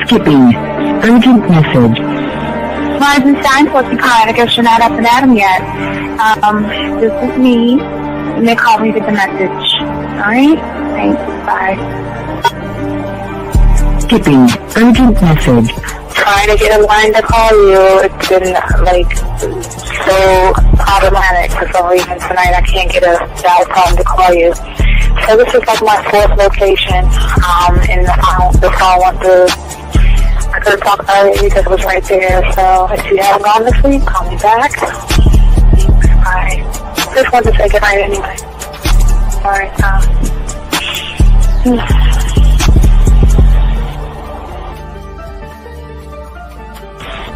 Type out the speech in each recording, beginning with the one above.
Skipping. Urgent message. Eisenstein, what's the kind? I guess you're not up and at 'em yet. This is me. You may call me with the message. Alright? Thanks. Bye. Skipping. Urgent message. Trying to get a line to call you. It's been, so problematic for some reason tonight. I can't get a dial tone to call you. So this is like my fourth location, and the phone went through. I could have talked earlier because it was right there. So if you haven't gone this week, call me back. Thanks. Bye. Just wanted to say goodnight anyway. Alright,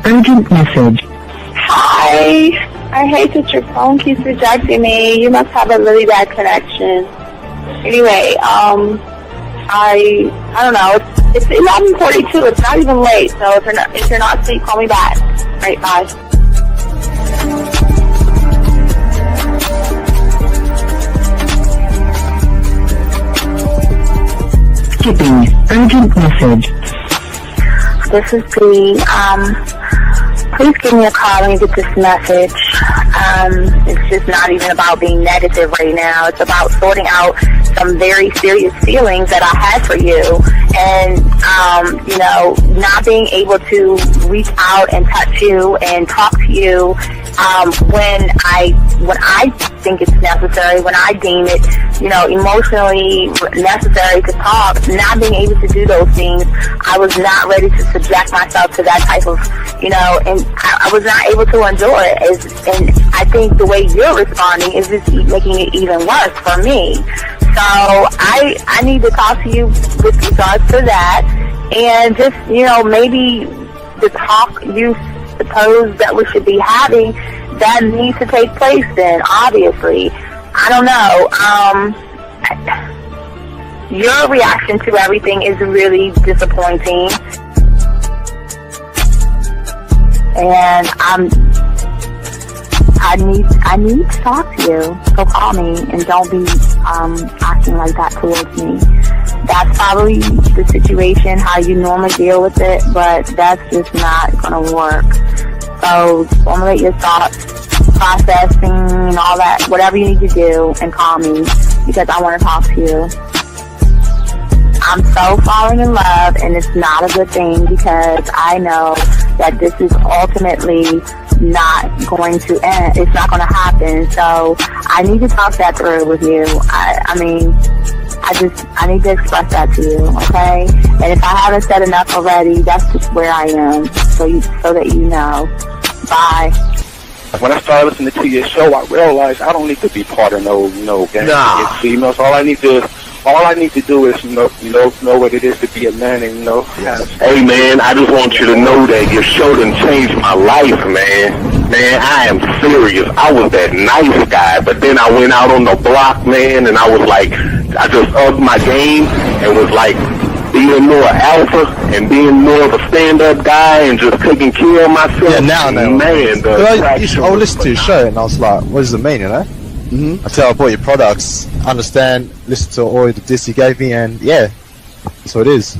Urgent message. Hi. I hate that your phone keeps rejecting me. You must have a really bad connection. Anyway, I don't know. It's 11:42. It's not even late. So if you're not asleep, call me back. Right, bye. Skipping. Urgent message. This is Bree. Please give me a call when you get this message. It's just not even about being negative right now. It's about sorting out some very serious feelings that I had for you. And, not being able to reach out and touch you and talk to you when I think it's necessary, when I deem it, emotionally necessary to talk. Not being able to do those things, I was not ready to subject myself to that type of, and I was not able to endure it. And I think the way you're responding is just making it even worse for me. So I need to talk to you with regards to that, and just, maybe the talk you suppose that we should be having, that needs to take place then, obviously. I don't know. Your reaction to everything is really disappointing. And I need to talk to you. So call me and don't be acting like that towards me. That's probably the situation, how you normally deal with it, but that's just not going to work. So formulate your thoughts, processing and all that, whatever you need to do, and call me because I want to talk to you. I'm so falling in love, and it's not a good thing because I know that this is ultimately not going to end. It's not going to happen. So I need to talk that through with you. I need to express that to you, okay? And if I haven't said enough already, that's just where I am, so that you know. Bye. When I started listening to your show, I realized I don't need to be part of no gang against females. All I need to do is know what it is to be a man and Hey man, I just want you to know that your show done changed my life, man. Man, I am serious. I was that nice guy, but then I went out on the block, man, and I was like, I just upped my game and was like being more alpha and being more of a stand-up guy and just taking care of myself. Yeah, now I know. Man, I listened to your show and I was like, what does it mean, Until I bought your products, understand, listen to all the diss you gave me, and yeah, that's what it is.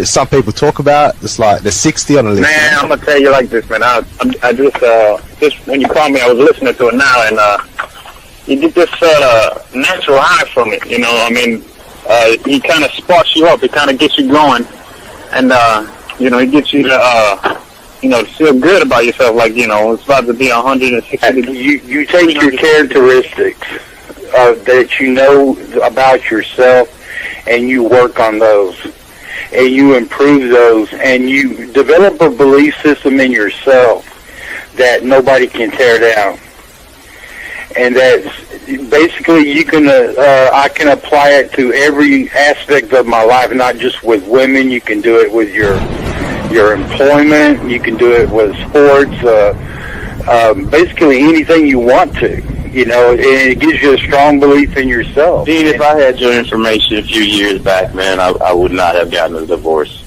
Some people talk about, it's like they're 60 on the list. Man, I'm going to tell you like this, man. I just when you called me, I was listening to it now, and you get this natural high from it, he kind of sparks you up. It kind of gets you going, and it gets you to feel good about yourself. Like it's about to be 160. You take your characteristics that you know about yourself, and you work on those, and you improve those, and you develop a belief system in yourself that nobody can tear down. And that's basically I can apply it to every aspect of my life, not just with women. You can do it with your employment. You can do it with sports. Basically anything you want to. And it gives you a strong belief in yourself. Dean, if I had your information a few years back, man, I would not have gotten a divorce.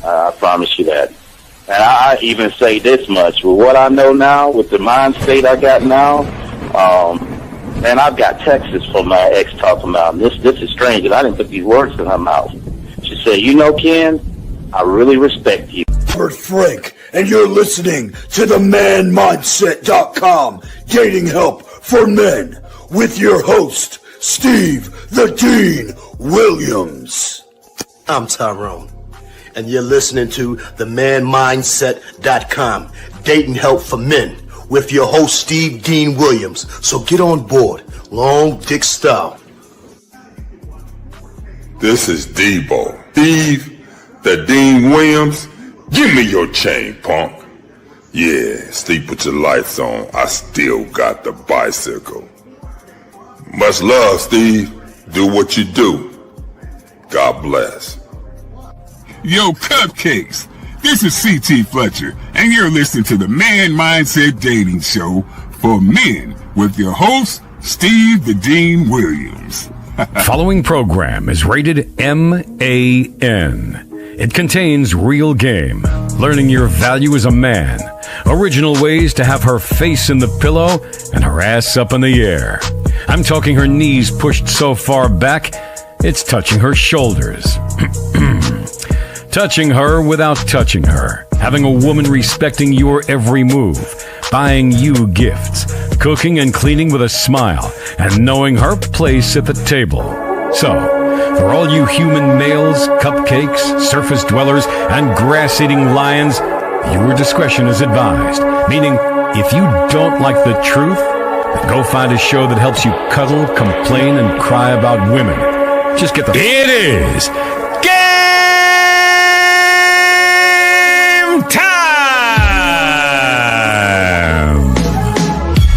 I promise you that. And I even say this much. With what I know now, with the mind state I got now, and I've got texts from my ex talking about this is strange, and I didn't put these words in her mouth. She said, Ken, I really respect you. Robert Frank, and you're listening to the manmindset.com dating help for men with your host, Steve the Dean Williams. I'm Tyrone, and you're listening to the manmindset.com dating help for men with your host, Steve Dean Williams. So get on board, long dick style. This is Debo. Steve the Dean Williams. Give me your chain, punk. Yeah, sleep with your lights on. I still got the bicycle. Much love, Steve. Do what you do. God bless. Yo, cupcakes. This is C.T. Fletcher, and you're listening to the Man Mindset Dating Show for men with your host, Steve the Dean Williams. Following program is rated MAN. It contains real game, learning your value as a man, original ways to have her face in the pillow and her ass up in the air. I'm talking her knees pushed so far back, it's touching her shoulders. Touching her without touching her. Having a woman respecting your every move. Buying you gifts. Cooking and cleaning with a smile. And knowing her place at the table. So, for all you human males, cupcakes, surface dwellers, and grass-eating lions, your discretion is advised. Meaning, if you don't like the truth, then go find a show that helps you cuddle, complain, and cry about women. Just get the... It is game time!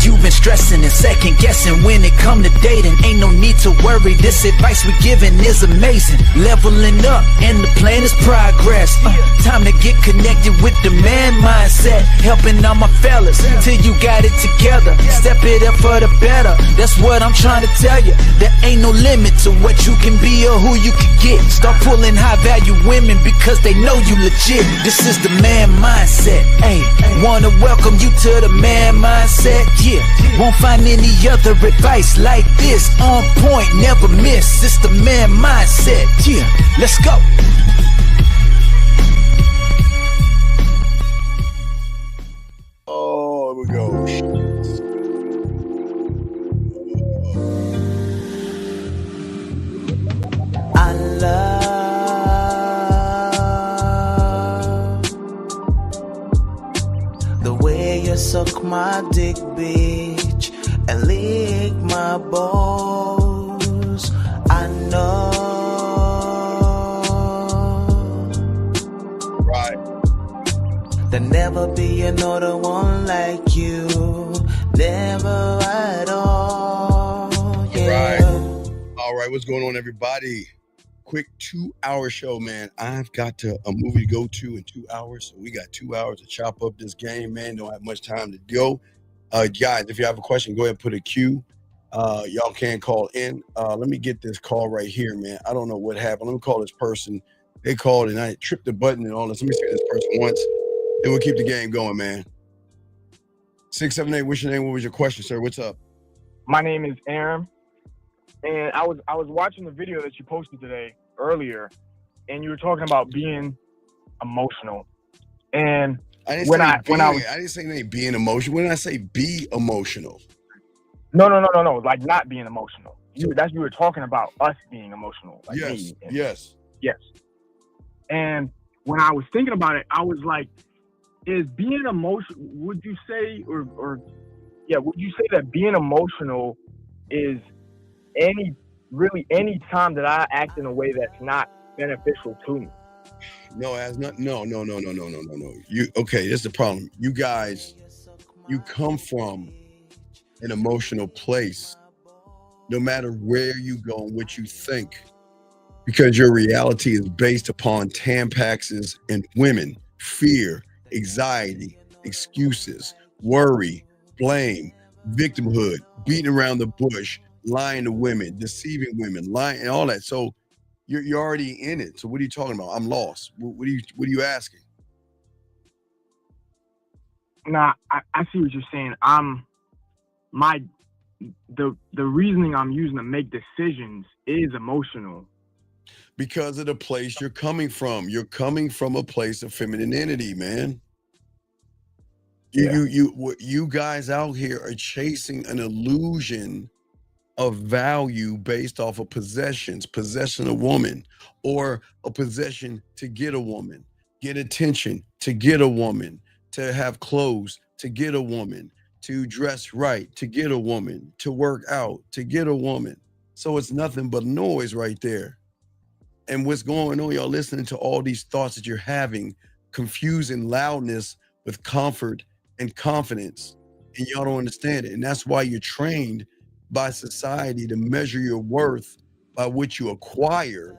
You've been stressing and second guessing when it come to dating. Ain't no need to worry, this advice we giving is amazing. Leveling up and the plan is progress. Time to get connected with the man mindset. Helping all my fellas till you got it together. Step it up for the better, that's what I'm trying to tell you. There ain't no limit to what you can be or who you can get. Start pulling high value women because they know you legit. This is the man mindset, ayy. Wanna welcome you to the man mindset, yeah. Won't find any other advice like this. On point, never miss. It's the man mindset, yeah. Let's go. Oh, here we go. I love the way you suck my dick, bitch, and lick my balls. I know. Right. There'll never be another one like you. Never at all. Yeah. All right, what's going on, everybody? Quick 2-hour show, man. I've got a movie to go to in 2 hours, so we got 2 hours to chop up this game, man. Don't have much time to go. Guys, if you have a question, go ahead and put a Q. Y'all can call in. Let me get this call right here, man. I don't know what happened. Let me call this person. They called and I tripped the button and all this. Let me see this person once. Then we'll keep the game going, man. 678, what's your name? What was your question, sir? What's up? My name is Aaron, and I was watching the video that you posted today earlier, and you were talking about being emotional. And I didn't say anything being emotional. When did I say be emotional? No. Like not being emotional. You were talking about us being emotional. Like Yes. And when I was thinking about it, I was like, is being emotional, would you say that being emotional is any time that I act in a way that's not beneficial to me? No, it has not. No. Okay, that's the problem. You guys, you come from an emotional place, no matter where you go and what you think, because your reality is based upon Tampaxes and women, fear, anxiety, excuses, worry, blame, victimhood, beating around the bush, lying to women, deceiving women, lying, and all that. So you're already in it. So what are you talking about? I'm lost. What are you asking? Nah, I see what you're saying. The reasoning I'm using to make decisions is emotional. Because of the place you're coming from. You're coming from a place of femininity, man. You guys out here are chasing an illusion of value based off of possessions, possessing a woman, or a possession to get a woman, get attention to get a woman, to have clothes to get a woman, to dress right to get a woman, to work out to get a woman. So it's nothing but noise right there. And what's going on, y'all listening to all these thoughts that you're having, confusing loudness with comfort and confidence, and y'all don't understand it. And that's why you're trained by society to measure your worth by what you acquire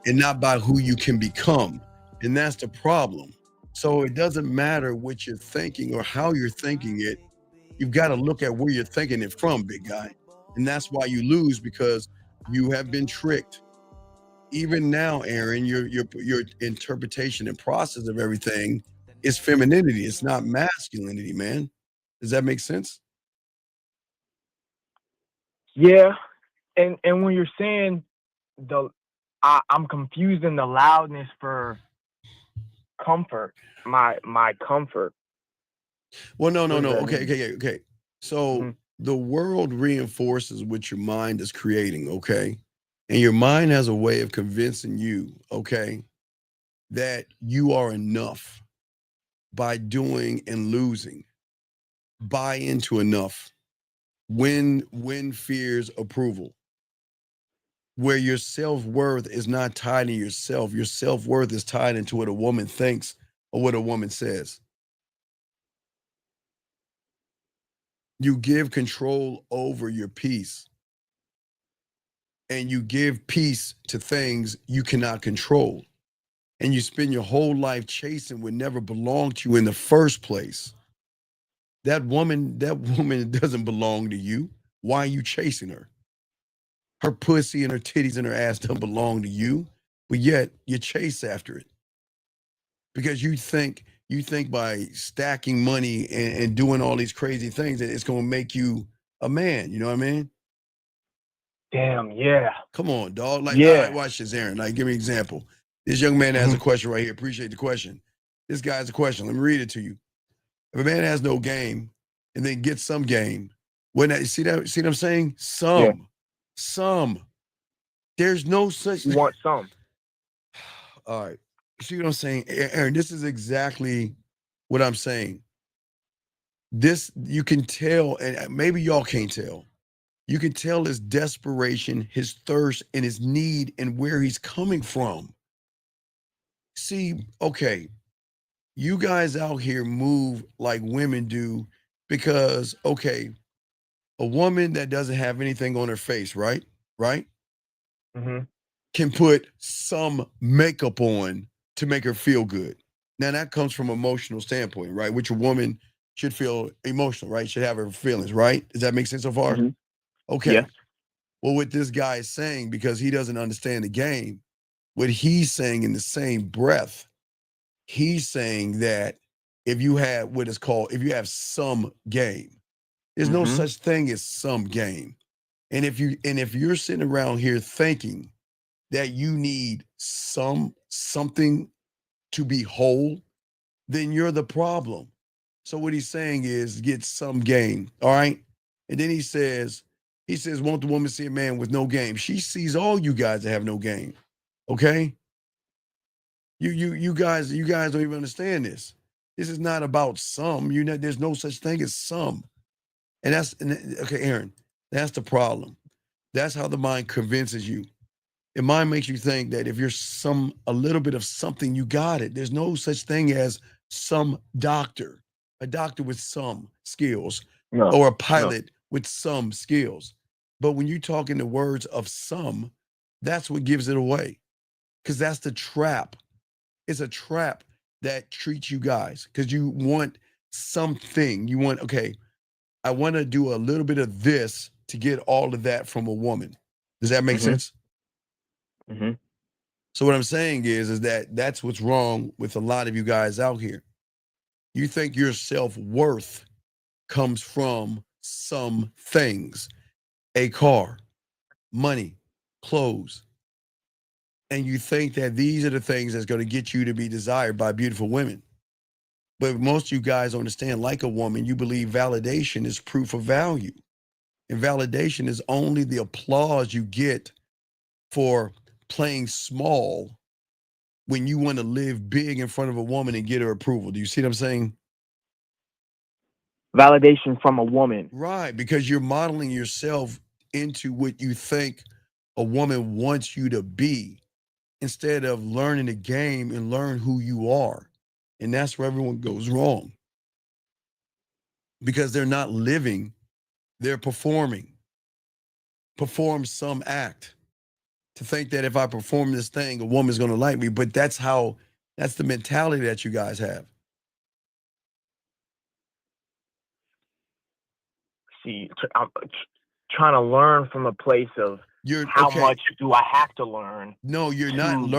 and not by who you can become. And that's the problem. So it doesn't matter what you're thinking or how you're thinking it. You've got to look at where you're thinking it from, big guy. And that's why you lose, because you have been tricked. Even now, Aaron, your interpretation and process of everything is femininity. It's not masculinity, man. Does that make sense? Yeah, and when you're saying I'm confusing the loudness for comfort, my comfort. Well, no. Okay. So the world reinforces what your mind is creating, okay? And your mind has a way of convincing you, okay, that you are enough by doing and losing. Buy into enough. Win fears approval. Where your self-worth is not tied to yourself. Your self-worth is tied into what a woman thinks or what a woman says. You give control over your peace. And you give peace to things you cannot control. And you spend your whole life chasing what never belonged to you in the first place. That woman doesn't belong to you. Why are you chasing her? Her pussy and her titties and her ass don't belong to you, but yet you chase after it. Because you think by stacking money and doing all these crazy things that it's gonna make you a man. You know what I mean? Damn, yeah. Come on, dog. Like, all right, watch this, Aaron. Like, give me an example. This young man has a question right here. Appreciate the question. This guy has a question. Let me read it to you. If a man has no game and then gets some game, see what I'm saying? Some. There's no such. You want some. All right. See what I'm saying? Aaron, this is exactly what I'm saying. This, you can tell, and maybe y'all can't tell. You can tell his desperation, his thirst, and his need, and where he's coming from. See, okay, you guys out here move like women do because, okay, a woman that doesn't have anything on her face, right? Can put some makeup on to make her feel good. Now that comes from an emotional standpoint, right? Which a woman should feel emotional, right? Should have her feelings, right? Does that make sense so far? Okay. Yeah. Well, what this guy is saying, because he doesn't understand the game, what he's saying in the same breath, he's saying that if you have if you have some game, there's no such thing as some game. And if you're sitting around here thinking that you need something to be whole, then you're the problem. So what he's saying is get some game, all right? And then he says, won't the woman see a man with no game? She sees all you guys that have no game, okay? You guys don't even understand this. This is not about some. There's no such thing as some. And okay, Aaron, that's the problem. That's how the mind convinces you. The mind makes you think that if you're a little bit of something, you got it. There's no such thing as some doctor, a doctor with some skills, or a pilot with some skills. But when you talk in the words of some, that's what gives it away. Because that's the trap. It's a trap that treats you guys because you want something. You want, okay, I want to do a little bit of this to get all of that from a woman. Does that make sense? So what I'm saying is that that's what's wrong with a lot of you guys out here. You think your self-worth comes from some things, a car, money, clothes. And you think that these are the things that's going to get you to be desired by beautiful women. But most of you guys understand, like a woman, you believe validation is proof of value. And validation is only the applause you get for playing small when you want to live big in front of a woman and get her approval. Do you see what I'm saying? Validation from a woman. Right, because you're modeling yourself into what you think a woman wants you to be instead of learning the game and learn who you are. And that's where everyone goes wrong. Because they're not living, they're performing. Perform some act. To think that if I perform this thing, a woman's going to like me. But that's the mentality that you guys have. See, I'm trying to learn from a place of how much do I have to learn? No, you're not.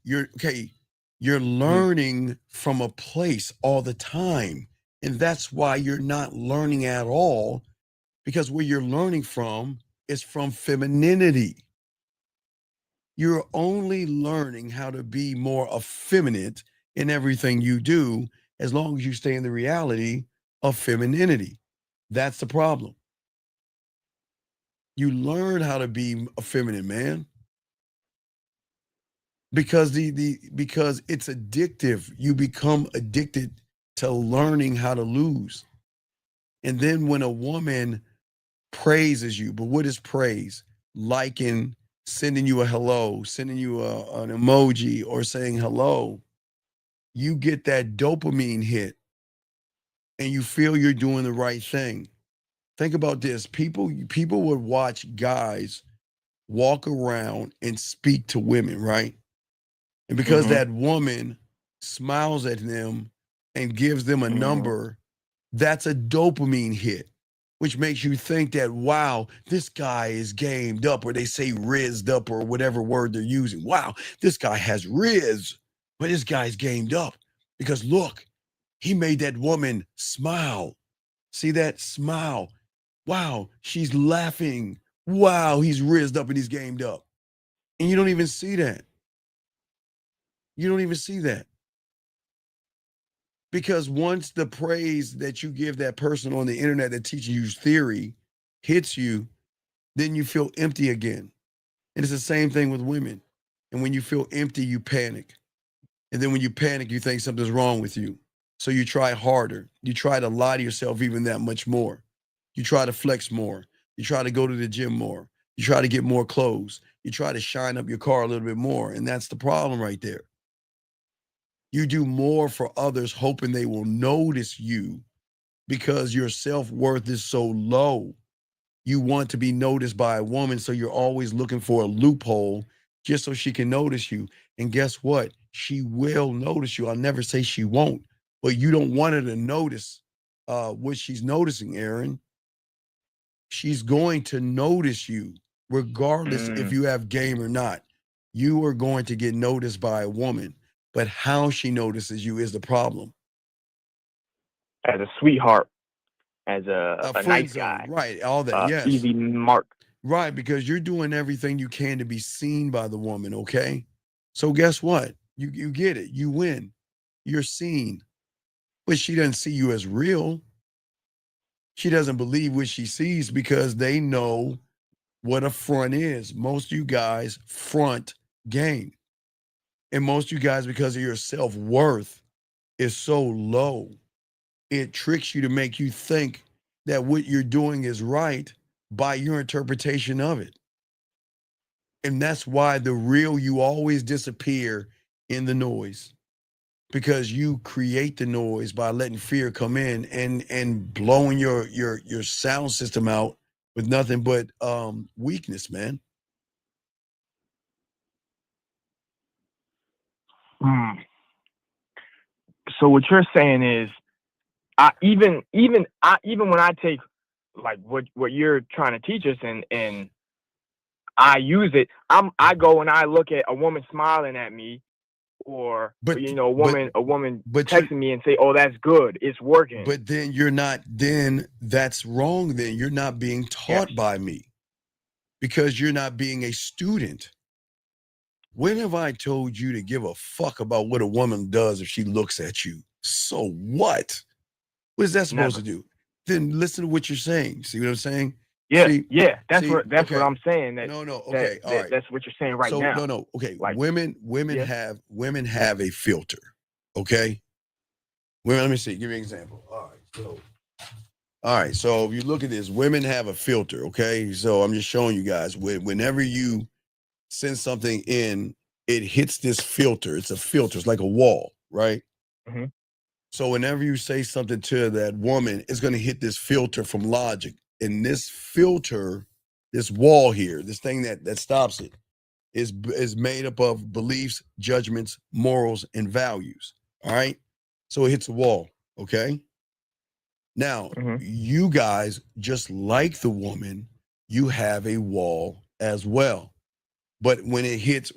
You're learning from a place all the time. And that's why you're not learning at all, because where you're learning from is from femininity. You're only learning how to be more effeminate in everything you do as long as you stay in the reality of femininity. That's the problem. You learn how to be effeminate, man. Because because it's addictive. You become addicted to learning how to lose. And then when a woman praises you, but what is praise? Liking, sending you a hello, sending you an emoji, or saying hello, you get that dopamine hit and you feel you're doing the right thing. Think about this. People would watch guys walk around and speak to women, right? And because that woman smiles at them and gives them a number, that's a dopamine hit, which makes you think that, wow, this guy is gamed up, or they say rizzed up, or whatever word they're using. Wow, this guy has riz, but this guy's gamed up because look, he made that woman smile. See that smile? Wow, she's laughing. Wow, he's rizzed up and he's gamed up. And you don't even see that. You don't even see that. Because once the praise that you give that person on the internet that teaches you theory hits you, then you feel empty again. And it's the same thing with women. And when you feel empty, you panic. And then when you panic, you think something's wrong with you. So you try harder. You try to lie to yourself even that much more. You try to flex more. You try to go to the gym more. You try to get more clothes. You try to shine up your car a little bit more. And that's the problem right there. You do more for others hoping they will notice you because your self-worth is so low. You want to be noticed by a woman, so you're always looking for a loophole just so she can notice you. And guess what? She will notice you. I'll never say she won't, but you don't want her to notice what she's noticing, Aaron. She's going to notice you regardless if you have game or not. You are going to get noticed by a woman. But how she notices you is the problem. As a sweetheart, as a nice guy. Right, all that, yes. Easy mark. Right, because you're doing everything you can to be seen by the woman, okay? So guess what? You get it. You win. You're seen. But she doesn't see you as real. She doesn't believe what she sees because they know what a front is. Most of you guys front game. And most of you guys, because of your self-worth is so low, it tricks you to make you think that what you're doing is right by your interpretation of it. And that's why the real you always disappear in the noise, because you create the noise by letting fear come in and blowing your sound system out with nothing but weakness, man. So what you're saying is, even when I take like what you're trying to teach us and I use it, I go and I look at a woman smiling at me, or a woman texting me and say, "Oh, that's good, it's working." But then that's wrong. Then you're not being taught by me, because you're not being a student. When have I told you to give a fuck about what a woman does if she looks at you? So what? What is that supposed to do? Then listen to what you're saying. See what I'm saying? Yeah, See, yeah. That's see, what okay. I'm saying. That No, okay, all right. that's what you're saying right So now. no, okay. Like, women yeah. have a filter. Okay. Women, let me see. Give you an example. All right. So if you look at this, women have a filter. Okay. So I'm just showing you guys. Whenever you send something in, it hits this filter. It's a filter. It's like a wall, right? Mm-hmm. So whenever you say something to that woman, it's going to hit this filter from logic. And this filter, this wall here, this thing that stops it, is made up of beliefs, judgments, morals, and values. All right. So it hits a wall. Okay. Now, you guys, just like the woman, you have a wall as well. But when it hits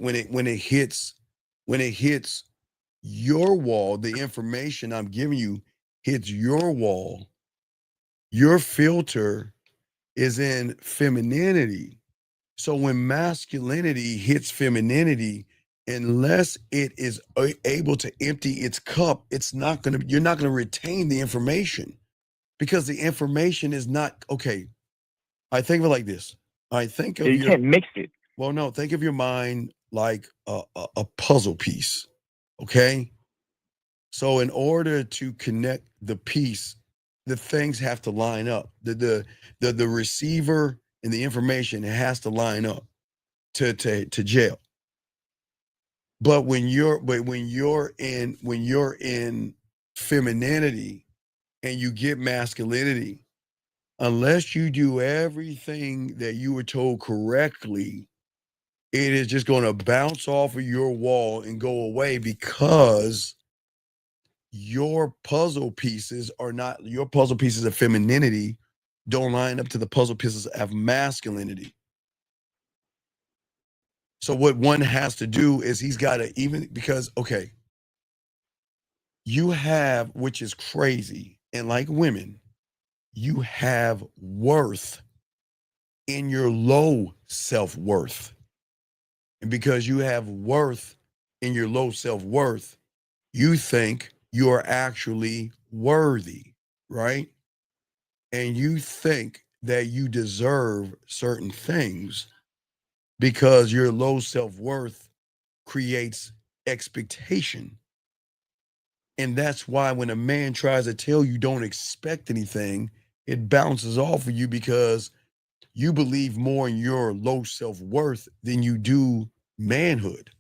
your wall, the information I'm giving you hits your wall, your filter is in femininity. So when masculinity hits femininity, unless it is able to empty its cup, you're not going to retain the information, because the information is not okay. I think of it like this. I think of you can't mix it. Well, no, think of your mind like a puzzle piece. Okay. So in order to connect the piece, the things have to line up. The receiver and the information, it has to line up to jail. But when you're in femininity and you get masculinity, unless you do everything that you were told correctly, it is just going to bounce off of your wall and go away, because your puzzle pieces of femininity don't line up to the puzzle pieces of masculinity. So what one has to do is he's got to, even because, okay, you have, which is crazy, and like women, you have worth in your low self-worth. And because you have worth in your low self-worth, you think you are actually worthy, right? And you think that you deserve certain things because your low self-worth creates expectation. And that's why when a man tries to tell you don't expect anything, it bounces off of you, because you believe more in your low self-worth than you do manhood.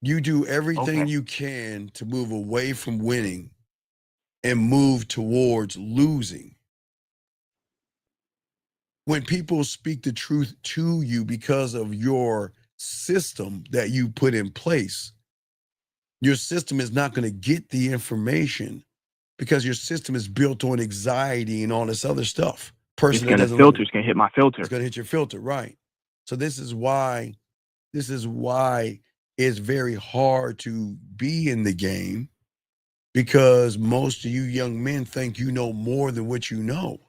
You do everything you can to move away from winning and move towards losing. When people speak the truth to you because of your system that you put in place, your system is not going to get the information, because your system is built on anxiety and all this other stuff. It's going to filter. It's going to hit my filter. It's going to hit your filter, right? So this is why it's very hard to be in the game, because most of you young men think you know more than what you know.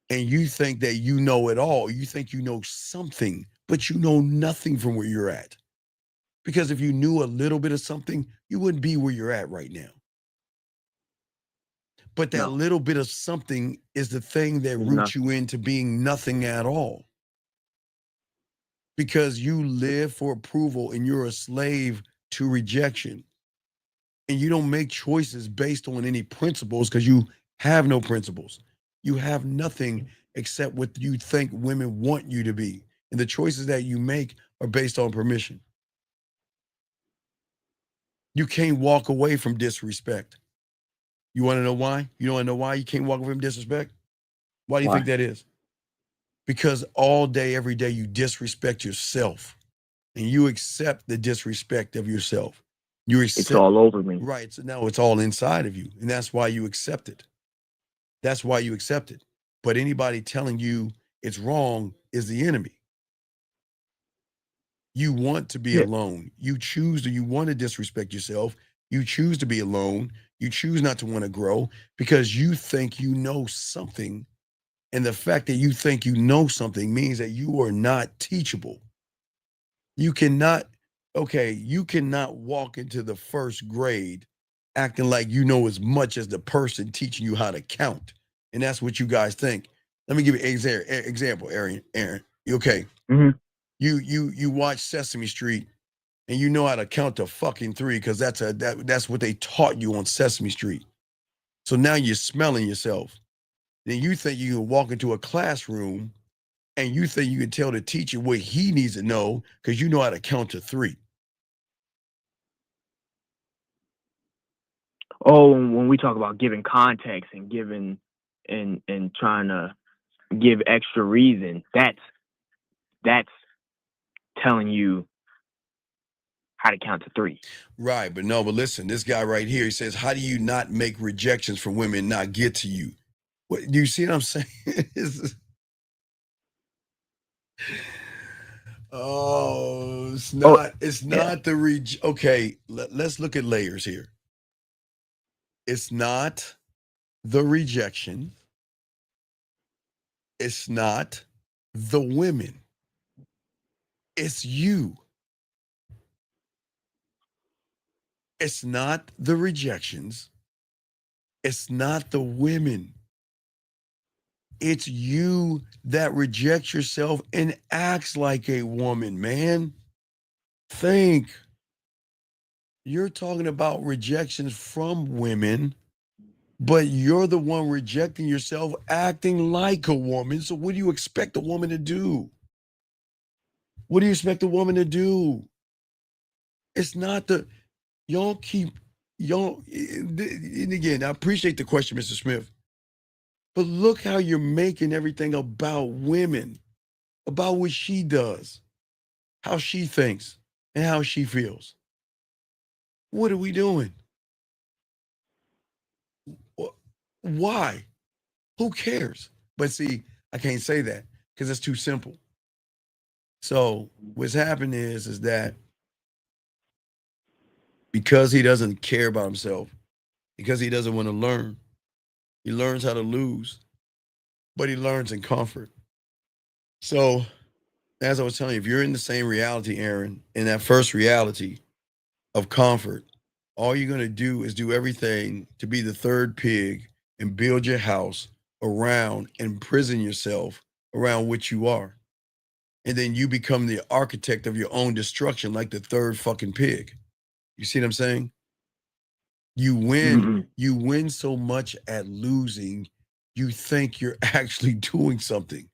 And you think that you know it all. You think you know something, but you know nothing from where you're at. Because if you knew a little bit of something, you wouldn't be where you're at right now. But that little bit of something is the thing that roots you into being nothing at all. Because you live for approval and you're a slave to rejection. And you don't make choices based on any principles, because you have no principles. You have nothing except what you think women want you to be. And the choices that you make are based on permission. You can't walk away from disrespect. You want to know why? You want to know why you can't walk away from disrespect? Why do you think that is? Because all day, every day, you disrespect yourself, and you accept the disrespect of yourself. It's all over me. Right. So now it's all inside of you. And that's why you accept it. That's why you accept it. But anybody telling you it's wrong is the enemy. You want to be alone. You want to disrespect yourself. You choose to be alone. You choose not to want to grow, because you think you know something, And the fact that you think you know something means that you are not teachable. You cannot walk into the first grade acting like you know as much as the person teaching you how to count. And that's what you guys think. Let me give you an example, Aaron. You okay? Mm-hmm. You watch Sesame Street and you know how to count to fucking 3 because that's what they taught you on Sesame Street. So now you're smelling yourself. Then you think you can walk into a classroom and you think you can tell the teacher what he needs to know because you know how to count to 3. Oh, when we talk about giving context and giving and trying to give extra reason, that's telling you how to count to 3. Right, but listen, this guy right here, he says, how do you not make rejections from women not get to you? What, do you see what I'm saying? It's not the okay, let's look at layers here. It's not the rejection. It's not the women. It's you. It's not the rejections. It's not the women. It's you that rejects yourself and acts like a woman, man. Think. You're talking about rejections from women, but you're the one rejecting yourself, acting like a woman. So what do you expect a woman to do? What do you expect a woman to do? It's not and again, I appreciate the question, Mr. Smith, but look how you're making everything about women, about what she does, how she thinks, and how she feels. What are we doing? Why? Who cares? But see, I can't say that because it's too simple. So what's happened is that because he doesn't care about himself, because he doesn't want to learn, he learns how to lose, but he learns in comfort. So as I was telling you, if you're in the same reality, Aaron, in that first reality of comfort, all you're going to do is do everything to be the third pig and build your house around and imprison yourself around what you are. And then you become the architect of your own destruction like the third fucking pig. You see what I'm saying? You win so much at losing, you think you're actually doing something.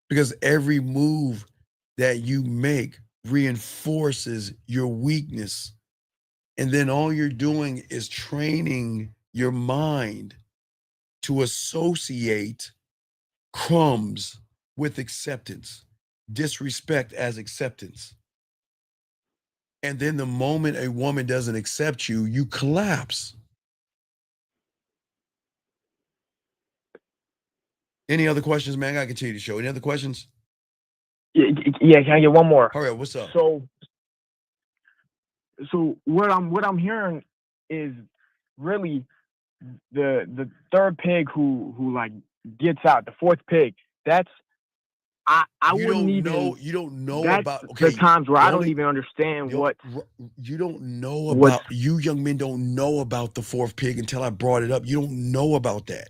Because every move that you make reinforces your weakness. And then all you're doing is training your mind to associate crumbs with acceptance, disrespect as acceptance. And then the moment a woman doesn't accept you, you collapse. Any other questions, man? I gotta continue the show. Any other questions? Yeah, can I get one more? Hurry up, what's up? So what I'm hearing is really the third pig who like gets out, the fourth pig. That's I you wouldn't don't even know. You don't know that's about. Okay, the times where I don't even understand what you don't know about. You young men don't know about the fourth pig until I brought it up. You don't know about that.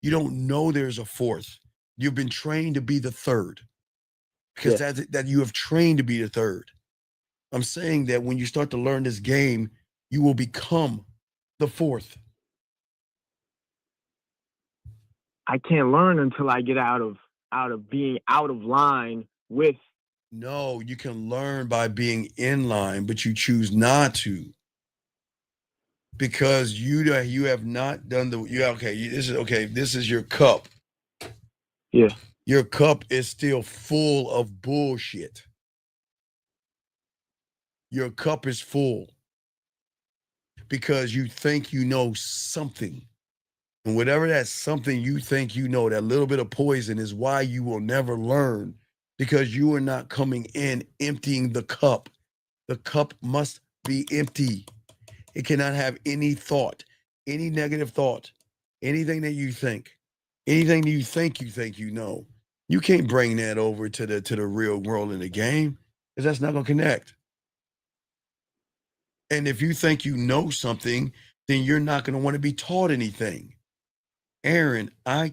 You don't know there's a fourth. You've been trained to be the third because that you have trained to be the third. I'm saying that when you start to learn this game, you will become the fourth. I can't learn until I get out of being out of line with. No, you can learn by being in line, but you choose not to. Because you have not done this is your cup. Yeah. Your cup is still full of bullshit. Your cup is full because you think you know something. And whatever that something you think you know, that little bit of poison is why you will never learn, because you are not coming in emptying the cup. The cup must be empty. It cannot have any thought, any negative thought, anything that you think. Anything you think you know. You can't bring that over to the real world in the game because that's not gonna connect. And if you think you know something, then you're not gonna want to be taught anything. Aaron, I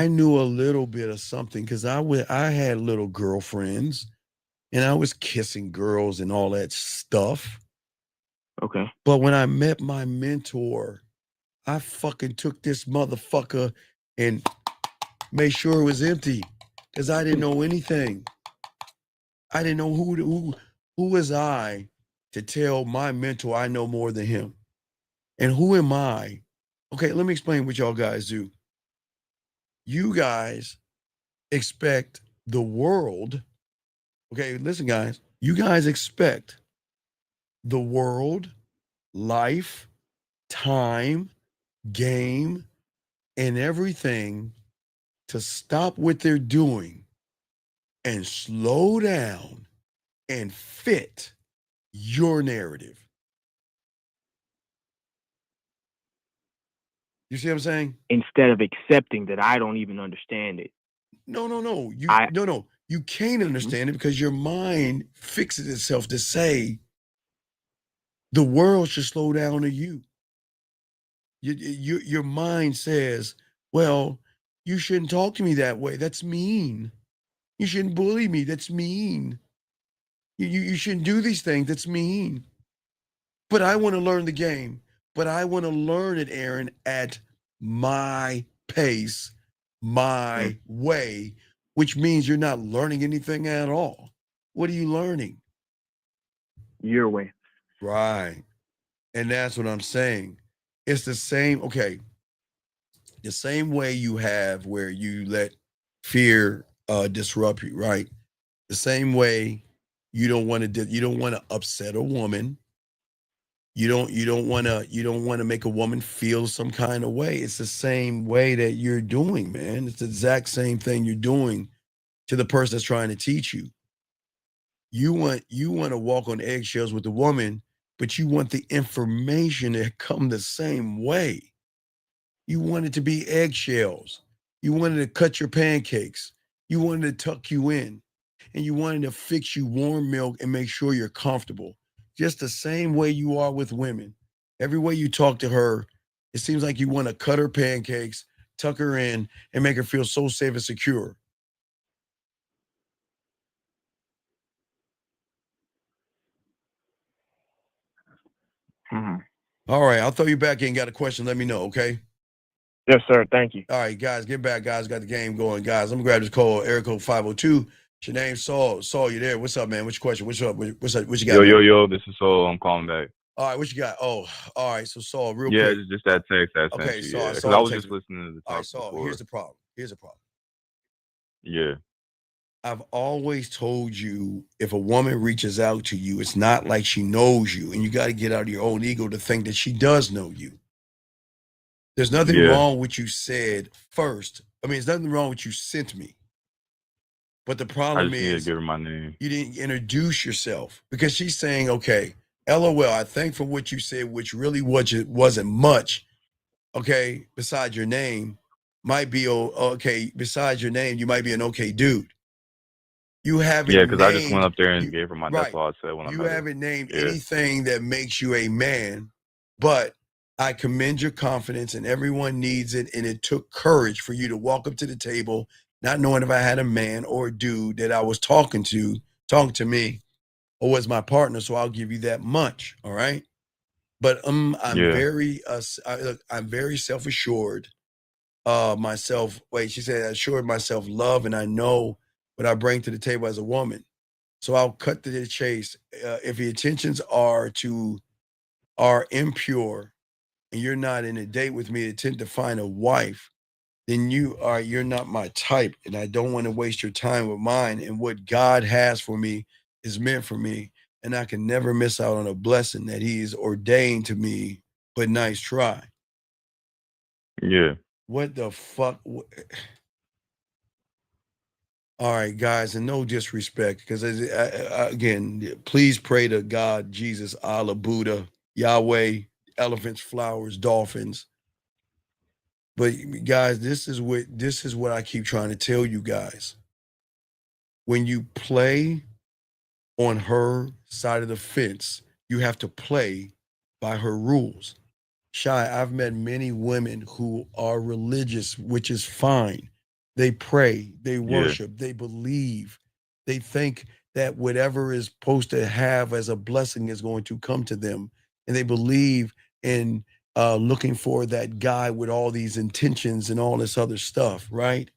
knew a little bit of something because I had little girlfriends and I was kissing girls and all that stuff. Okay. But when I met my mentor, I fucking took this motherfucker and made sure it was empty because I didn't know anything. I didn't know who was I to tell my mentor I know more than him. And who am I? Okay, let me explain what y'all guys do. You guys expect the world. Okay, listen, guys. You guys expect the world, life, time, game, and everything to stop what they're doing and slow down and fit your narrative. You see what I'm saying? Instead of accepting that I don't even understand it. No. You can't understand it because your mind fixes itself to say the world should slow down to you. Your mind says, well, you shouldn't talk to me that way. That's mean. You shouldn't bully me. That's mean. You shouldn't do these things. That's mean. But I want to learn the game. But I want to learn it, Aaron, at my pace, my way, which means you're not learning anything at all. What are you learning? Your way. Right. And that's what I'm saying. It's the same, okay. The same way you have where you let fear disrupt you, right? The same way you don't want to upset a woman. You don't want to make a woman feel some kind of way. It's the same way that you're doing, man. It's the exact same thing you're doing to the person that's trying to teach you. You want to walk on eggshells with the woman, but you want the information to come the same way. You want it to be eggshells. You wanted to cut your pancakes. You wanted to tuck you in. And you wanted to fix you warm milk and make sure you're comfortable. Just the same way you are with women. Every way you talk to her, it seems like you want to cut her pancakes, tuck her in, and make her feel so safe and secure. All right, I'll throw you back in. Got a question? Let me know, okay? Yes, sir. Thank you. All right, guys, get back, guys. Got the game going, guys. I'm gonna grab this call. Area code 502. What's your name? Saul. Saul, you there? What's up, man? What's your question? What's up? What's up? What you got? Yo. This is Saul. I'm calling back. All right, what you got? Oh, all right. So Saul, real Yeah, quick. just that text I sent Okay, you. Saul. Yeah, because Saul, I was text just me. listening to the All right, talk Saul. before. Here's the problem. Yeah. I've always told you if a woman reaches out to you, it's not like she knows you, and you got to get out of your own ego to think that she does know you. There's nothing wrong with you said first. I mean, there's nothing wrong with you sent me. But the I problem just need to is give her my name. you didn't introduce yourself because she's saying, okay, LOL, I think from what you said, which really wasn't much, okay, besides your name, might be okay, besides your name, you might be an okay dude. You haven't Yeah, because named, I just went up there and gave her my. That's all I said when I met her. You haven't named anything that makes you a man, but I commend your confidence and everyone needs it. And it took courage for you to walk up to the table, not knowing if I had a man or a dude that I was talking to me, or was my partner. So I'll give you that much. All right. But I'm very I'm very self-assured myself. Wait, she said assured myself love, and I know what I bring to the table as a woman. So I'll cut to the chase. If the intentions are impure, and you're not in a date with me, intent to find a wife, then you're not my type, and I don't want to waste your time with mine. And what God has for me is meant for me, and I can never miss out on a blessing that He has ordained to me. But nice try. Yeah. What the fuck? All right, guys, and no disrespect, because again, please pray to God, Jesus, Allah, Buddha, Yahweh, elephants, flowers, dolphins. But guys, this is what I keep trying to tell you guys. When you play on her side of the fence, you have to play by her rules. Shy, I've met many women who are religious, which is fine. They pray, they Yeah. worship, they believe, they think that whatever is supposed to have as a blessing is going to come to them. And they believe in looking for that guy with all these intentions and all this other stuff, right?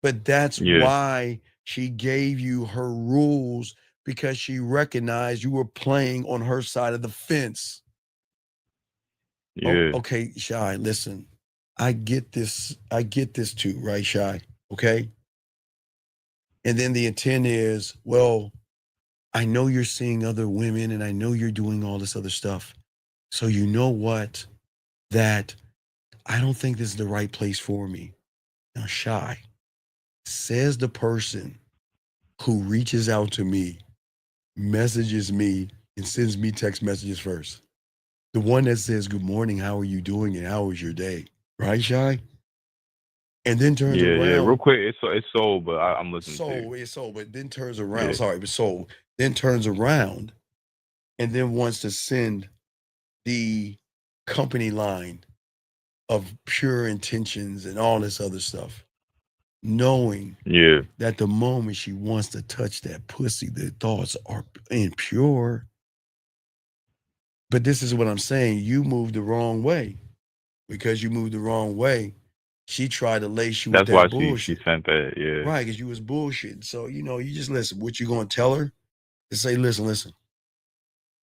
But that's Yeah. why she gave you her rules because she recognized you were playing on her side of the fence. Oh, Yeah. okay, Shy, listen. I get this. I get this too, right, Shy? Okay. And then the intent is, well, I know you're seeing other women and I know you're doing all this other stuff. So you know what? That I don't think this is the right place for me. Now, Shy, says the person who reaches out to me, messages me, and sends me text messages first. The one that says, good morning, how are you doing? And how was your day? Right, Shy? And then turns Yeah. Yeah. Real around. quick, it's sold, but I'm listening to you. It's sold, but then turns around. Yeah. Sorry, but sold. Then turns around and then wants to send the company line of pure intentions and all this other stuff, knowing Yeah. that the moment she wants to touch that pussy, the thoughts are impure. But this is what I'm saying. You moved the wrong way. Because you moved the wrong way, she tried to lace you with That's why that she bullshit. sent that. Yeah. Right, because you was bullshitting. So, you just listen. What you gonna tell her? To say, listen.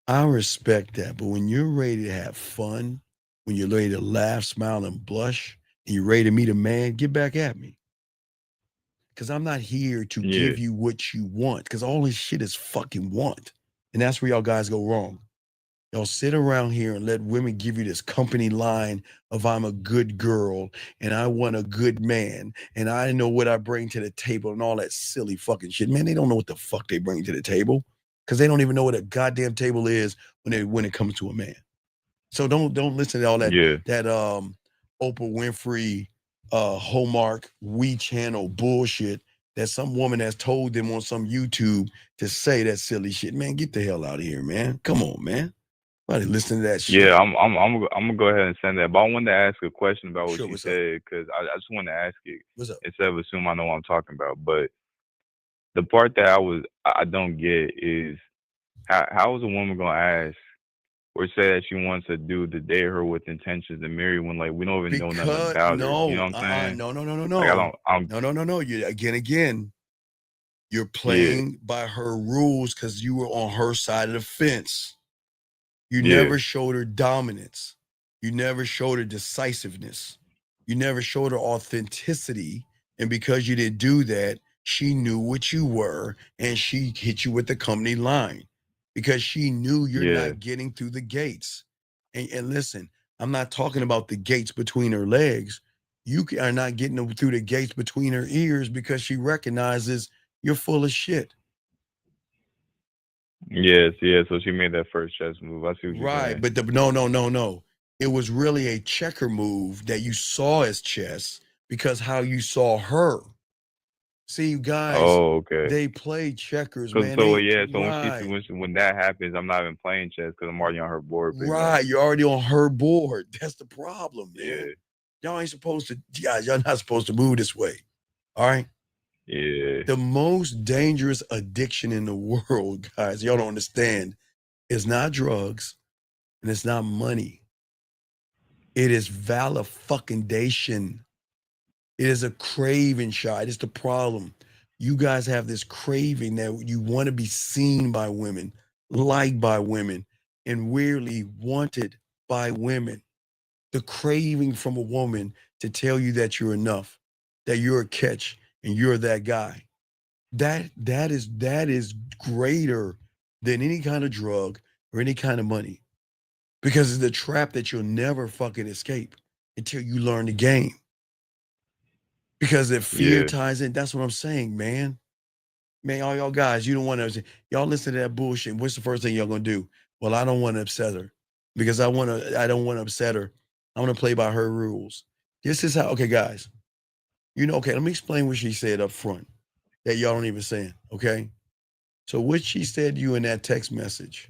I respect that, but when you're ready to have fun, when you're ready to laugh, smile, and blush, and you're ready to meet a man, get back at me. Because I'm not here to Yeah. give you what you want, because all this shit is fucking want. And that's where y'all guys go wrong. Y'all sit around here and let women give you this company line of I'm a good girl and I want a good man and I know what I bring to the table and all that silly fucking shit. Man, they don't know what the fuck they bring to the table because they don't even know what a goddamn table is when it comes to a man. So don't listen to all that Yeah. Oprah Winfrey Hallmark We Channel bullshit that some woman has told them on some YouTube to say that silly shit. Man, get the hell out of here, man. Come on, man. Nobody listening to that shit. Yeah, I'm gonna go ahead and send that. But I wanted to ask a question about what Sure, you what's up? said because I just want to ask it What's up? instead of assume I know what I'm talking about. But the part that I don't get is how is a woman gonna ask or say that she wants a dude to date her with intentions to marry when like we don't even know nothing Because about her. You know no, what I'm saying? no. Like I don't. I'm No. You again. You're yeah, playing by her rules because you were on her side of the fence. You yeah, never showed her dominance. You never showed her decisiveness. You never showed her authenticity. And because you didn't do that, she knew what you were and she hit you with the company line because she knew you're yeah, not getting through the gates. And listen, I'm not talking about the gates between her legs. You are not getting through the gates between her ears because she recognizes you're full of shit. yes, yeah. So she made that first chess move. I see what you're Right, saying. but no. It was really a checker move that you saw as chess because how you saw her. See, you guys, Oh, okay. they play checkers, Cause man. so They yeah, so right, when that happens, I'm not even playing chess because I'm already on her board pretty much. right. You're already on her board. That's the problem, man. Yeah, Y'all ain't supposed to, guys. Y'all not supposed to move this way. All right. yeah, The most dangerous addiction in the world, guys, y'all don't understand, is not drugs and it's not money. It is valor-fucking-dation. It is a craving, Shy. It's the problem. You guys have this craving that you want to be seen by women, liked by women, and weirdly wanted by women. The craving from a woman to tell you that you're enough, that you're a catch, and you're that guy. That is greater than any kind of drug or any kind of money because it's the trap that you'll never fucking escape until you learn the game. Because if fear yeah, ties in, that's what I'm saying, man. Man, all y'all guys, you don't want to, y'all listen to that bullshit. What's the first thing y'all gonna do? Well, I don't want to upset her because I don't want to upset her. I want to play by her rules. This is how, okay, guys. Okay, let me explain what she said up front that y'all don't even saying, okay? So what she said to you in that text message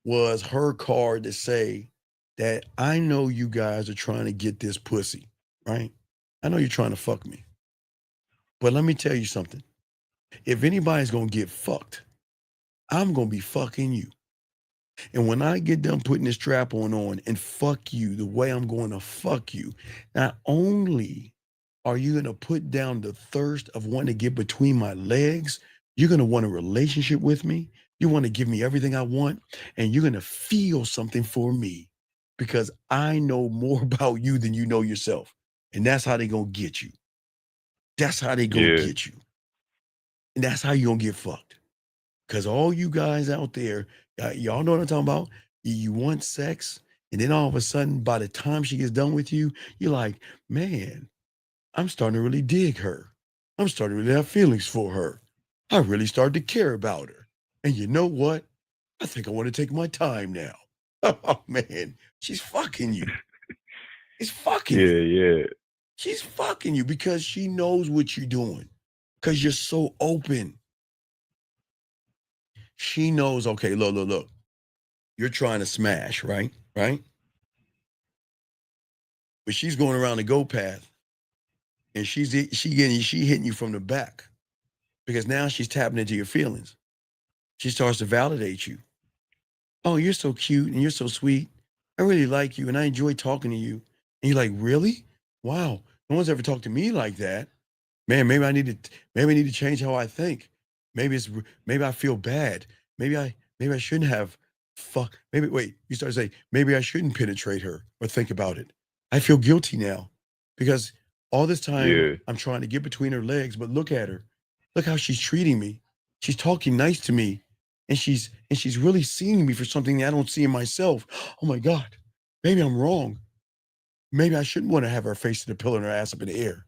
was her card to say that I know you guys are trying to get this pussy, right? I know you're trying to fuck me. But let me tell you something. If anybody's going to get fucked, I'm going to be fucking you. And when I get done putting this strap on and fuck you the way I'm going to fuck you, not only are you going to put down the thirst of wanting to get between my legs, you're going to want a relationship with me. You want to give me everything I want, and you're going to feel something for me because I know more about you than you know yourself. And that's how they going to get you. That's how they going to get you. And that's how you're going to get fucked. Because all you guys out there, y'all know what I'm talking about? You want sex, and then all of a sudden, by the time she gets done with you, you're like, man, I'm starting to really dig her. I'm starting to really have feelings for her. I really started to care about her. And you know what? I think I want to take my time now. Oh, man, she's fucking you. She's fucking you. Yeah. She's fucking you because she knows what you're doing. Because you're so open. She knows, okay, look. You're trying to smash, right? Right? But she's going around the go path. And she hitting you from the back. Because now she's tapping into your feelings. She starts to validate you. Oh, you're so cute and you're so sweet. I really like you and I enjoy talking to you. And you're like, really? Wow. No one's ever talked to me like that. Man, maybe I need to change how I think. Maybe I feel bad. Maybe I shouldn't have you start to say, maybe I shouldn't penetrate her or think about it. I feel guilty now because all this time I'm trying to get between her legs, but look at her. Look how she's treating me. She's talking nice to me. And she's really seeing me for something that I don't see in myself. Oh my God, maybe I'm wrong. Maybe I shouldn't want to have her face to the pillow and her ass up in the air.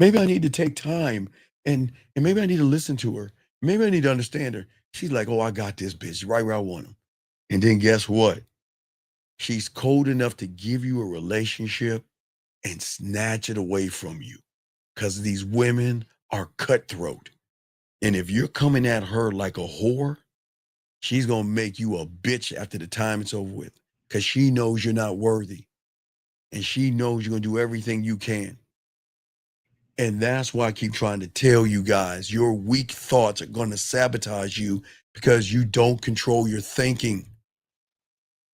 Maybe I need to take time and maybe I need to listen to her. Maybe I need to understand her. She's like, oh, I got this bitch right where I want him. And then guess what? She's cold enough to give you a relationship and snatch it away from you because these women are cutthroat. And if you're coming at her like a whore, she's going to make you a bitch after the time it's over with because she knows you're not worthy. And she knows you're going to do everything you can. And that's why I keep trying to tell you guys, your weak thoughts are going to sabotage you because you don't control your thinking.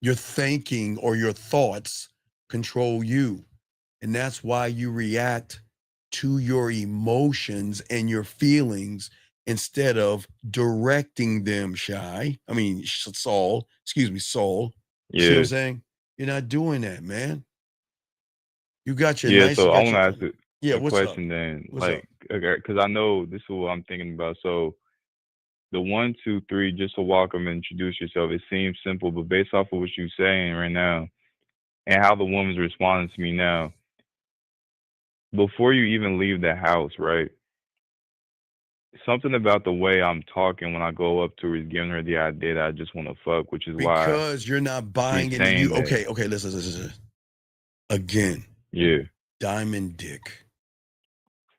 Your thinking or your thoughts control you. And that's why you react to your emotions and your feelings instead of directing them, Saul. You see what I'm saying? You're not doing that, man. You got your nice. So I want to ask a what's question up? then. What's up? Because I know this is what I'm thinking about. So the 1, 2, 3, just to welcome and introduce yourself, it seems simple, but based off of what you're saying right now and how the woman's responding to me now, before you even leave the house, right? Something about the way I'm talking when I go up to her is giving her the idea that I just want to fuck, which is why. Because you're not buying into you. Okay, listen. Again. Yeah. Diamond dick.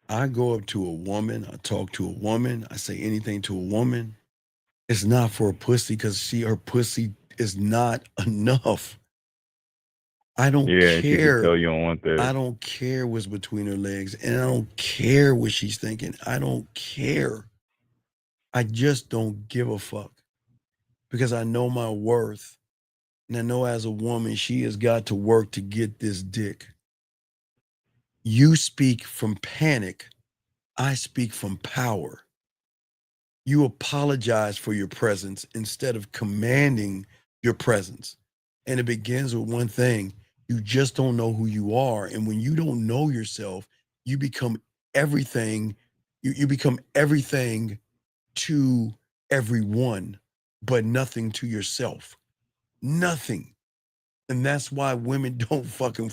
I go up to a woman, I talk to a woman, I say anything to a woman. It's not for a pussy because her pussy is not enough. I don't care. She can tell you don't want that. I don't care what's between her legs, and I don't care what she's thinking. I don't care. I just don't give a fuck because I know my worth, and I know as a woman, she has got to work to get this dick. You speak from panic. I speak from power. You apologize for your presence instead of commanding your presence. And it begins with one thing. You just don't know who you are. And when you don't know yourself, you become everything. You become everything to everyone, but nothing to yourself. Nothing. And that's why women don't fucking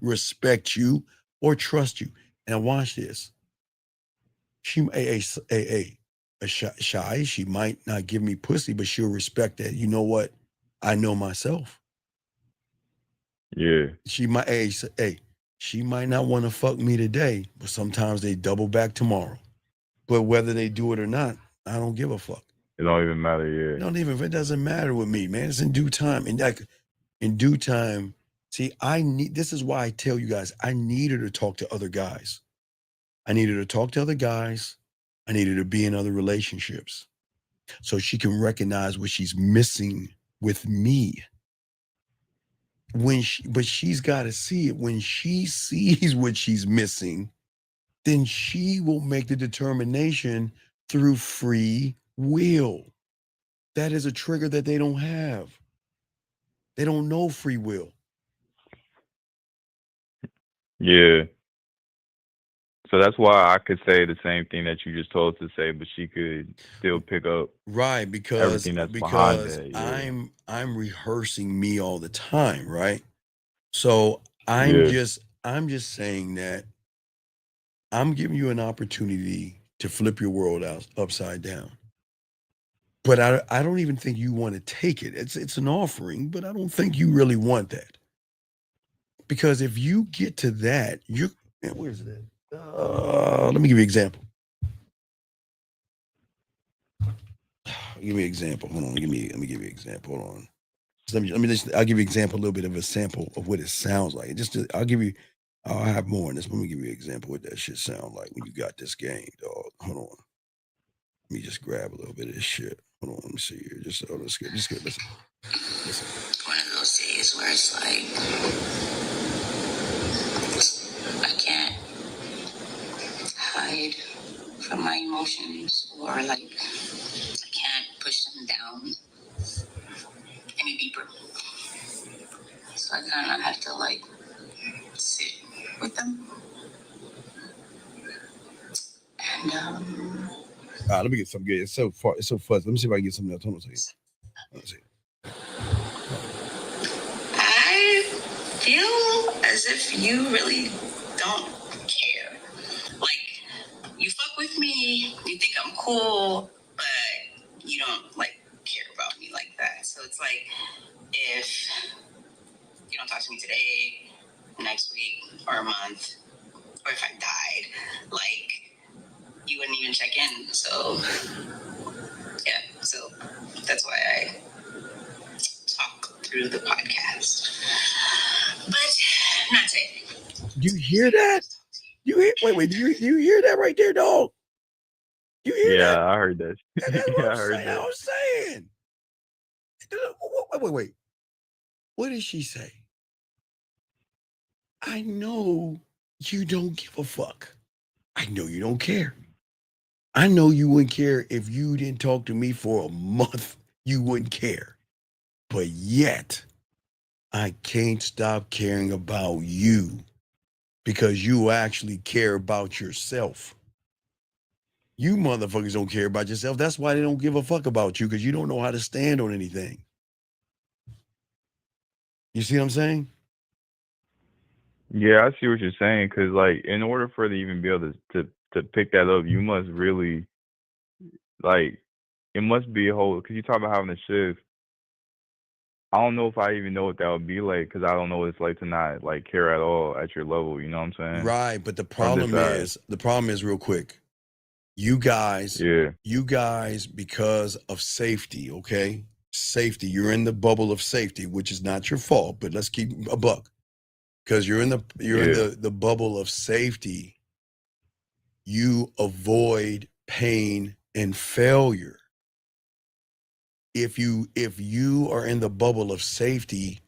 respect you or trust you. Now watch this. She shy. She might not give me pussy, but she'll respect that. You know what? I know myself. Yeah. She might She might not want to fuck me today, but sometimes they double back tomorrow. But whether they do it or not, I don't give a fuck. It don't even matter, yeah. It doesn't matter with me, man. It's in due time. And like in due time, see, this is why I tell you guys, I need her to talk to other guys. I need her to talk to other guys. I need her to be in other relationships so she can recognize what she's missing with me. But she's got to see it. When she sees what she's missing, then she will make the determination through free will. That is a trigger that they don't have. They don't know free will. Yeah. So that's why I could say the same thing that you just told us to say, but she could still pick up right because everything that's behind that. Yeah. I'm rehearsing me all the time, right? So I'm just saying that I'm giving you an opportunity to flip your world upside down. But I don't even think you want to take it. It's an offering, but I don't think you really want that. Because if you get to that, where's that? Let me give you an example. Give me an example. Hold on. Let me give you an example. Hold on. I'll give you an example, a little bit of a sample of what it sounds like. I'll have more on this. Let me give you an example of what that shit sound like when you got this game, dog. Hold on. Let me just grab a little bit of this shit. Hold on, let me see here. Just get listen. One of those days where it's like I can't hide from my emotions, or like I can't push them down any deeper. So I kind of have to like sit with them. And let me get something good. It's so fuzzy. Let me see if I can get something else. Hold on a second. Let's see. I feel as if you really don't care. Like, you fuck with me, you think I'm cool, but you don't like care about me like that. So it's like, if you don't talk to me today, next week, or a month, or if I died, like, you wouldn't even check in. So yeah, so that's why I talk through the podcast. But not today. Do you hear that? Wait, do you hear that right there, dog? You hear that? Yeah, I heard that. That's what I'm saying. Wait. What did she say? I know you don't give a fuck. I know you don't care. I know you wouldn't care if you didn't talk to me for a month. You wouldn't care. But yet, I can't stop caring about you because you actually care about yourself. You motherfuckers don't care about yourself. That's why they don't give a fuck about you, because you don't know how to stand on anything. You see what I'm saying? Yeah, I see what you're saying. Because, like, in order for her to even be able to pick that up, you must really, like, it must be a whole. Because you talk about having a shift. I don't know if I even know what that would be like, because I don't know what it's like to not like care at all at your level. You know what I'm saying? Right, but the problem is real quick. You guys, because of safety, okay? Safety. You're in the bubble of safety, which is not your fault, but let's keep a buck. Because you're in the bubble of safety, you avoid pain and failure. If you are in the bubble of safety,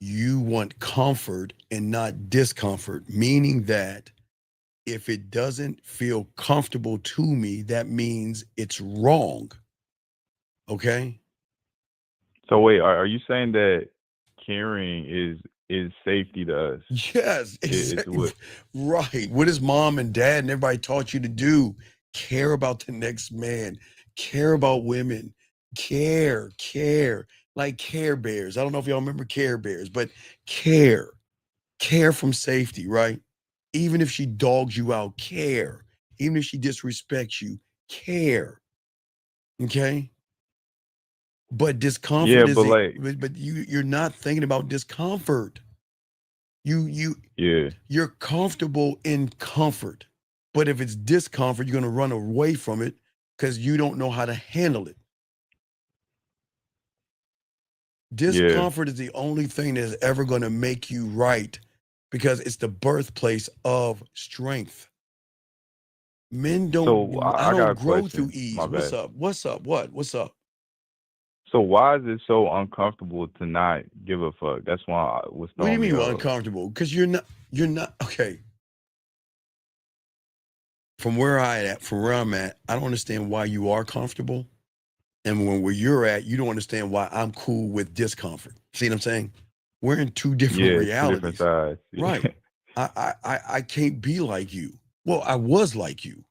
you want comfort and not discomfort, meaning that if it doesn't feel comfortable to me, that means it's wrong. Okay? So wait, are you saying that caring is safety to us? Yes, exactly. Right. What is mom and dad and everybody taught you to do? Care about the next man. Care about women. Care. Like Care Bears. I don't know if y'all remember Care Bears, but care. Care from safety, right? Even if she dogs you out, care. Even if she disrespects you, care. Okay? But discomfort but but you're not thinking about discomfort. You're comfortable in comfort, but if it's discomfort, you're gonna run away from it because you don't know how to handle it. Discomfort is the only thing that's ever gonna make you right because it's the birthplace of strength. Men don't. So I I got a don't grow through question. My ease. What's bad. up? What's up? What? What's up? So why is it so uncomfortable to not give a fuck? That's what's What do you throwing me mean off. uncomfortable? Because you're not. You're not okay. From where I'm at, I don't understand why you are comfortable, and where you're at, you don't understand why I'm cool with discomfort. See what I'm saying? We're in two different Yeah, two different realities, sides. right? I can't be like you. Well, I was like you.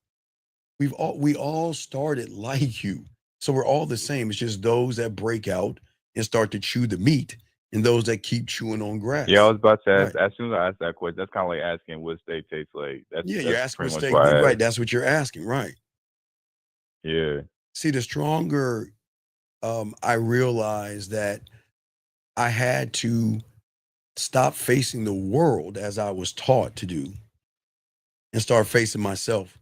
We all started like you. So we're all the same. It's just those that break out and start to chew the meat and those that keep chewing on Yeah, I grass. was about to ask. Right. As soon as I asked that question, that's kind of like asking what steak tastes like. That's Yeah, you're that's asking what pretty much steak, why I right. asked. That's what you're asking, right. Yeah. See, the stronger I realized that I had to stop facing the world as I was taught to do and start facing myself.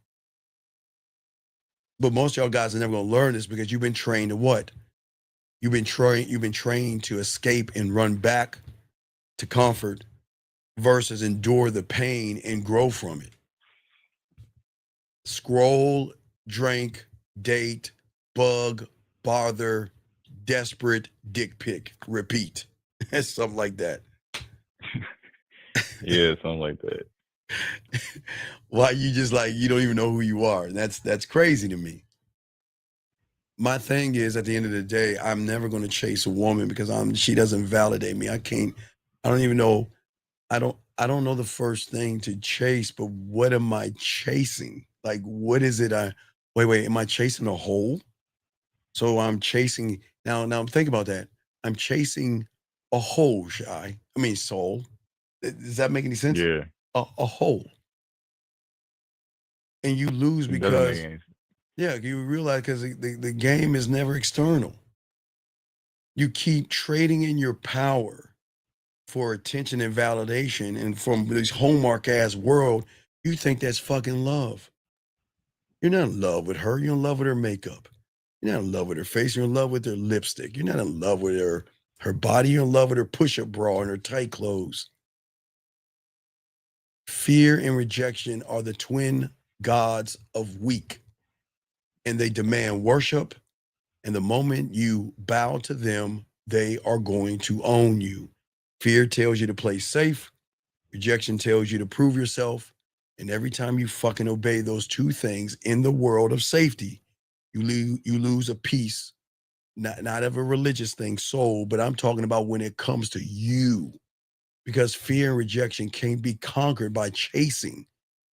But most of y'all guys are never gonna learn this because you've been trained to what? You've been trained to escape and run back to comfort versus endure the pain and grow from it. Scroll, drink, date, bug, bother, desperate, dick pic, repeat. Something like that. Yeah, something like that. Why you just like you don't even know who you are. That's crazy to me. My thing is at the end of the day, I'm never going to chase a woman because she doesn't validate me. I don't even know I don't know the first thing to chase, but what am I chasing? Like what is it wait, am I chasing a hole? So I'm chasing now I'm thinking about that. I'm chasing a hole, soul. Does that make any sense? Yeah. A hole. And you lose It doesn't make because any sense. yeah, you realize because the game is never external. You keep trading in your power for attention and validation, and from this hallmark ass world, you think that's fucking love. You're not in love with her. You're in love with her makeup. You're not in love with her face. You're in love with her lipstick. You're not in love with her body. You're in love with her push-up bra and her tight clothes. Fear and rejection are the twin gods of weak, and they demand worship. And the moment you bow to them, they are going to own you. Fear tells you to play safe. Rejection tells you to prove yourself. And every time you fucking obey those two things in the world of safety, you lose a piece, not of a religious thing, soul, but I'm talking about when it comes to you. Because fear and rejection can't be conquered by chasing.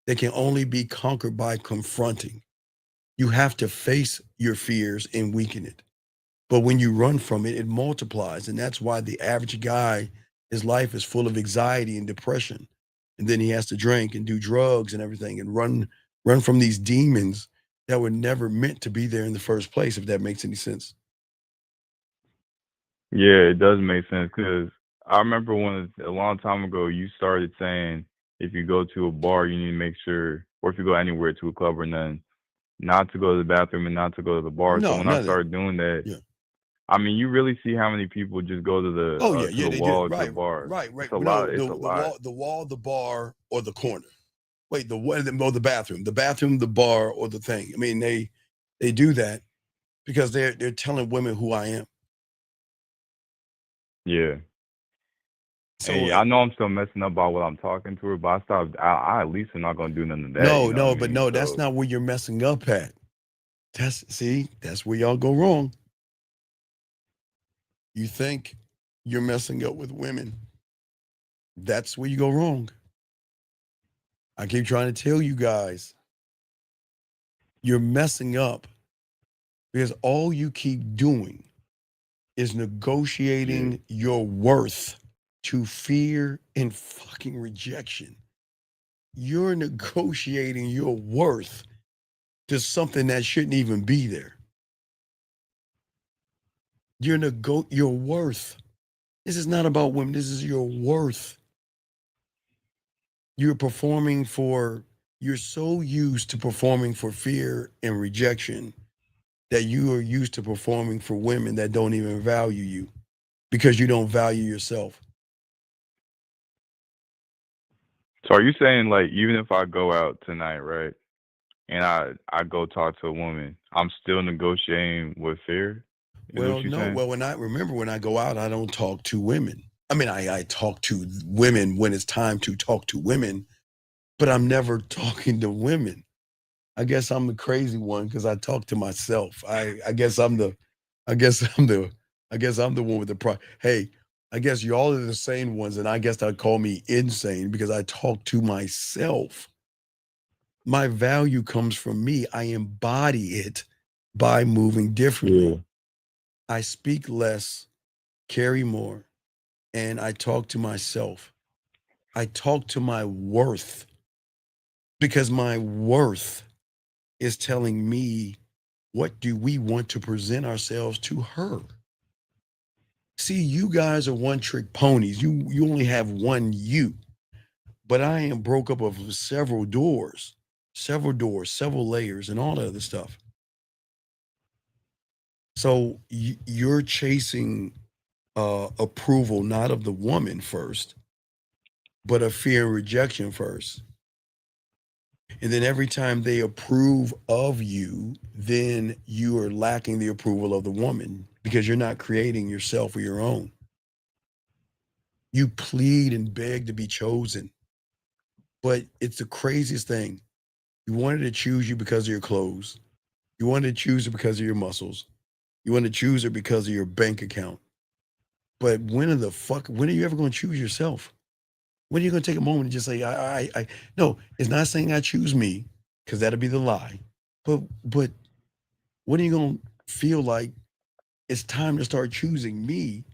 They can only be conquered by confronting. You have to face your fears and weaken it. But when you run from it, it multiplies. And that's why the average guy, his life is full of anxiety and depression. And then he has to drink and do drugs and everything and run from these demons that were never meant to be there in the first place, if that makes any sense. Yeah, it does make sense because I remember when a long time ago you started saying if you go to a bar, you need to make sure, or if you go anywhere to a club or nothing, not to go to the bathroom and not to go to the bar. So No, when I none of that. started doing that, Yeah. I mean, you really see how many people just go to Oh yeah, the they do. wall or to the Right, bar. right. It's a No, lot. It's a lot. the wall, the bar, or the corner. Wait, the bathroom, the bar, or the thing. I mean, they do that because they're telling women who I am. Yeah. So And I know I'm still messing up by what I'm talking to her, but I stopped. I at least am not gonna do none of that. no, You know what I but mean? no, that's So not where you're messing up at. That's where y'all go wrong. You think you're messing up with women. That's where you go wrong. I keep trying to tell you guys, you're messing up because all you keep doing is negotiating your worth to fear and fucking rejection. You're negotiating your worth to something that shouldn't even be there. Your worth. This is not about women. This is your worth. you're so used to performing for fear and rejection that you are used to performing for women that don't even value you because you don't value yourself. So are you saying like even if I go out tonight, right, and I go talk to a woman, I'm still negotiating with fear? Is what Well, you're no. saying? Well, when I go out, I don't talk to women. I mean, I talk to women when it's time to talk to women, but I'm never talking to women. I guess I'm the crazy one because I talk to myself. I guess I'm the, I guess I'm the, I guess I'm the one with the Hey, I guess y'all are the sane ones, and I guess they'd call me insane because I talk to myself. My value comes from me. I embody it by moving Yeah. differently. I speak less, carry more, and I talk to myself. I talk to my worth because my worth is telling me what do we want to present ourselves to her. See, you guys are one trick ponies. You only have one you, but I am broke up of several doors, several layers, and all that other stuff. So you're chasing approval not of the woman first, but of fear and rejection first. And then every time they approve of you, then you are lacking the approval of the woman because you're not creating yourself or your own. You plead and beg to be chosen, but it's the craziest thing. You wanted to choose you because of your clothes. You wanted to choose her because of your muscles. You wanted to choose her because of your bank account. But when are you ever going to choose yourself? When are you going to take a moment and just say, no, it's not saying I choose me, because that'll be the lie. But when are you going to feel like it's time to start choosing me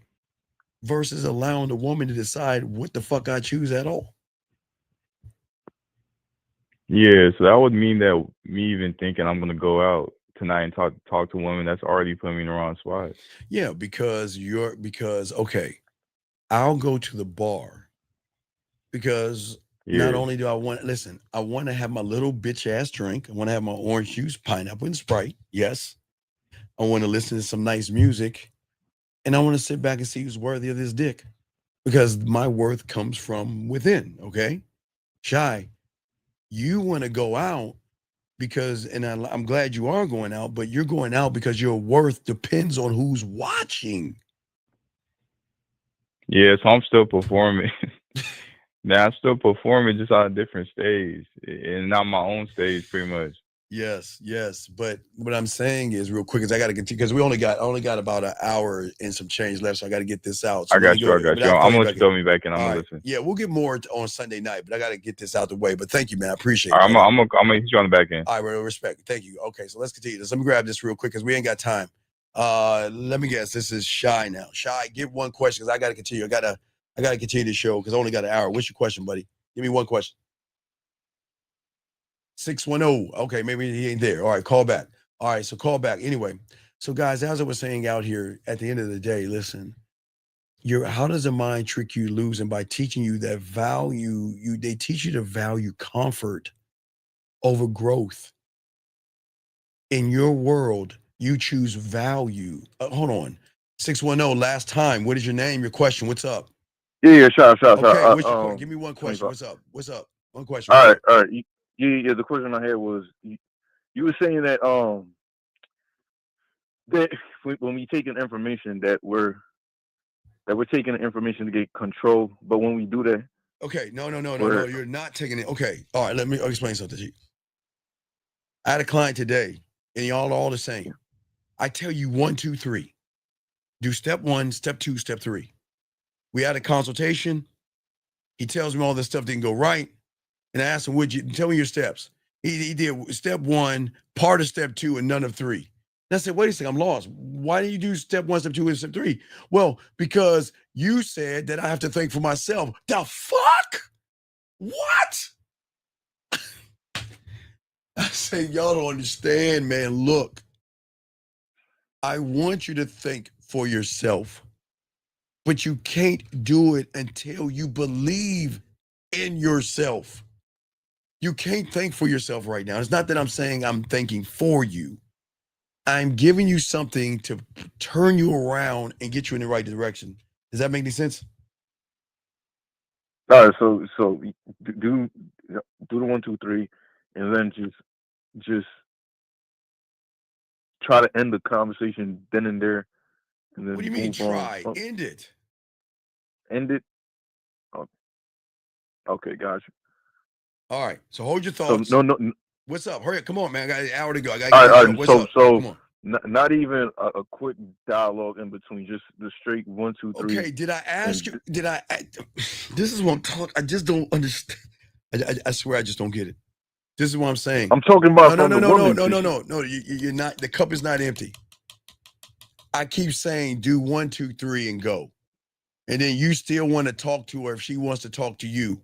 versus allowing the woman to decide what the fuck I choose at all? Yeah, so that would mean that me even thinking I'm gonna go out tonight and talk to women, that's already putting me in the wrong spot. Yeah, because okay, I'll go to the bar because not Yeah. only do I want listen, I want to have my little bitch ass drink. I want to have my orange juice, pineapple, and Sprite. Yes. I want to listen to some nice music, and I want to sit back and see who's worthy of this dick because my worth comes from within. Okay, Shy, you want to go out because, and I'm glad you are going out, but you're going out because your worth depends on who's watching. Yeah, so I'm still performing. Now I'm still performing just on a different stage and not my own stage pretty much. Yes, yes. But what I'm saying is real quick is I gotta get to because we only got about an hour and some change left, so I gotta get this out. So I let me got you, go, I got but you. I'll I'm call gonna you let back you in. throw me back in, I'm All gonna right. listen. Yeah, we'll get more on Sunday night, but I gotta get this out the way. But thank you, man. I appreciate All it, right, brother. I'm gonna hit you on the back end. All right, well, respect. Thank you. Okay, so let's continue this. Let me grab this real quick because we ain't got time. Let me guess. This is Shy now. Shy, give one question because I gotta continue. I gotta continue the show because I only got an hour. What's your question, buddy? Give me one question. 610. Okay, maybe he ain't there. All right, call back. All right, so call back. Anyway, so guys, as I was saying out here, at the end of the day, listen, how does the mind trick you losing by teaching you that they teach you to value comfort over growth. In your world, you choose value. Hold on. 610, last time. What is your name? Your question. What's up? Yeah, sure. Okay, what's your question? Give me one question. 25. What's up? What's up? One question. What's All right, up? all right. Yeah. The question I had was, you were saying that that when we take in information that we're taking the information to get control, but when we do that, Okay, no. we're You're not taking it. Okay, all right. Let me explain something to you. I had a client today, and y'all are all the same. I tell you 1, 2, 3. Do step 1, step 2, step 3. We had a consultation. He tells me all this stuff didn't go right. And I asked him, would you tell me your steps? He did step 1, part of step 2, and none of 3. And I said, wait a second, I'm lost. Why do you do step 1, step 2, and step 3? Well, because you said that I have to think for myself. The fuck? What? I say, y'all don't understand, man. Look, I want you to think for yourself, but you can't do it until you believe in yourself. You can't think for yourself right now. It's not that I'm saying I'm thinking for you. I'm giving you something to turn you around and get you in the right direction. Does that make any sense? All right, so do the 1, 2, 3, and then just try to end the conversation then and there, and then What do you mean move on. try? End it. End it. Oh, okay, gotcha. All right. So hold your So thoughts. no. What's up? Hurry up. Come on, man. I got an hour to go. I got to All get right, this all show. right. What's up? So Come on. not even a quick dialogue in between, just the straight 1, 2, 3. Okay. Did I ask you? Did I? This is what I'm talking. I just don't understand. I swear I just don't get it. This is what I'm saying. I'm talking about No. no. You're not. The cup is not empty. I keep saying do 1, 2, 3 and go, and then you still want to talk to her if she wants to talk to you.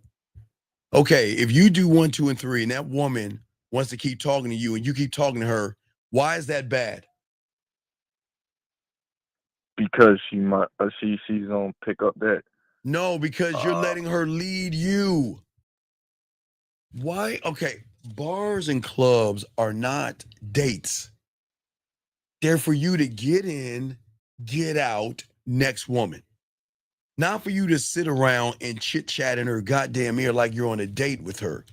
Okay, if you do 1, 2, and 3, and that woman wants to keep talking to you, and you keep talking to her, why is that bad? Because she might, she's gonna pick up that. No, because you're letting her lead you. Why? Okay, bars and clubs are not dates. They're for you to get in, get out, next woman. Not for you to sit around and chit chat in her goddamn ear like you're on a date with her.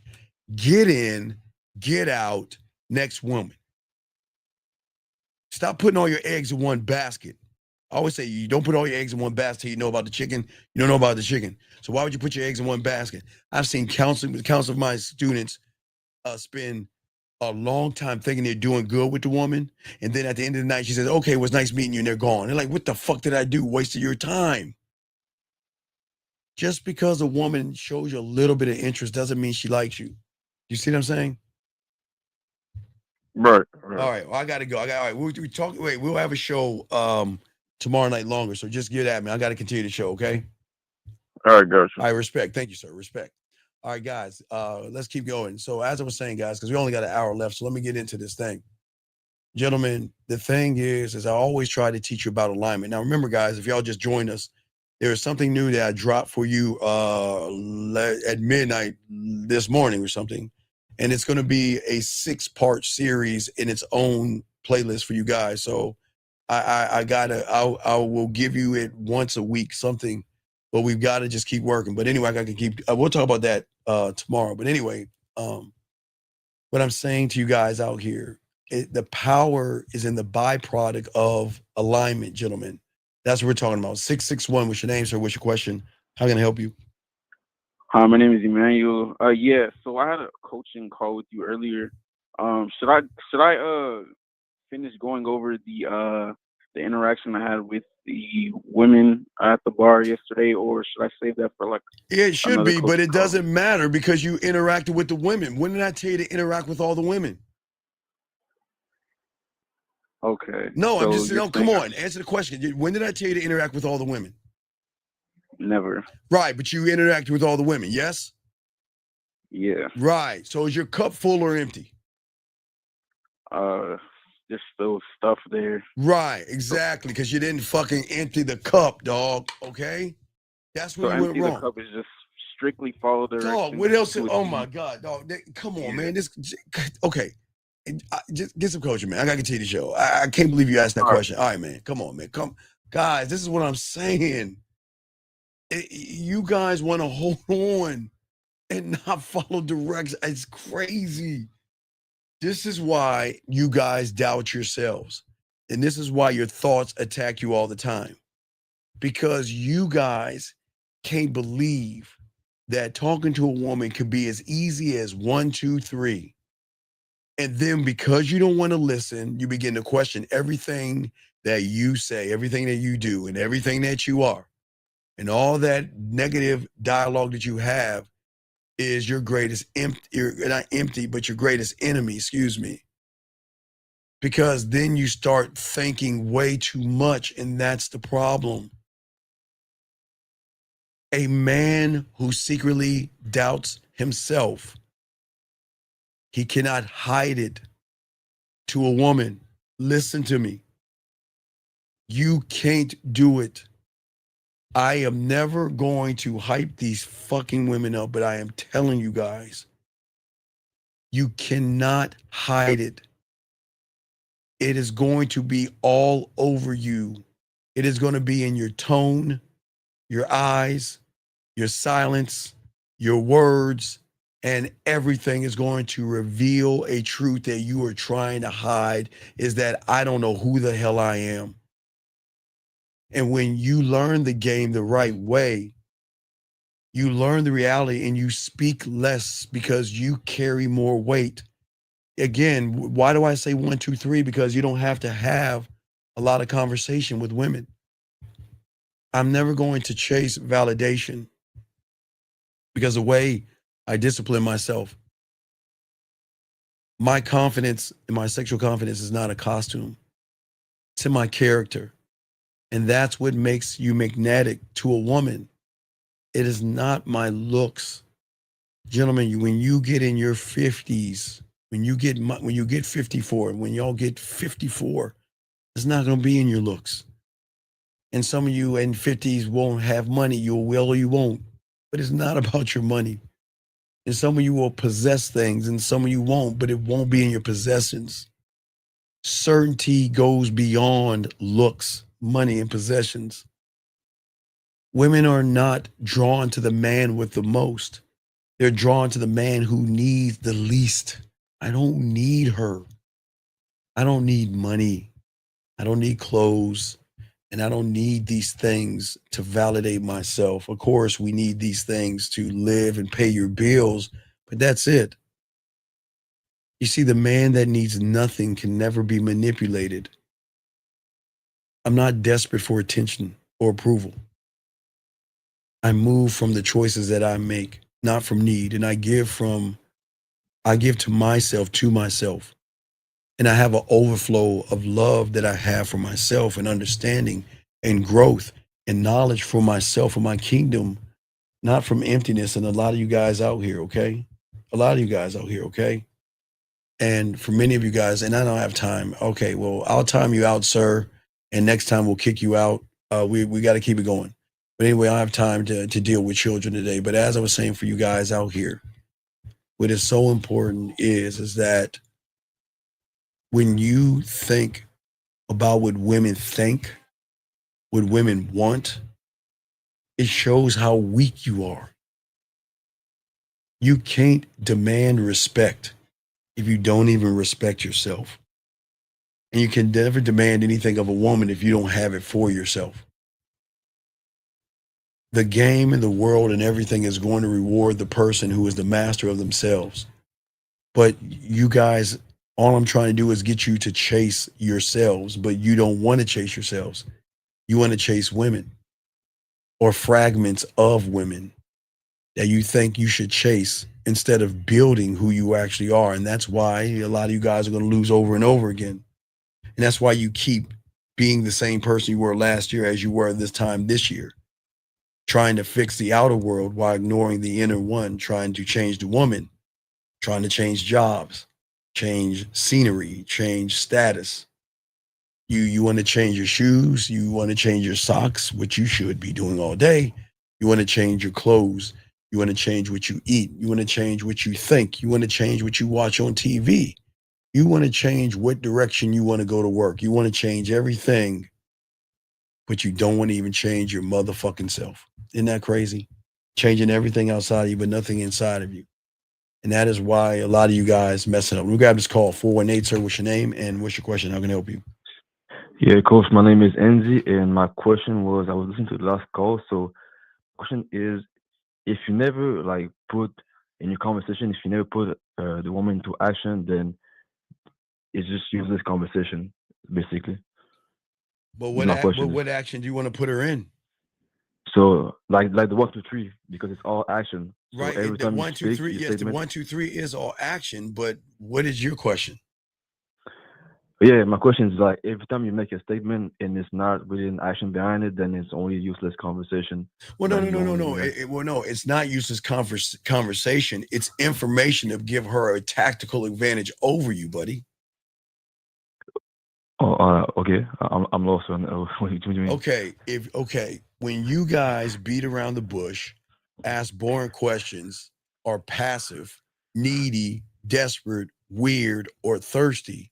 Get in, get out, next woman. Stop putting all your eggs in one basket. I always say you don't put all your eggs in one basket till you know about the chicken. You don't know about the chicken. So why would you put your eggs in one basket? I've seen counseling of my students spend a long time thinking they're doing good with the woman. And then at the end of the night, she says, okay, it was nice meeting you. And they're gone. They're like, what the fuck did I do? Wasted your time. Just because a woman shows you a little bit of interest doesn't mean she likes you. You see what I'm saying? Right. All right. Well, I got to go. All right. We talk. Wait, we'll have a show tomorrow night longer. So just get at me. I got to continue the show. Okay. All right, gotcha. I respect. Thank you, sir. Respect. All right, guys. Let's keep going. So as I was saying, guys, because we only got an hour left, so let me get into this thing. Gentlemen, the thing is I always try to teach you about alignment. Now, remember, guys, if y'all just joined us, there is something new that I dropped for you at midnight this morning or something. And it's going to be a 6-part series in its own playlist for you guys. So I will give you it once a week, something, but we've got to just keep working. But anyway, I got to keep, we'll talk about that tomorrow. But anyway, what I'm saying to you guys out here, the power is in the byproduct of alignment, gentlemen. That's what we're talking about. 661, what's your name, sir? What's your question? How can I help you? Hi, my name is Emmanuel. Yeah, so I had a coaching call with you earlier. Should I finish going over the interaction I had with the women at the bar yesterday, or should I save that for like? Yeah, it should another be, but it coaching call? doesn't matter because you interacted with the women. When did I tell you to interact with all the women? Okay. No, I'm so just you're no. Come saying on, answer the question. When did I tell you to interact with all the women? Never. Right, but you interacted with all the women, yes? Yeah. Right. So is your cup full or empty? Just still stuff there. Right, exactly, because you didn't fucking empty the cup, dog. Okay, that's So where you went empty the wrong. cup is just strictly follow directions. Dog, what else? to a Oh T. my god, dog. Come on, man. This okay. Just get some coaching, man. I gotta continue the show. I can't believe you asked that question. All right, man. Come on, man. Come, guys. This is what I'm saying. You guys want to hold on and not follow directions. It's crazy. This is why you guys doubt yourselves. And this is why your thoughts attack you all the time. Because you guys can't believe that talking to a woman could be as easy as 1, 2, 3. And then because you don't want to listen, you begin to question everything that you say, everything that you do, and everything that you are. And all that negative dialogue that you have is your greatest you're not empty, but your greatest enemy, excuse me. Because then you start thinking way too much, and that's the problem. A man who secretly doubts himself, he cannot hide it to a woman. Listen to me. You can't do it. I am never going to hype these fucking women up, but I am telling you guys, you cannot hide it. It is going to be all over you. It is going to be in your tone, your eyes, your silence, your words, and everything is going to reveal a truth that you are trying to hide, is that I don't know who the hell I am. And when you learn the game the right way, you learn the reality and you speak less because you carry more weight. Again, why do I say 1, 2, 3? Because you don't have to have a lot of conversation with women. I'm never going to chase validation because the way I discipline myself, my confidence and my sexual confidence is not a costume. It's in my character. And that's what makes you magnetic to a woman. It is not my looks. Gentlemen, when you get in your 50s, when you get 54, when y'all get 54, it's not going to be in your looks. And some of you in 50s won't have money. You will or you won't. But it's not about your money. And some of you will possess things and some of you won't, but it won't be in your possessions. Certainty goes beyond looks, money, and possessions. Women are not drawn to the man with the most. They're drawn to the man who needs the least. I don't need her. I don't need money. I don't need clothes. And I don't need these things to validate myself. Of course, we need these things to live and pay your bills, but that's it. You see, the man that needs nothing can never be manipulated. I'm not desperate for attention or approval. I move from the choices that I make, not from need. And I give to myself. And I have an overflow of love that I have for myself and understanding and growth and knowledge for myself and my kingdom, not from emptiness. And a lot of you guys out here, okay? A lot of you guys out here, okay? And for many of you guys, and I don't have time. Okay, well, I'll time you out, sir. And next time we'll kick you out. We got to keep it going. But anyway, I don't have time to deal with children today. But as I was saying for you guys out here, what is so important is that when you think about what women think, what women want, it shows how weak you are. You can't demand respect if you don't even respect yourself. And you can never demand anything of a woman if you don't have it for yourself. The game and the world and everything is going to reward the person who is the master of themselves. But you guys, all I'm trying to do is get you to chase yourselves, but you don't want to chase yourselves. You want to chase women or fragments of women that you think you should chase instead of building who you actually are. And that's why a lot of you guys are going to lose over and over again. And that's why you keep being the same person you were last year as you were this time this year, trying to fix the outer world while ignoring the inner one, trying to change the woman, trying to change jobs, change scenery, change status. You want to change your shoes, you want to change your socks, which you should be doing all day. You want to change your clothes, you want to change what you eat, you want to change what you think, you want to change what you watch on TV. You want to change what direction you want to go to work. You want to change everything, but you don't want to even change your motherfucking self. Isn't that crazy? Changing everything outside of you, but nothing inside of you. And that is why a lot of you guys messing up. We grab this call, 418, sir. What's your name and what's your question? How can I help you? Yeah, coach, my name is Enzi, and my question was, I was listening to the last call, so question is, if you never like put in your conversation, if you never put the woman into action, then it's just useless conversation, basically. But Is my question. what action do you want to put her in? So like the 1, 2, 3, because it's all action. So Right. every The time you 1, 2, speak, 3. your Yes, the statement. 1, 2, 3 is all action. But what is your question? Yeah, my question is like every time you make a statement and it's not really an action behind it, then it's only a useless conversation. Well, no. No, it's not useless conversation. It's information to give her a tactical advantage over you, buddy. Oh, okay. I'm lost on what do you mean? Okay, when you guys beat around the bush, ask boring questions, are passive, needy, desperate, weird, or thirsty,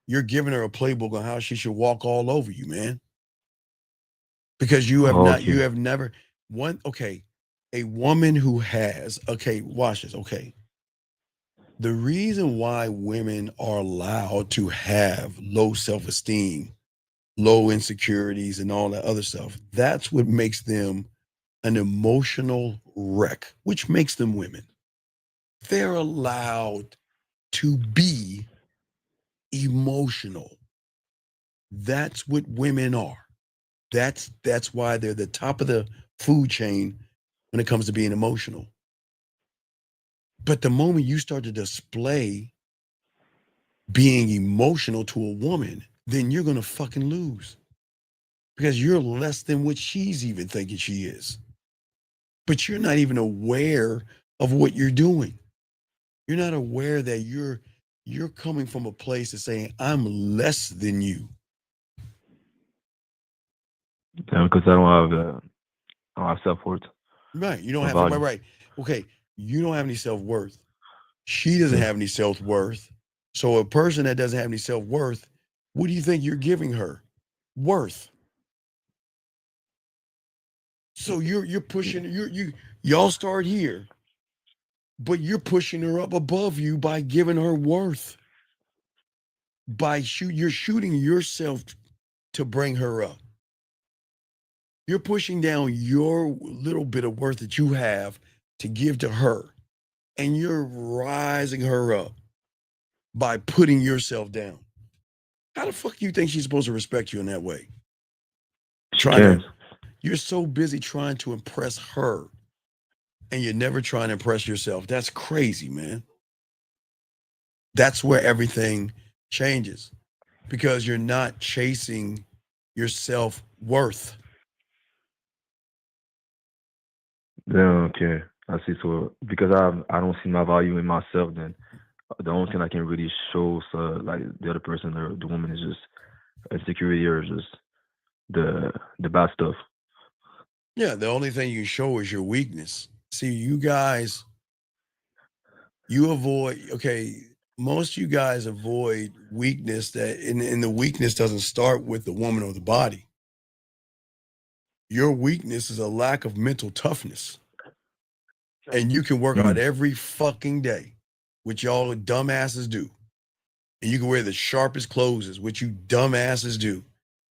you're giving her a playbook on how she should walk all over you, man. Because you have not, you Okay. have never a woman who has, watch this, the reason why women are allowed to have low self-esteem, low insecurities, and all that other stuff, that's what makes them an emotional wreck, which makes them women. They're allowed to be emotional. That's what women are. That's why they're the top of the food chain when it comes to being emotional. But the moment you start to display being emotional to a woman, then you're gonna fucking lose. Because you're less than what she's even thinking she is. But you're not even aware of what you're doing. You're not aware that you're coming from a place of saying, I'm less than you. Yeah, because I don't have self-worth Right. You don't or have value. right. Okay. You don't have any self-worth. She doesn't Yeah. have any self-worth. So a person that doesn't have any self-worth, what do you think you're giving her? Worth. So you're pushing y'all start here, but you're pushing her up above you by giving her worth. You're shooting yourself to bring her up. You're pushing down your little bit of worth that you have to give to her, and you're rising her up by putting yourself down. How the fuck do you think she's supposed to respect you in that way? She can't. You're so busy trying to impress her, and you're never trying to impress yourself. That's crazy, man. That's where everything changes because you're not chasing your self-worth. Yeah, okay. I see. So because I don't see my value in myself, then the only thing I can really show like the other person or the woman is just insecurity or just the bad stuff. Yeah, the only thing you show is your weakness. See, you guys, you avoid, most you guys avoid weakness and the weakness doesn't start with the woman or the body. Your weakness is a lack of mental toughness. And you can work out every fucking day, which y'all dumbasses do. And you can wear the sharpest clothes, which you dumbasses do.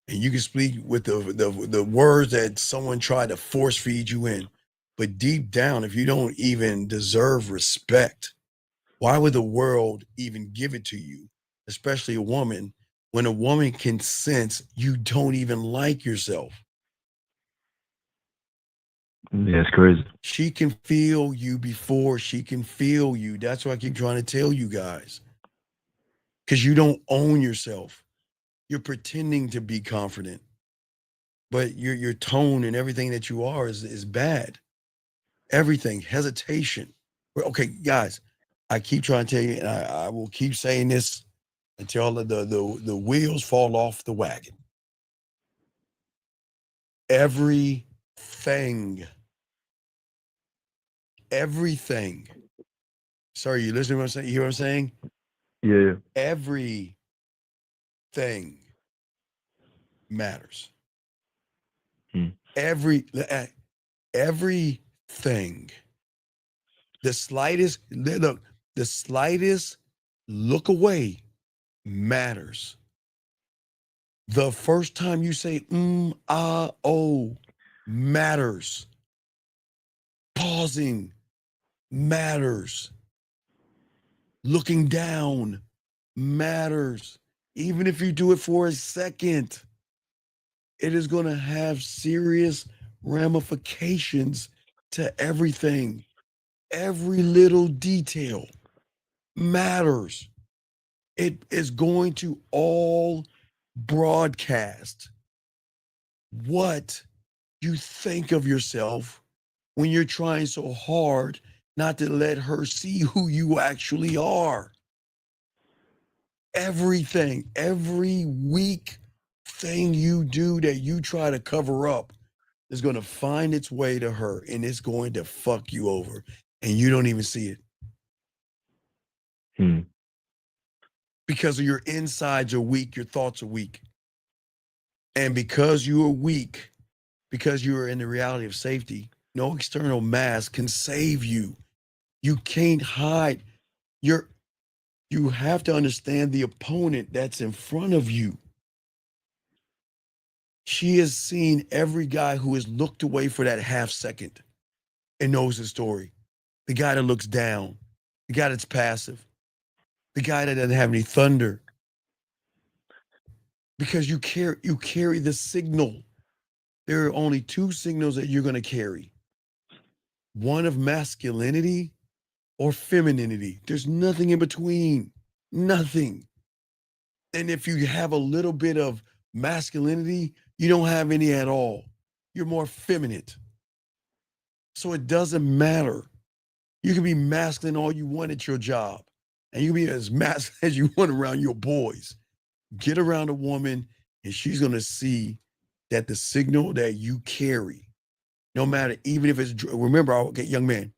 And you can speak with the words that someone tried to force feed you in. But deep down, if you don't even deserve respect, why would the world even give it to you, especially a woman, when a woman can sense you don't even like yourself? Yeah, it's crazy. She can feel you before she can feel you. That's what I keep trying to tell you guys. Because you don't own yourself. You're pretending to be confident, but your tone and everything that you are is bad. Everything, hesitation. Okay, guys, I keep trying to tell you, and I will keep saying this until the wheels fall off the wagon. Everything. Sorry, you listening to what I'm saying? You hear what I'm saying? Yeah. Everything matters. Everything. The slightest look away matters. The first time you say oh matters. Pausing matters. Looking down matters. Even if you do it for a second, it is going to have serious ramifications to everything. Every little detail matters. It is going to all broadcast what you think of yourself when you're trying so hard not to let her see who you actually are. Everything, every weak thing you do that you try to cover up is going to find its way to her, and it's going to fuck you over, and you don't even see it. Because of your insides are weak, your thoughts are weak. And because you are weak, because you are in the reality of safety, no external mask can save you. You can't hide. You have to understand the opponent that's in front of you. She has seen every guy who has looked away for that half second and knows the story. The guy that looks down, the guy that's passive, the guy that doesn't have any thunder. Because you carry the signal. There are only two signals that you're going to carry. One of masculinity or femininity. There's nothing in between. Nothing. And if you have a little bit of masculinity, you don't have any at all. You're more feminine. So it doesn't matter. You can be masculine all you want at your job. And you can be as masculine as you want around your boys. Get around a woman and she's going to see that the signal that you carry, no matter, even if it's, remember, okay, young man,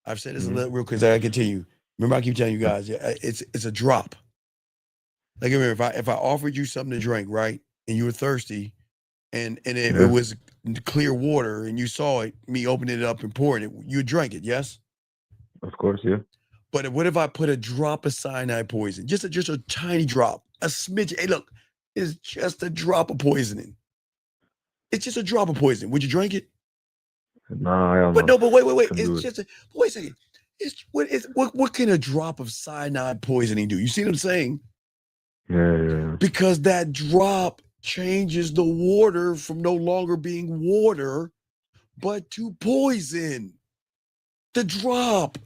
I've said this a little real quick, I continue. Remember, I keep telling you guys, it's a drop. Like, remember, if I offered you something to drink, right, and you were thirsty, and it was clear water, and you saw it, me opening it up and pouring it, you would drink it, yes? Of course, yeah. But what if I put a drop of cyanide poison, just a tiny drop, a smidge? Hey, look, it's just a drop of poisoning. It's just a drop of poison. Would you drink it? Nah, I don't know. No, but wait. Can It's just wait a second. What can a drop of cyanide poisoning do? You see what I'm saying? Yeah. Because that drop changes the water from no longer being water, but to poison. The drop.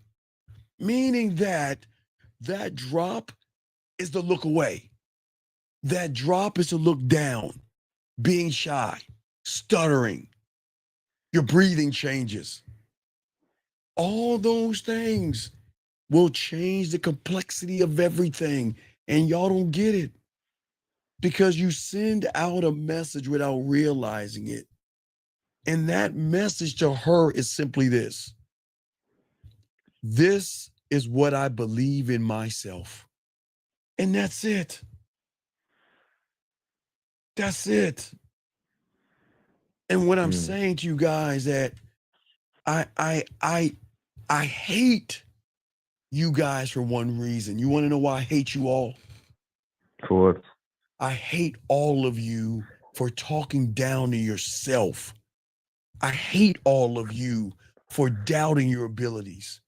Meaning that drop is to look away. That drop is to look down, being shy, stuttering. Your breathing changes. All those things will change the complexity of everything. And y'all don't get it because you send out a message without realizing it. And that message to her is simply this. This is what I believe in myself. And that's it. That's it. And what I'm saying to you guys that I hate you guys for one reason. You want to know why I hate you all? For what? I hate all of you for talking down to yourself. I hate all of you for doubting your abilities.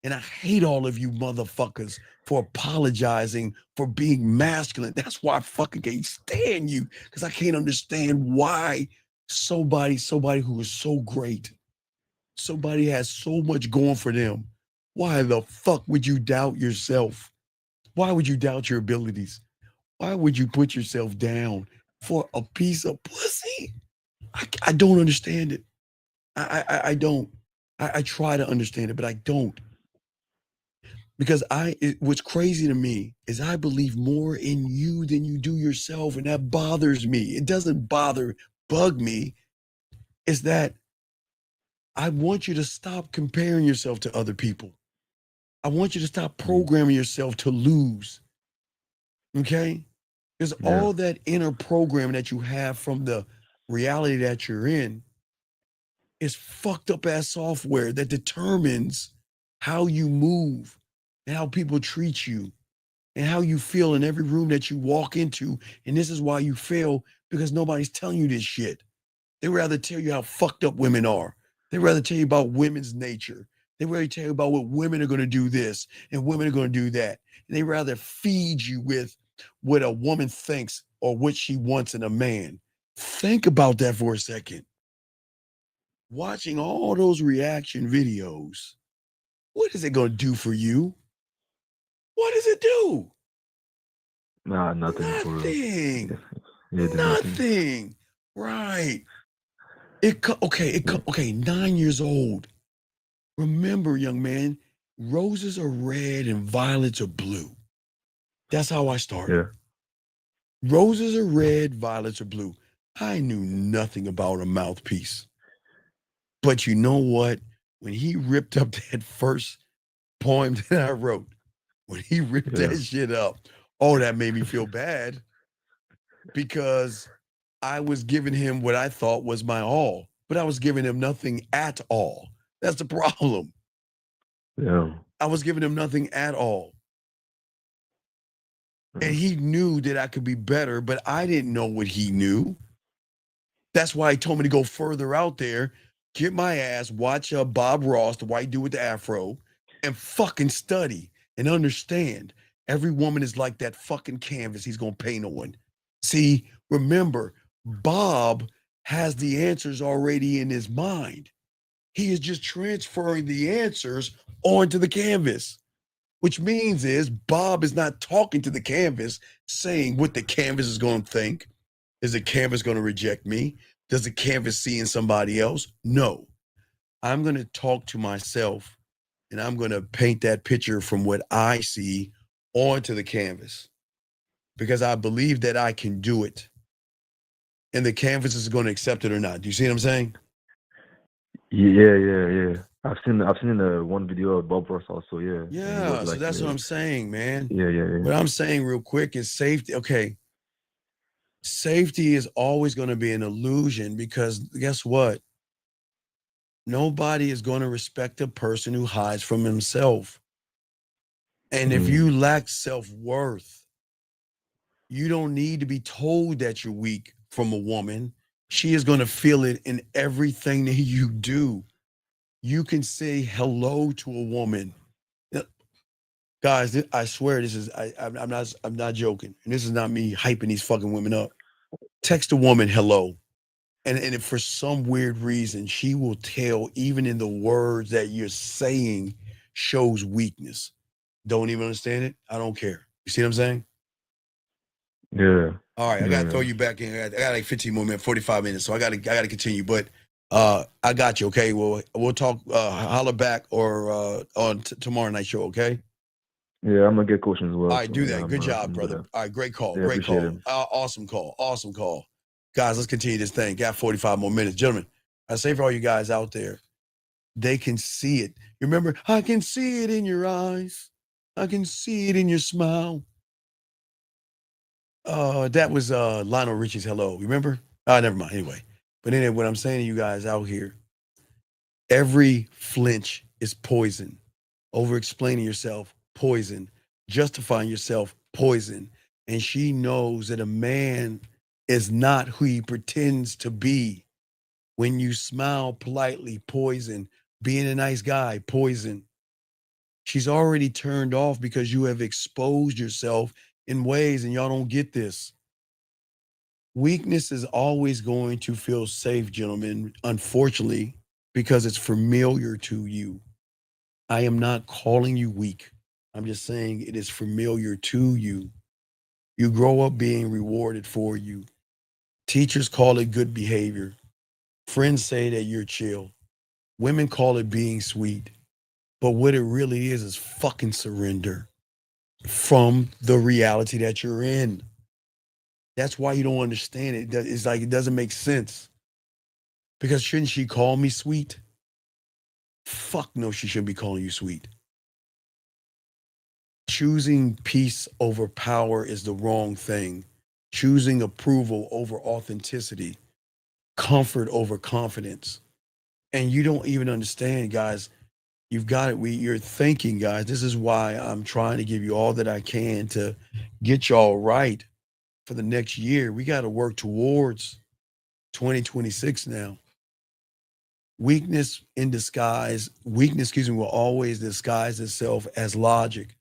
And I hate all of you motherfuckers for apologizing for being masculine. That's why I fucking can't stand you, because I can't understand why somebody who is so great, somebody has so much going for them, why the fuck would you doubt yourself? Why would you doubt your abilities? Why would you put yourself down for a piece of pussy? I don't understand it. I don't. I try to understand it, but I don't. Because what's crazy to me is I believe more in you than you do yourself, and that bothers me. It doesn't bug me. It's that I want you to stop comparing yourself to other people. I want you to stop programming yourself to lose. Okay? Because all that inner programming that you have from the reality that you're in is fucked up ass software that determines how you move and how people treat you and how you feel in every room that you walk into. And this is why you fail, because nobody's telling you this shit. They rather tell you how fucked up women are. They rather tell you about women's nature. They rather tell you about what women are going to do this and women are going to do that. And they rather feed you with what a woman thinks or what she wants in a man. Think about that for a second. Watching all those reaction videos, what is it going to do for you? What does it do? Nah, nothing. Nothing. Nothing. Nothing. Right. Okay, 9 years old. Remember, young man, roses are red and violets are blue. That's how I started. Yeah. Roses are red, violets are blue. I knew nothing about a mouthpiece. But you know what? When he ripped up that first poem that I wrote, when he ripped Yeah. that shit up, oh, that made me feel bad because I was giving him what I thought was my all, but I was giving him nothing at all. That's the problem. Yeah. I was giving him nothing at all. And he knew that I could be better, but I didn't know what he knew. That's why he told me to go further out there, get my ass, watch Bob Ross, the white dude with the afro, and fucking study and understand. Every woman is like that fucking canvas he's gonna paint on. See, remember, Bob has the answers already in his mind. He is just transferring the answers onto the canvas, which means is Bob is not talking to the canvas, saying what the canvas is going to think. Is the canvas going to reject me? Does the canvas see in somebody else? No. I'm going to talk to myself and I'm going to paint that picture from what I see onto the canvas because I believe that I can do it. And the canvas is going to accept it or not. Do you see what I'm saying? Yeah. I've seen the one video of Bob Ross also. Yeah. And he Yeah. was So like, that's what I'm saying, man. Yeah. What I'm saying real quick is safety. Okay. Safety is always going to be an illusion because guess what? Nobody is going to respect a person who hides from himself. And if you lack self-worth, you don't need to be told that you're weak from a woman. She is going to feel it in everything that you do. You can say hello to a woman. Guys, I swear this is I'm not joking. And this is not me hyping these fucking women up. Text a woman hello. And if for some weird reason she will tell, even in the words that you're saying shows weakness. Don't even understand it. I don't care. You see what I'm saying? Yeah. All right, I gotta throw Yeah. you back in. I got like 15 more minutes, 45 minutes. So I gotta continue. But I got you. Okay. Well, we'll talk. Holler back or on tomorrow night show. Okay. Yeah, I'm gonna get coaching as well. All right, So do yeah, that. Good job, I'm do brother. that. All right, great call. Yeah, Great appreciate call. it. Awesome call. Awesome call. Guys, let's continue this thing. Got 45 more minutes. Gentlemen, I say for all you guys out there, they can see it. You remember, I can see it in your eyes. I can see it in your smile. That was Lionel Richie's Hello. Remember? Never mind. Anyway. But anyway, what I'm saying to you guys out here, every flinch is poison. Over explaining yourself, poison. Justifying yourself, poison. And she knows that a man is not who he pretends to be. When you smile politely, poison. Being a nice guy, poison. She's already turned off because you have exposed yourself in ways and y'all don't get this. Weakness is always going to feel safe, gentlemen, unfortunately, because it's familiar to you. I am not calling you weak. I'm just saying it is familiar to you. You grow up being rewarded for you. Teachers call it good behavior. Friends say that you're chill. Women call it being sweet. But what it really is fucking surrender from the reality that you're in. That's why you don't understand it. It's like it doesn't make sense. Because shouldn't she call me sweet? Fuck no, she shouldn't be calling you sweet. Choosing peace over power is the wrong thing. Choosing approval over authenticity, comfort over confidence. And you don't even understand, guys. You've got it. You're thinking, guys. This is why I'm trying to give you all that I can to get y'all right for the next year. We got to work towards 2026 now. Weakness, will always disguise itself as logic.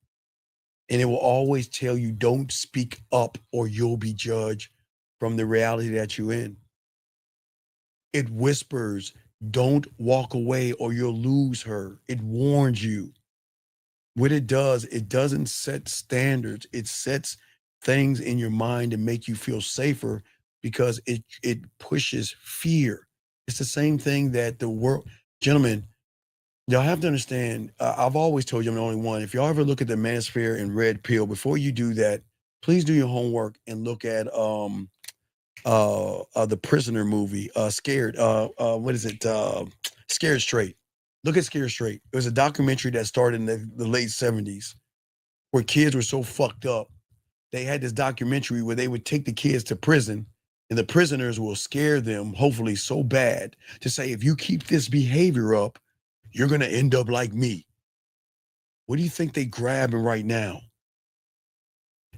And it will always tell you, don't speak up or you'll be judged from the reality that you're in. It whispers, don't walk away or you'll lose her. It warns you. What it does, it doesn't set standards. It sets things in your mind to make you feel safer because it pushes fear. It's the same thing that the world, gentlemen, Y'all have to understand, I've always told you I'm the only one. If y'all ever look at the Manosphere and Red Pill, before you do that, please do your homework and look at the Prisoner movie, Scared, what is it? Scared Straight. Look at Scared Straight. It was a documentary that started in the late 70s where kids were so fucked up. They had this documentary where they would take the kids to prison and the prisoners will scare them, hopefully so bad, to say, if you keep this behavior up, you're going to end up like me. What do you think they grabbing right now?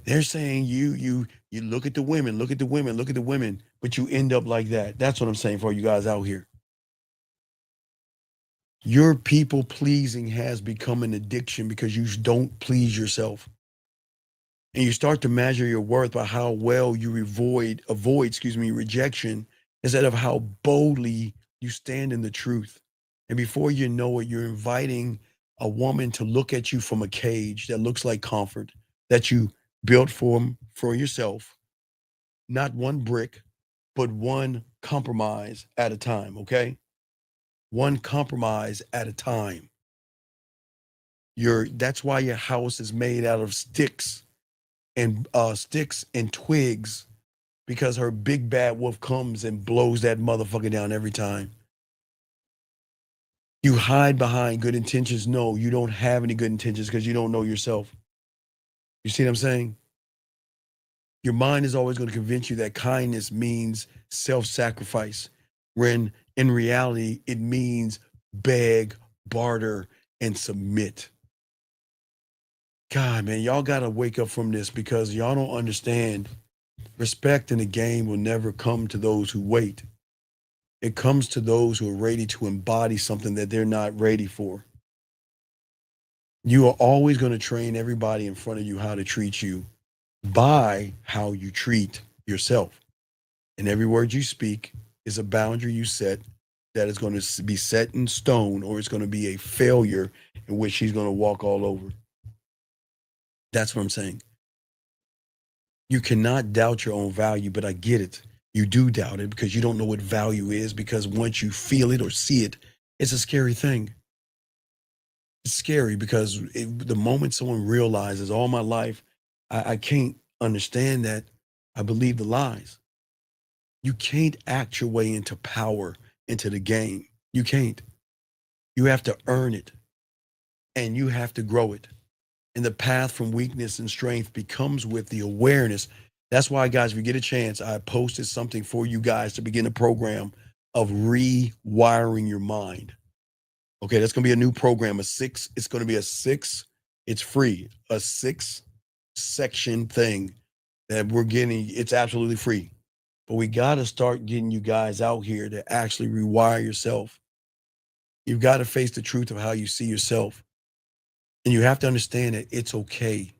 They're saying you look at the women, look at the women, look at the women, but you end up like that. That's what I'm saying for you guys out here. Your people pleasing has become an addiction because you don't please yourself. And you start to measure your worth by how well you avoid rejection instead of how boldly you stand in the truth. And before you know it, you're inviting a woman to look at you from a cage that looks like comfort that you built for yourself. Not one brick, but one compromise at a time, okay? One compromise at a time. That's why your house is made out of sticks and twigs, because her big bad wolf comes and blows that motherfucker down every time. You hide behind good intentions. No, you don't have any good intentions because you don't know yourself. You see what I'm saying? Your mind is always going to convince you that kindness means self-sacrifice, when in reality, it means beg, barter, and submit. God, man, y'all got to wake up from this because y'all don't understand. Respect in the game will never come to those who wait. It comes to those who are ready to embody something that they're not ready for. You are always going to train everybody in front of you how to treat you by how you treat yourself. And every word you speak is a boundary you set that is going to be set in stone, or it's going to be a failure in which she's going to walk all over. That's what I'm saying. You cannot doubt your own value, but I get it. You do doubt it because you don't know what value is, because once you feel it or see it, it's a scary thing. It's scary because the moment someone realizes, all my life, I can't understand that, I believe the lies. You can't act your way into power, into the game. You can't. You have to earn it, and you have to grow it. And the path from weakness and strength becomes with the awareness. That's why, guys, if you get a chance, I posted something for you guys to begin a program of rewiring your mind. Okay, that's going to be a new program, it's going to be it's free, a 6-section thing that we're getting. It's absolutely free. But we got to start getting you guys out here to actually rewire yourself. You've got to face the truth of how you see yourself. And you have to understand that it's okay.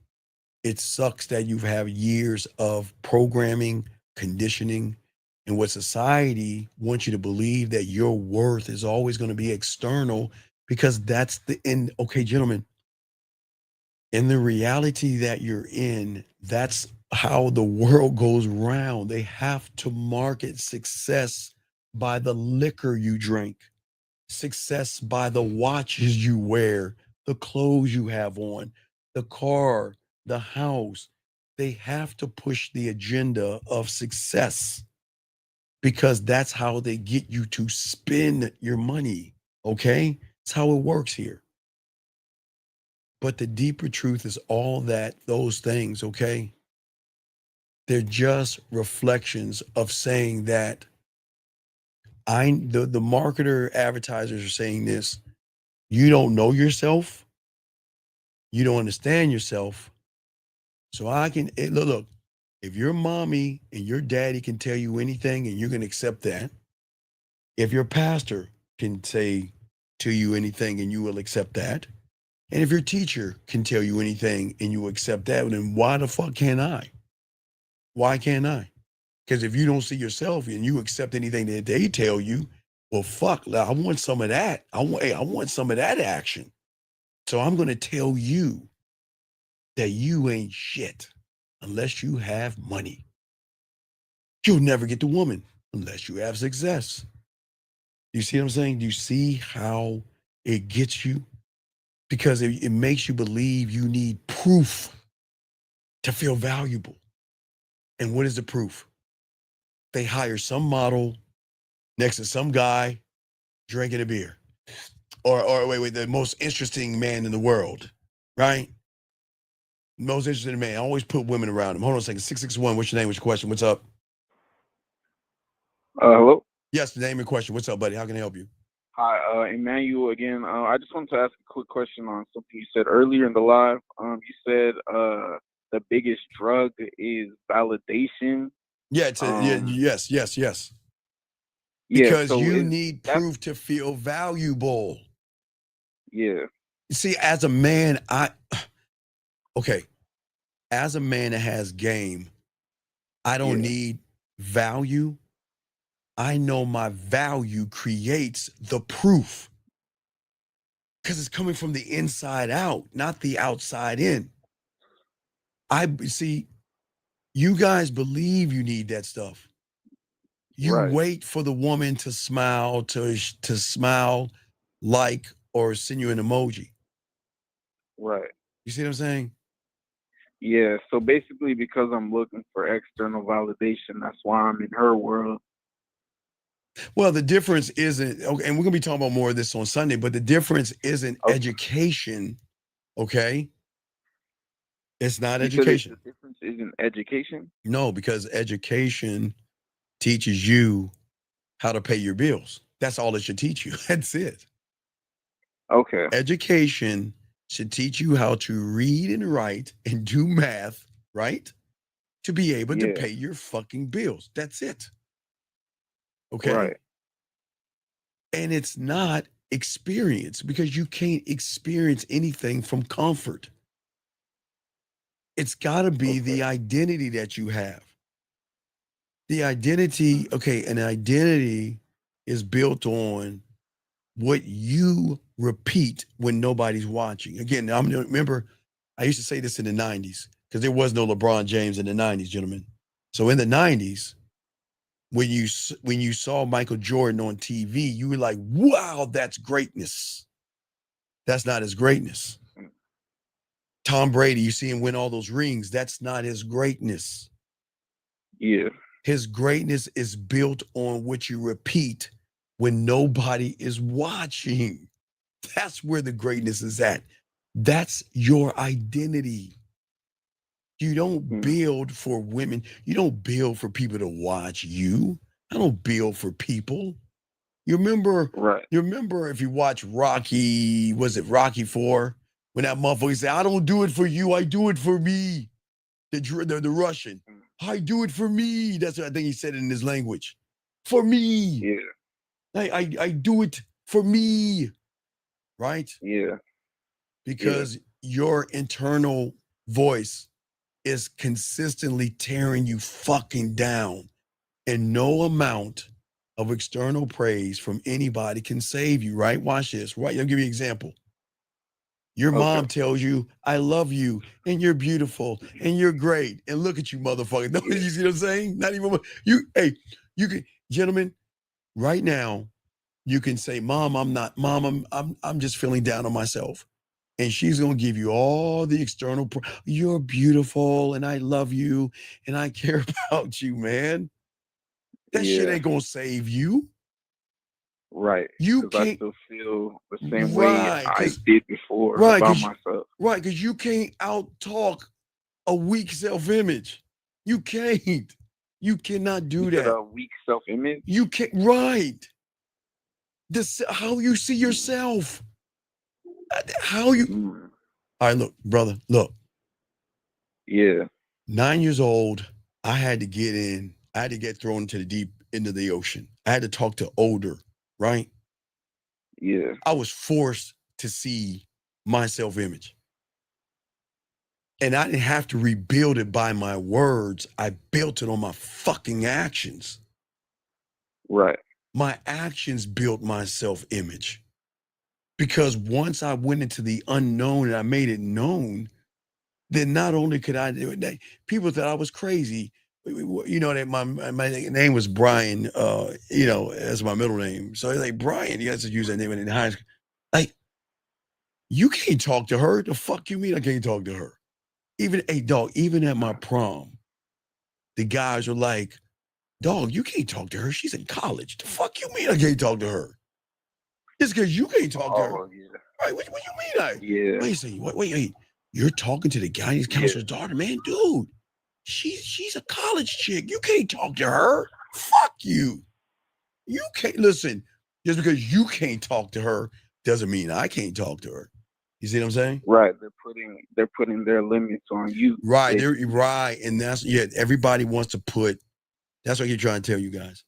It sucks that you've had years of programming, conditioning, and what society wants you to believe, that your worth is always going to be external, because that's the end. Okay, gentlemen, in the reality that you're in, that's how the world goes round. They have to market success by the liquor you drink, success by the watches you wear, the clothes you have on, the car, the house. They have to push the agenda of success because that's how they get you to spend your money. Okay? It's how it works here. But the deeper truth is all those things, okay? They're just reflections of saying that the marketer advertisers are saying this. You don't know yourself. You don't understand yourself. So look, if your mommy and your daddy can tell you anything and you're going to accept that, if your pastor can say to you anything and you will accept that, and if your teacher can tell you anything and you accept that, then why the fuck can't I? Why can't I? Because if you don't see yourself and you accept anything that they tell you, well, fuck, I want some of that. I want some of that action. So I'm going to tell you that you ain't shit unless you have money. You'll never get the woman unless you have success. You see what I'm saying? Do you see how It gets you because it makes you believe you need proof to feel valuable. And what is the proof? They hire some model next to some guy drinking a beer. Or wait, the most interesting man in the world, right? Most interesting man. I always put women around him. Hold on a second. 661, what's your name? What's your question? What's up? Hello. Yes, the name and question. What's up, buddy? How can I help you? Hi, Emmanuel again. I just wanted to ask a quick question on something you said earlier in the live. You said the biggest drug is validation. Yeah, yes. Yeah. Because So you is need that? proof to feel valuable. Yeah. You see, as a man, as a man that has game, I don't need value. I know my value creates the proof because it's coming from the inside out, not the outside in. I see you guys believe you need that stuff. You wait for the woman to smile, to smile, like, or send you an emoji. Right. You see what I'm saying? Yeah. So basically, because I'm looking for external validation, that's why I'm in her world. Well, the difference isn't, okay, and we're going to be talking about more of this on Sunday, but the difference isn't education, okay? It's not You education. said the difference isn't education? No, because education teaches you how to pay your bills. That's all it should teach you. That's it. Okay. Education should teach you how to read and write and do math, right? To be able to pay your fucking bills. That's it. Okay? Right. And it's not experience because you can't experience anything from comfort. It's got to be the identity that you have. The identity, an identity is built on what you repeat when nobody's watching. Again, remember, I used to say this in the 90s because there was no LeBron James in the 90s, gentlemen. So in the 90s, when you saw Michael Jordan on TV, you were like, wow, that's greatness. That's not his greatness. Tom Brady, you see him win all those rings. That's not his greatness. Yeah. His greatness is built on what you repeat when nobody is watching. That's where the greatness is at. That's your identity. You don't build for women. You don't build for people to watch you. I don't build for people. You remember, You remember if you watch Rocky, was it Rocky 4? When that motherfucker said, I don't do it for you, I do it for me. The Russian. I do it for me. That's what I think he said in his language. For me. Yeah. I do it for me. Right? Yeah. Because your internal voice is consistently tearing you fucking down. And no amount of external praise from anybody can save you, right? Watch this, right? I'll give you an example. Your mom tells you, I love you, and you're beautiful, and you're great. And look at you, motherfucker. No, you see what I'm saying? Not even you can, gentlemen, right now, you can say, Mom, I'm just feeling down on myself. And she's gonna give you all the external you're beautiful, and I love you, and I care about you, man. That shit ain't gonna save you. Right. You can't I still feel the same way I did before about myself. Right, because you can't out-talk a weak self-image. You can't. You cannot do that. A weak self-image? You can't, right. How you see yourself. How you... All right, look, brother, look. Yeah. 9 years old, I had to get thrown into the deep into the ocean. I had to talk to older, right? Yeah. I was forced to see my self-image. And I didn't have to rebuild it by my words. I built it on my fucking actions. Right. My actions built my self-image. Because once I went into the unknown and I made it known, then not only could I do it, people thought I was crazy. You know, that my name was Brian, as my middle name. So they're like, Brian, you guys to use that name in high school. Like, You can't talk to her. The fuck you mean I can't talk to her? Even, hey, dog, even at my prom, the guys were like, dog, you can't talk to her. She's in college. The fuck you mean I can't talk to her? Just because you can't talk to her. Oh yeah. Right? What you mean? Yeah. Wait a second. Wait. You're talking to the guidance counselor's daughter, man, dude. She's a college chick. You can't talk to her. Fuck you. You can't listen. Just because you can't talk to her doesn't mean I can't talk to her. You see what I'm saying? Right. They're putting their limits on you. Right. They're right. And that's everybody wants to put, that's what you're trying to tell you guys.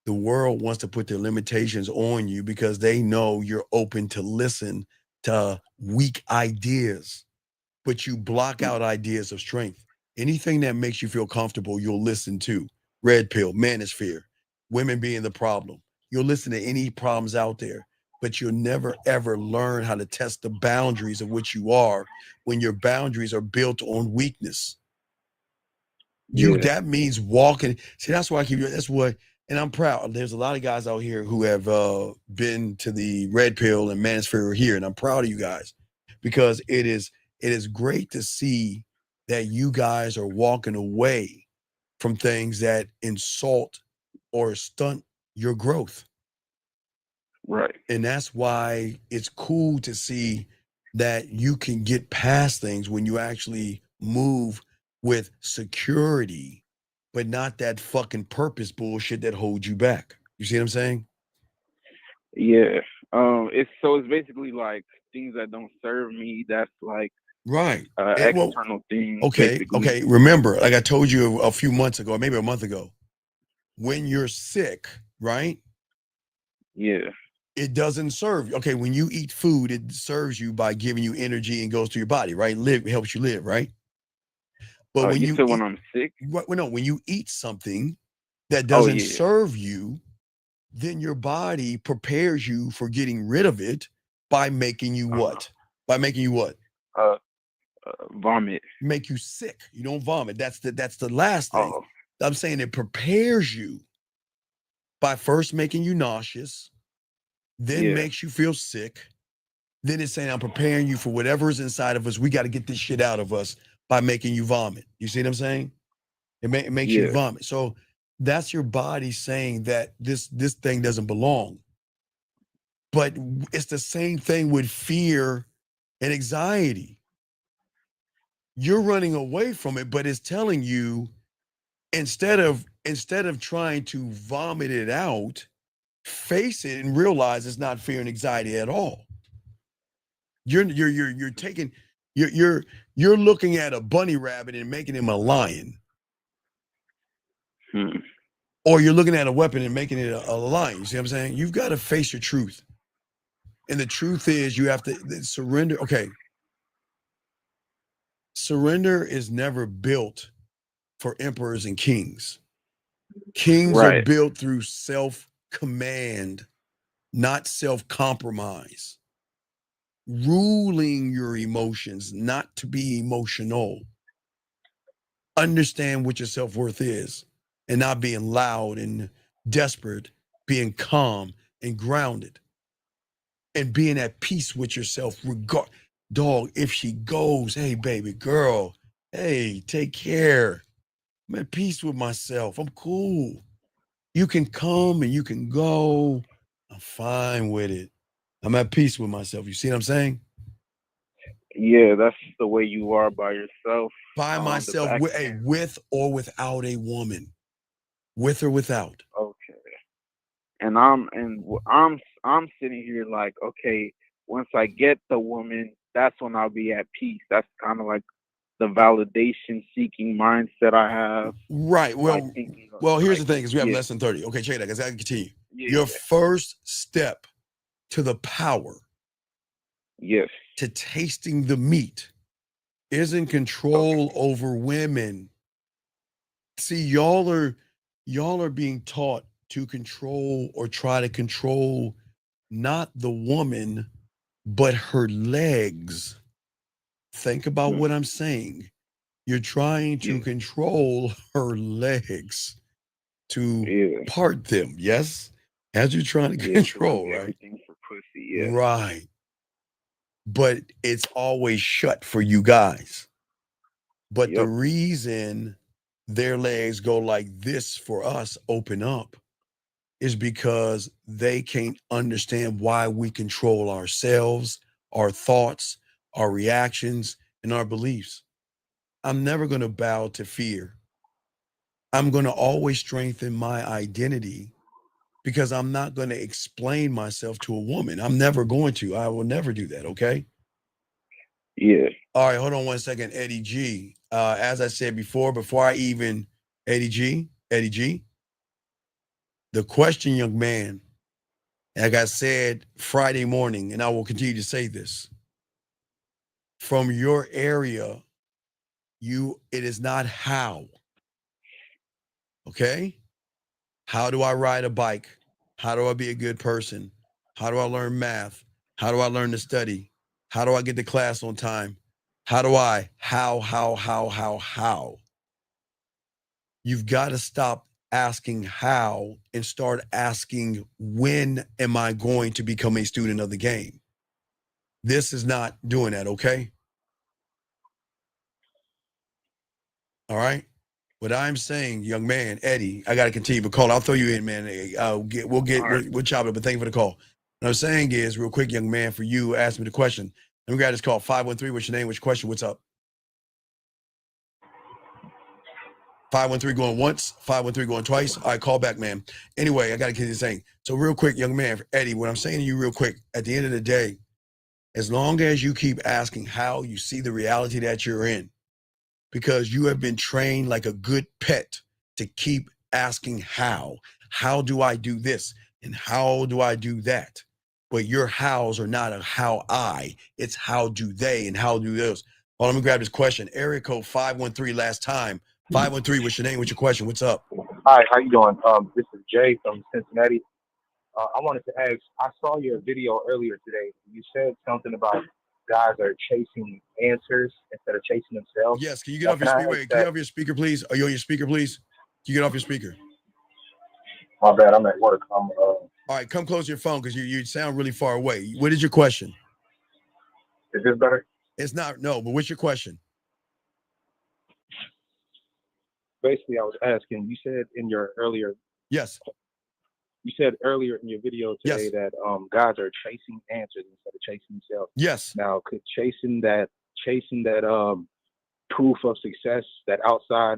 The world wants to put their limitations on you because they know you're open to listen to weak ideas, but you block out ideas of strength. Anything that makes you feel comfortable, you'll listen to. Red pill, manosphere, women being the problem. You'll listen to any problems out there, but you'll never ever learn how to test the boundaries of which you are when your boundaries are built on weakness. That means walking. See, that's why that's what, and I'm proud. There's a lot of guys out here who have been to the red pill and manosphere here, and I'm proud of you guys because it is great to see that you guys are walking away from things that insult or stunt your growth. Right. And that's why it's cool to see that you can get past things when you actually move with security, but not that fucking purpose bullshit that holds you back. You see what I'm saying? Yeah. It's basically like things that don't serve me. That's like right. External things. Okay. Remember, like I told you a few months ago, maybe a month ago, when you're sick, right? Yeah. It doesn't serve you. Okay, when you eat food, it serves you by giving you energy and goes to your body, right? Helps you live, right? But when you said when I'm sick, when you eat something that doesn't serve you, then your body prepares you for getting rid of it by making you what? By making you what? Vomit. Make you sick. You don't vomit. That's the last thing. I'm saying it prepares you by first making you nauseous, then makes you feel sick. Then it's saying, I'm preparing you for whatever is inside of us. We got to get this shit out of us by making you vomit. You see what I'm saying? It makes you vomit. So that's your body saying that this thing doesn't belong. But it's the same thing with fear and anxiety. You're running away from it, but it's telling you instead of trying to vomit it out, face it and realize it's not fear and anxiety at all. You're looking at a bunny rabbit and making him a lion. Or you're looking at a weapon and making it a lion. You see what I'm saying? You've got to face your truth. And the truth is you have to surrender. Okay. Surrender is never built for emperors and kings. Kings are built through self-command, not self-compromise. Ruling your emotions, not to be emotional. Understand what your self-worth is and not being loud and desperate, being calm and grounded and being at peace with yourself. Dog, if she goes, hey, baby girl, hey, take care. I'm at peace with myself. I'm cool. You can come and you can go. I'm fine with it. I'm at peace with myself. You see what I'm saying? Yeah, that's the way you are by yourself. By myself, with or without a woman. With or without. Okay. And I'm sitting here like, okay, once I get the woman, that's when I'll be at peace. That's kind of like the validation seeking mindset I have. Right. Well, here's the thing, because we have less than 30. Okay, check that, because I can continue. Your first step to the power, to tasting the meat, isn't control over women. See, y'all are being taught to control or try to control not the woman, but her legs. Think about what I'm saying. You're trying to control her legs to part them, yes? As you're trying to control, right? Everything for pussy, Right. but it's always shut for you guys. But the reason their legs go like this for us open up is because they can't understand why we control ourselves, our thoughts, our reactions, and our beliefs. I'm never going to bow to fear. I'm going to always strengthen my identity because I'm not going to explain myself to a woman. I'm never going to. I will never do that, okay? Yeah. All right, hold on one second, Eddie G. As I said before I even, Eddie G, the question, young man, like I said Friday morning, and I will continue to say this, from your area, it is not how, okay? How do I ride a bike? How do I be a good person? How do I learn math? How do I learn to study? How do I get to class on time? How? You've got to stop asking how and start asking, when am I going to become a student of the game? This is not doing that, okay? All right? What I'm saying, young man, Eddie, I got to continue the call. I'll throw you in, man. We'll chop it, but thank you for the call. What I'm saying is, real quick, young man, for you, ask me the question. Let me grab this call. 513, what's your name? What's your question? What's up? 513 going once, 513 going twice. All right, call back, man. Anyway, I got to keep this saying. So real quick, young man, Eddie, what I'm saying to you real quick, at the end of the day, as long as you keep asking how you see the reality that you're in, because you have been trained like a good pet to keep asking how do I do this? And how do I do that? But your hows are not a how it's how do they and how do those. Oh, let me grab this question. Area code 513 last time. 513, what's your name? What's your question? What's up? Hi, how you doing? This is Jay from Cincinnati. I wanted to ask, I saw your video earlier today. You said something about guys are chasing answers instead of chasing themselves. Yes, can you get off your speaker? Wait, can you get off your speaker, please? Are you on your speaker, please? Can you get off your speaker? My bad, I'm at work. All right, come close to your phone because you sound really far away. What is your question? Is this better? It's not, no, but what's your question? Basically, I was asking, you said in your earlier... Yes. You said earlier in your video today that guys are chasing answers instead of chasing themselves. Yes. Now, could chasing that proof of success, that outside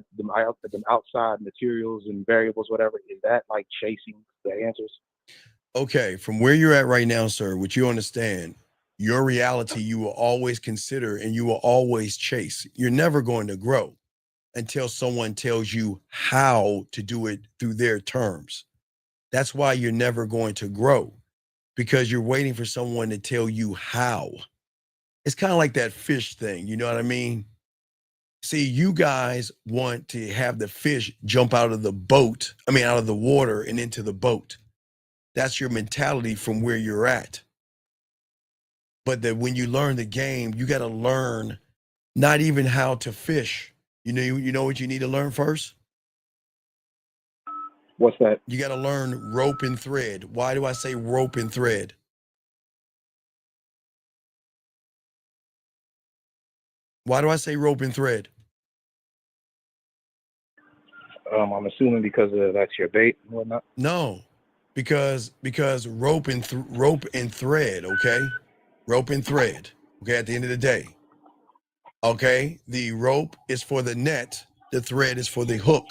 materials and variables, whatever, is that like chasing the answers? Okay, from where you're at right now, sir, what you understand, your reality you will always consider and you will always chase. You're never going to grow until someone tells you how to do it through their terms. That's why you're never going to grow, because you're waiting for someone to tell you how. It's kind of like that fish thing, you know what I mean? See, you guys want to have the fish jump out of the out of the water and into the boat. That's your mentality from where you're at. But that when you learn the game, you got to learn not even how to fish. You know what you need to learn first? What's that? You got to learn rope and thread. Why do I say rope and thread? Why do I say rope and thread? I'm assuming because that's your bait and whatnot. No, because rope and thread. Okay, rope and thread. Okay, at the end of the day. Okay, the rope is for the net. The thread is for the hook.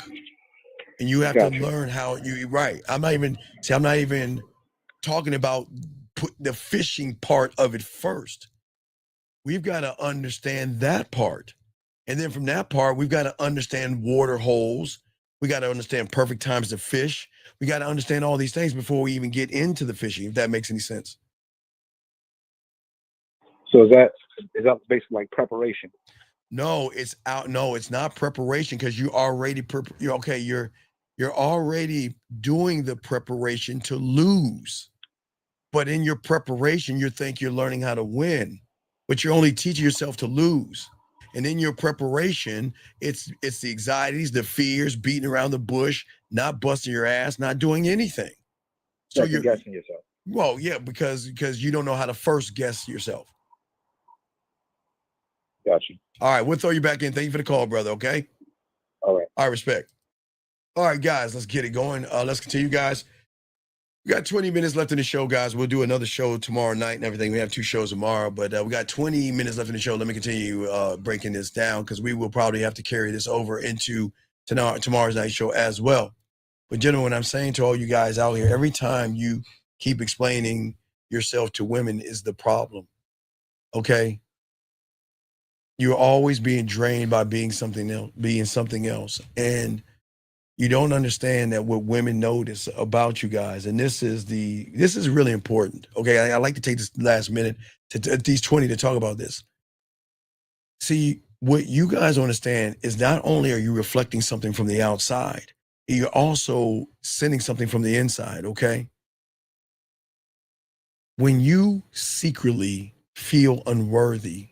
And you have to learn how right. I'm not even talking about the fishing part of it first. We've got to understand that part. And then from that part, we've got to understand water holes. We got to understand perfect times to fish. We got to understand all these things before we even get into the fishing, if that makes any sense. So is that basically like preparation? No, it's not preparation, because you already you're already doing the preparation to lose. But in your preparation, you think you're learning how to win, but you're only teaching yourself to lose. And in your preparation, it's the anxieties, the fears, beating around the bush, not busting your ass, not doing anything. So you're guessing yourself. Well, yeah, because you don't know how to first guess yourself. Got you. All right, we'll throw you back in. Thank you for the call, brother. Okay. All right. All right, respect. All right, guys, let's get it going. Let's continue, guys. We got 20 minutes left in the show, guys. We'll do another show tomorrow night and everything. We have 2 shows tomorrow, but we got 20 minutes left in the show. Let me continue breaking this down because we will probably have to carry this over into tomorrow's night show as well. But gentlemen, I'm saying to all you guys out here, every time you keep explaining yourself to women is the problem, okay? You're always being drained by being something else. And you don't understand that what women notice about you guys, and this is really important. Okay, I like to take this last minute to these 20 to talk about this. See, what you guys understand is not only are you reflecting something from the outside, you're also sending something from the inside. Okay, when you secretly feel unworthy,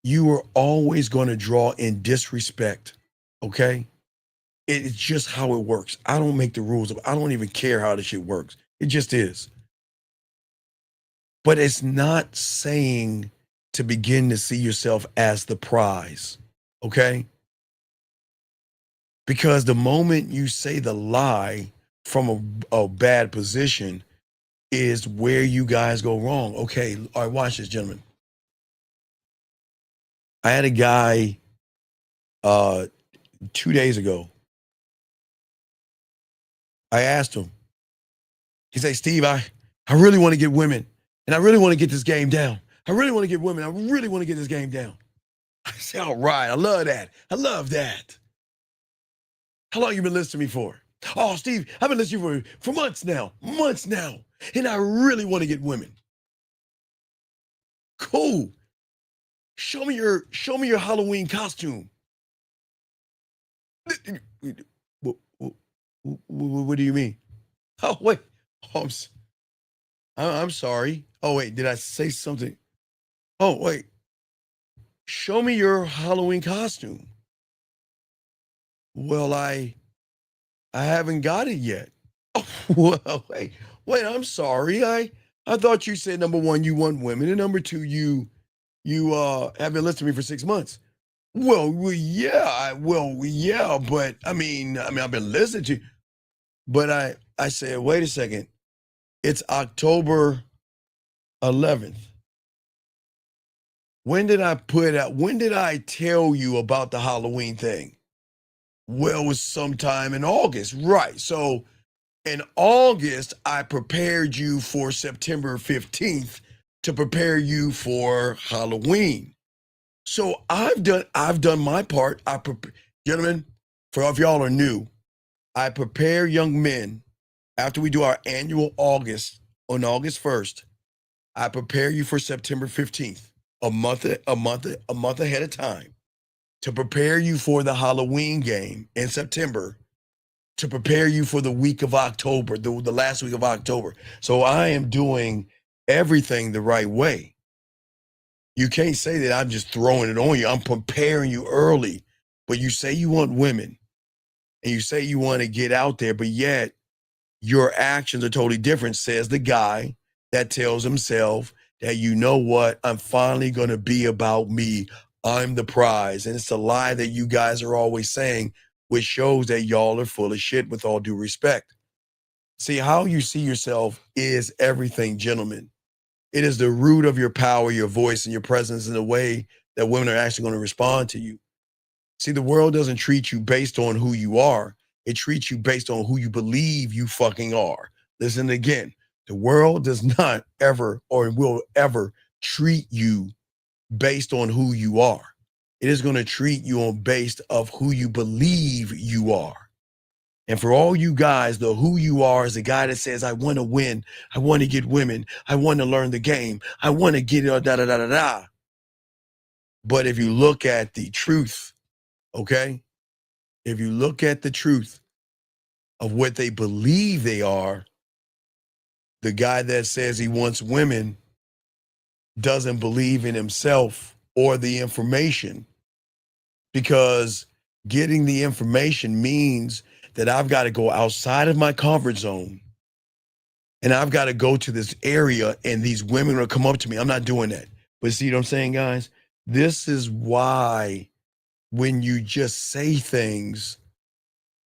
you are always going to draw in disrespect. Okay. It's just how it works. I don't make the rules. I don't even care how this shit works. It just is. But it's not saying to begin to see yourself as the prize, okay? Because the moment you say the lie from a bad position is where you guys go wrong. Okay, all right, watch this, gentlemen. I had a guy 2 days ago. I asked him. He said, Steve, I really want to get women, and I really want to get this game down. I really want to get women. I really want to get this game down. I said, all right, I love that. I love that. How long you been listening to me for? Oh, Steve, I've been listening to you for months now, and I really want to get women. Cool. Show me your Halloween costume. What do you mean? Oh, wait. Oh, I'm sorry. Oh, wait. Did I say something? Oh, wait. Show me your Halloween costume. Well, I haven't got it yet. Oh, well, wait. I'm sorry. I thought you said, number one, you want women, and number two, you have been listening to me for 6 months. Well, yeah, but I mean, I've been listening to you. But I said, wait a second. It's October 11th. When did I tell you about the Halloween thing? Well, it was sometime in August, right? So in August, I prepared you for September 15th to prepare you for Halloween. So I've done my part. Gentlemen, for if y'all are new, I prepare young men after we do our annual on August 1st. I prepare you for September 15th, a month ahead of time, to prepare you for the Halloween game in September, to prepare you for the week of October, the last week of October. So I am doing everything the right way. You can't say that I'm just throwing it on you. I'm preparing you early. But you say you want women, and you say you want to get out there, but yet your actions are totally different, says the guy that tells himself that, you know what, I'm finally going to be about me. I'm the prize. And it's a lie that you guys are always saying, which shows that y'all are full of shit, with all due respect. See, how you see yourself is everything, gentlemen. It is the root of your power, your voice, and your presence in the way that women are actually going to respond to you. See, the world doesn't treat you based on who you are. It treats you based on who you believe you fucking are. Listen again. The world does not ever or will ever treat you based on who you are. It is going to treat you on based of who you believe you are. And for all you guys, the who you are is the guy that says, I want to win. I want to get women. I want to learn the game. I want to get it, da, da, da, da, da. But if you look at the truth, okay? If you look at the truth of what they believe they are, the guy that says he wants women doesn't believe in himself or the information, because getting the information means that I've got to go outside of my comfort zone, and I've got to go to this area, and these women will come up to me. I'm not doing that. But see what I'm saying, guys? This is why when you just say things,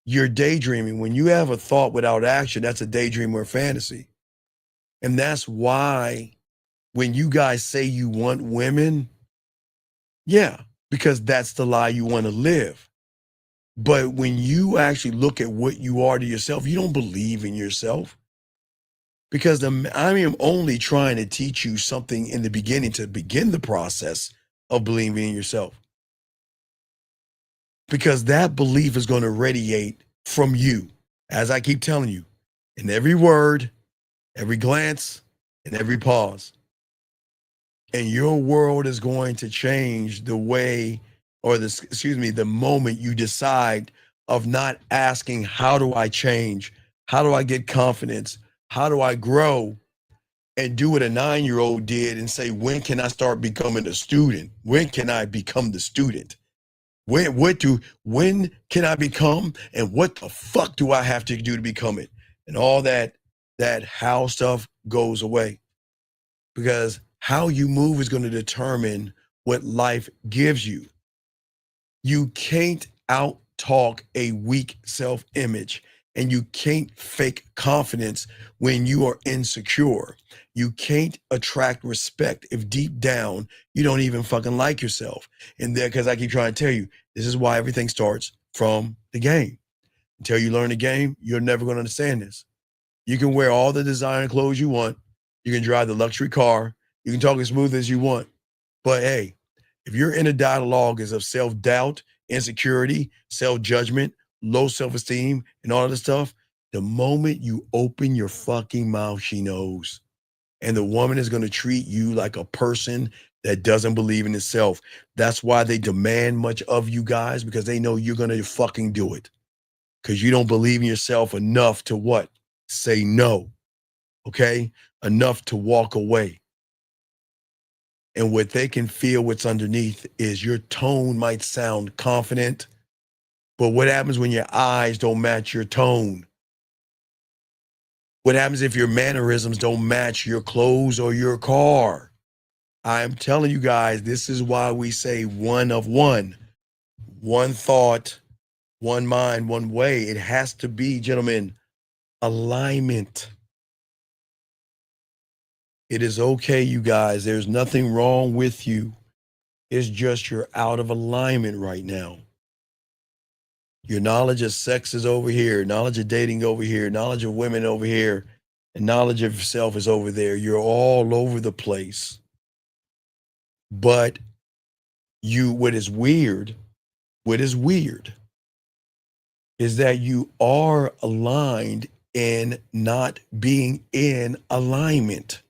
you're daydreaming. When you have a thought without action, that's a daydream or a fantasy. And that's why when you guys say you want women, yeah, because that's the lie you want to live. But when you actually look at what you are to yourself, you don't believe in yourself. Because I am only trying to teach you something in the beginning to begin the process of believing in yourself. Because that belief is going to radiate from you, as I keep telling you, in every word, every glance, and every pause. And your world is going to change the way, or the moment you decide of not asking, how do I change? How do I get confidence? How do I grow? And do what a 9-year-old did and say, when can I start becoming a student? When can I become the student? When can I become, and what the fuck do I have to do to become it? And all that how stuff goes away, because how you move is going to determine what life gives you. You can't out talk a weak self-image, and you can't fake confidence when you are insecure. You can't attract respect if deep down you don't even fucking like yourself. And there, because I keep trying to tell you, this is why everything starts from the game. Until you learn the game, you're never going to understand this. You can wear all the designer clothes you want. You can drive the luxury car. You can talk as smooth as you want. But hey, if your inner dialogue is of self-doubt, insecurity, self-judgment, low self-esteem, and all of this stuff, the moment you open your fucking mouth, she knows. And the woman is going to treat you like a person that doesn't believe in itself. That's why they demand much of you guys, because they know you're going to fucking do it. Because you don't believe in yourself enough to what? Say no. Okay? Enough to walk away. And what they can feel what's underneath is your tone might sound confident, but what happens when your eyes don't match your tone? What happens if your mannerisms don't match your clothes or your car? I'm telling you guys, this is why we say one of one. One thought, one mind, one way. It has to be, gentlemen, alignment. It is okay, you guys. There's nothing wrong with you. It's just you're out of alignment right now. Your knowledge of sex is over here, knowledge of dating over here, knowledge of women over here, and knowledge of yourself is over there. You're all over the place. But what is weird is that you are aligned in not being in alignment.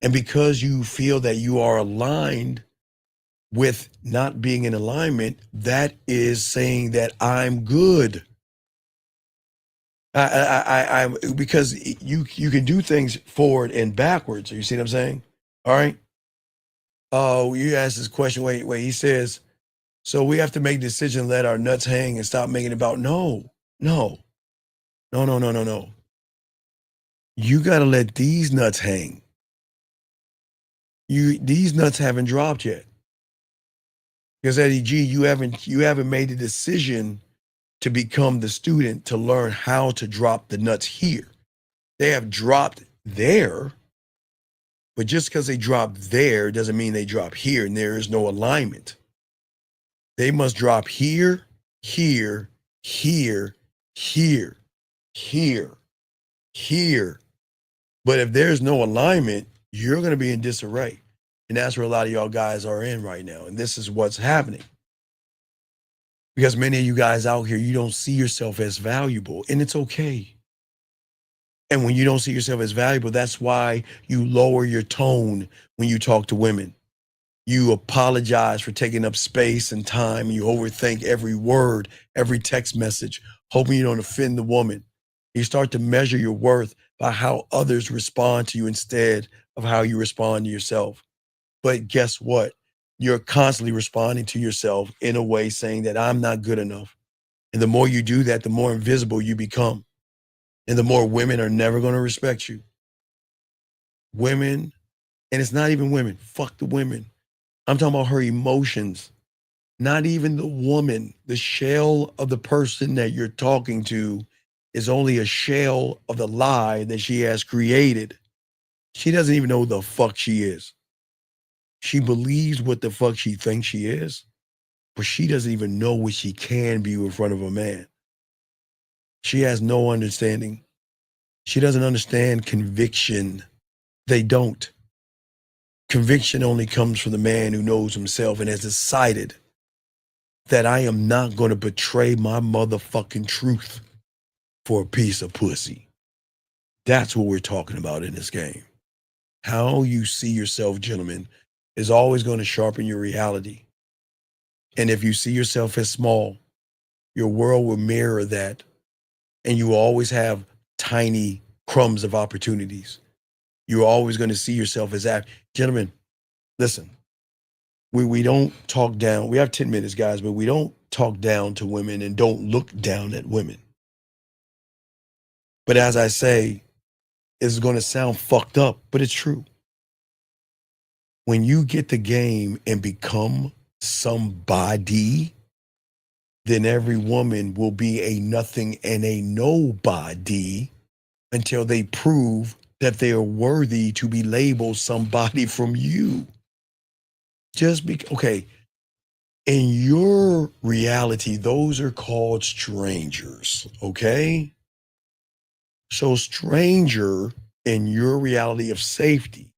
And because you feel that you are aligned with not being in alignment, that is saying that I'm good. I'm because you can do things forward and backwards. You see what I'm saying? All right. Oh, you asked this question. Wait. He says, so we have to make a decision, let our nuts hang and stop making it about no. You got to let these nuts hang. These nuts haven't dropped yet. Because Eddie G, you haven't made a decision to become the student to learn how to drop the nuts here. They have dropped there, but just because they drop there doesn't mean they drop here, and there is no alignment. They must drop here, here, here, here, here, here. But if there's no alignment, you're going to be in disarray. And that's where a lot of y'all guys are in right now. And this is what's happening. Because many of you guys out here, you don't see yourself as valuable, and it's okay. And when you don't see yourself as valuable, that's why you lower your tone when you talk to women. You apologize for taking up space and time, and you overthink every word, every text message, hoping you don't offend the woman. You start to measure your worth by how others respond to you instead of how you respond to yourself. But guess what? You're constantly responding to yourself in a way saying that I'm not good enough. And the more you do that, the more invisible you become. And the more women are never going to respect you. Women, and it's not even women, fuck the women. I'm talking about her emotions. Not even the woman. The shell of the person that you're talking to is only a shell of the lie that she has created. She doesn't even know who the fuck she is. She believes what the fuck she thinks she is, but she doesn't even know what she can be in front of a man. She has no understanding. She doesn't understand conviction. They don't. Conviction only comes from the man who knows himself and has decided that I am not going to betray my motherfucking truth for a piece of pussy. That's what we're talking about in this game. How you see yourself, gentlemen, is always going to sharpen your reality. And if you see yourself as small, your world will mirror that. And you will always have tiny crumbs of opportunities. You're always going to see yourself as that. Gentlemen, listen, we don't talk down. We have 10 minutes, guys, but we don't talk down to women and don't look down at women. But as I say, it's going to sound fucked up, but it's true. When you get the game and become somebody, then every woman will be a nothing and a nobody until they prove that they are worthy to be labeled somebody from you. Okay, in your reality, those are called strangers, okay? So stranger in your reality of safety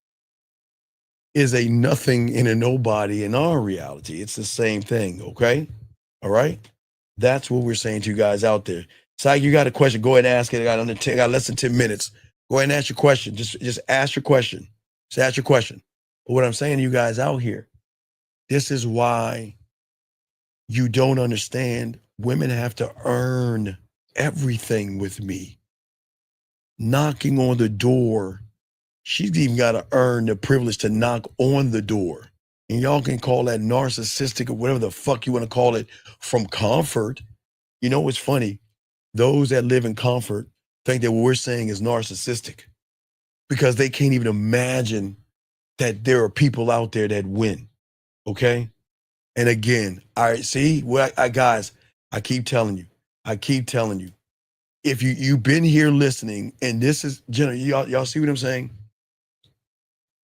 is a nothing and a nobody in our reality. It's the same thing, okay? All right? That's what we're saying to you guys out there. Sai, you got a question, go ahead and ask it. I got less than 10 minutes. Go ahead and ask your question. Just ask your question. Just ask your question. But what I'm saying to you guys out here, this is why you don't understand. Women have to earn everything with me. Knocking on the door, she's even got to earn the privilege to knock on the door. And y'all can call that narcissistic or whatever the fuck you want to call it from comfort. You know what's funny? Those that live in comfort think that what we're saying is narcissistic because they can't even imagine that there are people out there that win. Okay? And again, all right, see, guys, I keep telling you, if you've been here listening, and this is, y'all see what I'm saying?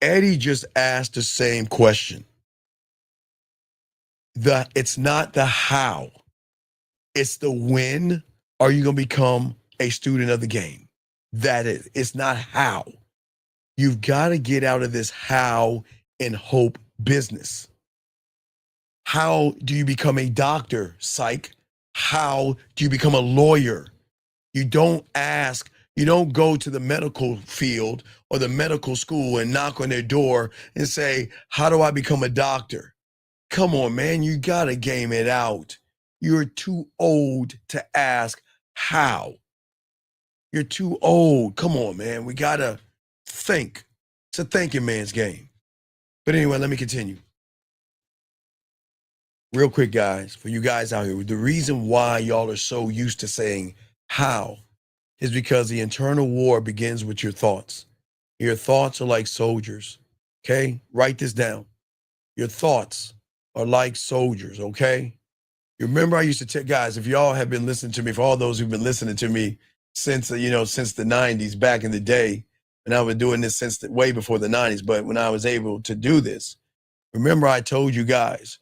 Eddie just asked the same question. It's not the how, it's the when are you going to become a student of the game. That is, it's not how. You've got to get out of this how and hope business. How do you become a doctor, psych? How do you become a lawyer? You don't go to the medical field or the medical school and knock on their door and say, how do I become a doctor? Come on, man, you got to game it out. You're too old to ask how. You're too old. Come on, man. We got to think. It's a thinking man's game. But anyway, let me continue. Real quick, guys, for you guys out here, the reason why y'all are so used to saying how is because the internal war begins with your thoughts. Your thoughts are like soldiers, okay? Write this down. Your thoughts are like soldiers, okay? You remember I used to tell guys, if y'all have been listening to me, for all those who've been listening to me since the 90s, back in the day, and I've been doing this since way before the 90s, but when I was able to do this, remember I told you guys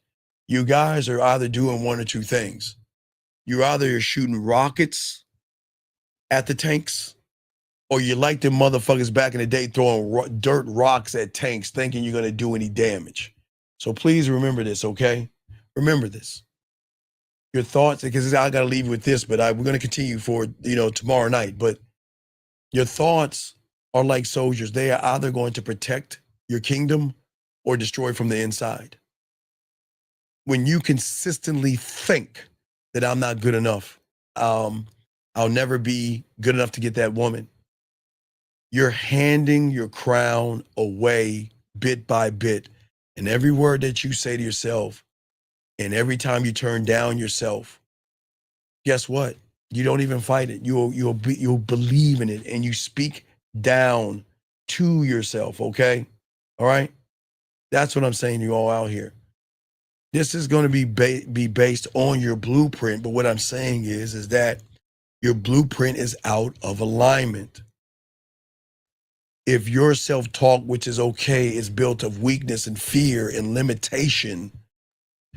are either doing one or two things. You're either shooting rockets at the tanks, or you like them motherfuckers back in the day throwing dirt rocks at tanks thinking you're going to do any damage. So please remember this, okay? Remember this. Your thoughts, because I got to leave you with this, but we're going to continue for, tomorrow night. But your thoughts are like soldiers. They are either going to protect your kingdom or destroy from the inside. When you consistently think that I'm not good enough, I'll never be good enough to get that woman, you're handing your crown away bit by bit. And every word that you say to yourself, and every time you turn down yourself, guess what? You don't even fight it. You'll believe in it, and you speak down to yourself, okay? All right? That's what I'm saying to you all out here. This is going to be based on your blueprint, but what I'm saying is that your blueprint is out of alignment. If your self-talk, which is okay, is built of weakness and fear and limitation,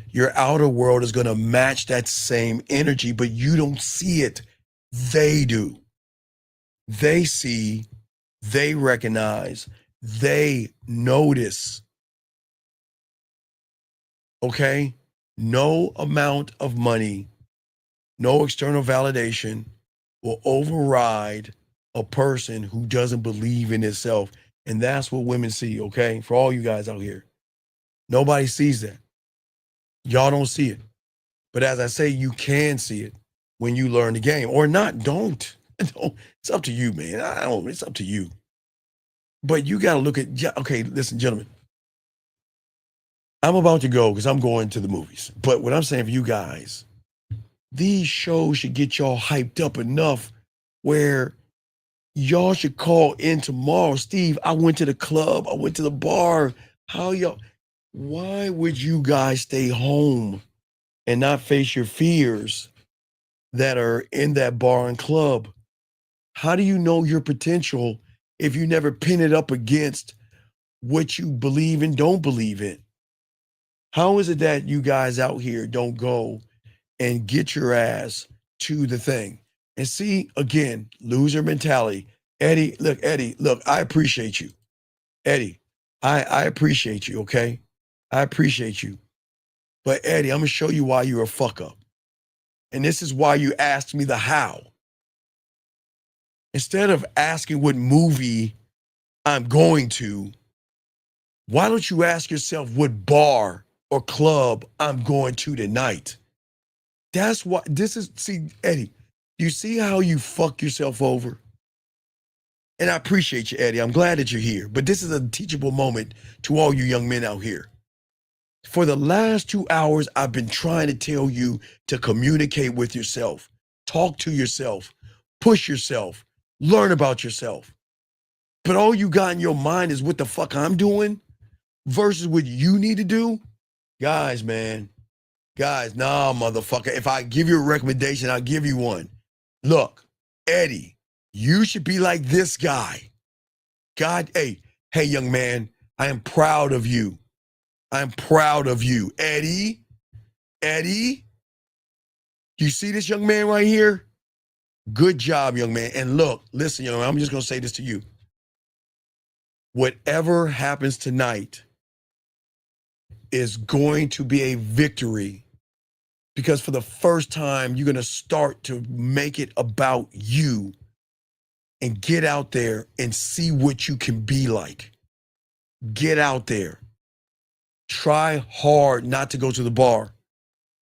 your outer world is going to match that same energy, but you don't see it. They do. They see, they recognize, they notice. Okay? No amount of money, no external validation will override a person who doesn't believe in itself. And that's what women see, okay? For all you guys out here. Nobody sees that. Y'all don't see it. But as I say, you can see it when you learn the game. Or not, don't. It's up to you, man. It's up to you. But you got to look at, okay, listen, gentlemen. I'm about to go because I'm going to the movies. But what I'm saying for you guys, these shows should get y'all hyped up enough where y'all should call in tomorrow. Steve, I went to the club. I went to the bar. Why would you guys stay home and not face your fears that are in that bar and club? How do you know your potential if you never pin it up against what you believe and don't believe in? How is it that you guys out here don't go and get your ass to the thing? And see, again, loser mentality. Eddie, look, I appreciate you. Eddie, I appreciate you, okay? I appreciate you. But Eddie, I'm going to show you why you're a fuck up. And this is why you asked me the how. Instead of asking what movie I'm going to, why don't you ask yourself what bar or club I'm going to tonight? That's what see, Eddie, you see how you fuck yourself over? And I appreciate you, Eddie. I'm glad that you're here. But this is a teachable moment to all you young men out here. For the last 2 hours, I've been trying to tell you to communicate with yourself, talk to yourself, push yourself, learn about yourself. But all you got in your mind is what the fuck I'm doing versus what you need to do. Guys, man. Guys, nah, motherfucker. If I give you a recommendation, I'll give you one. Look, Eddie, you should be like this guy. God, hey, young man, I am proud of you. I'm proud of you. Eddie, you see this young man right here? Good job, young man. And look, listen, young man, I'm just going to say this to you. Whatever happens tonight is going to be a victory, because for the first time, you're going to start to make it about you and get out there and see what you can be like. Get out there. Try hard not to go to the bar.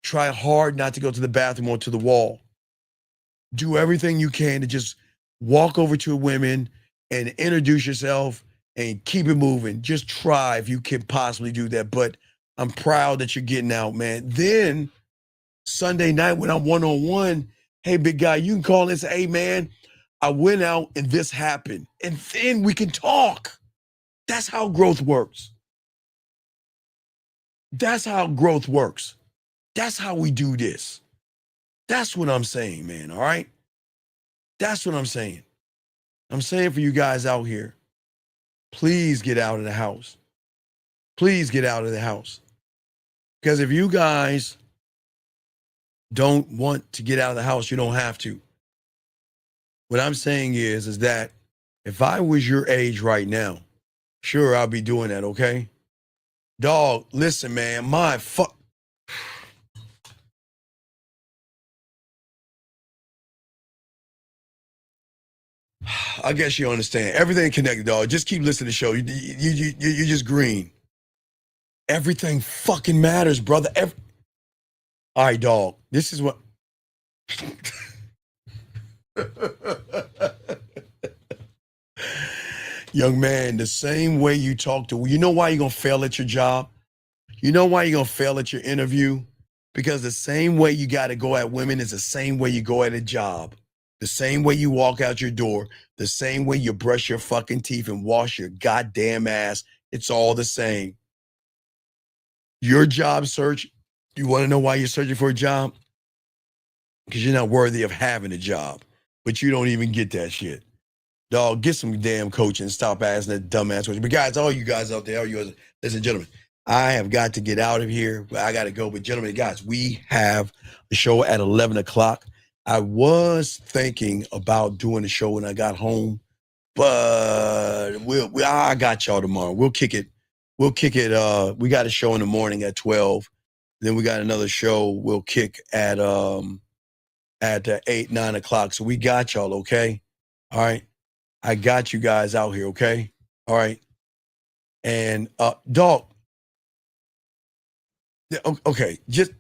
Try hard not to go to the bathroom or to the wall. Do everything you can to just walk over to women and introduce yourself and keep it moving. Just try if you can possibly do that. But I'm proud that you're getting out, man. Then Sunday night when I'm one-on-one, hey, big guy, you can call and say, hey, man, I went out and this happened. And then we can talk. That's how growth works. That's how growth works. That's how we do this. That's what I'm saying, man, all right? That's what I'm saying. I'm saying for you guys out here, please get out of the house. Please get out of the house. Because if you guys don't want to get out of the house, you don't have to. What I'm saying is that if I was your age right now, sure, I'll be doing that, okay? Dog, listen, man, I guess you understand. Everything connected, dog. Just keep listening to the show. You're just green. Everything fucking matters, brother. All right, dog. This is what... Young man, the same way you talk to... You know why you're going to fail at your job? You know why you're going to fail at your interview? Because the same way you got to go at women is the same way you go at a job. The same way you walk out your door, the same way you brush your fucking teeth and wash your goddamn ass, it's all the same. Your job search, you want to know why you're searching for a job? Because you're not worthy of having a job, but you don't even get that shit. Dog, get some damn coaching. Stop asking that dumbass question. But guys, all you guys out there, all you guys, listen, gentlemen, I have got to get out of here. I got to go. But gentlemen, guys, we have a show at 11 o'clock. I was thinking about doing the show when I got home, but I got y'all tomorrow. We'll kick it. We got a show in the morning at 12. Then we got another show we'll kick at 8, 9 o'clock. So we got y'all, okay? All right. I got you guys out here, okay? All right. And dog. Okay, just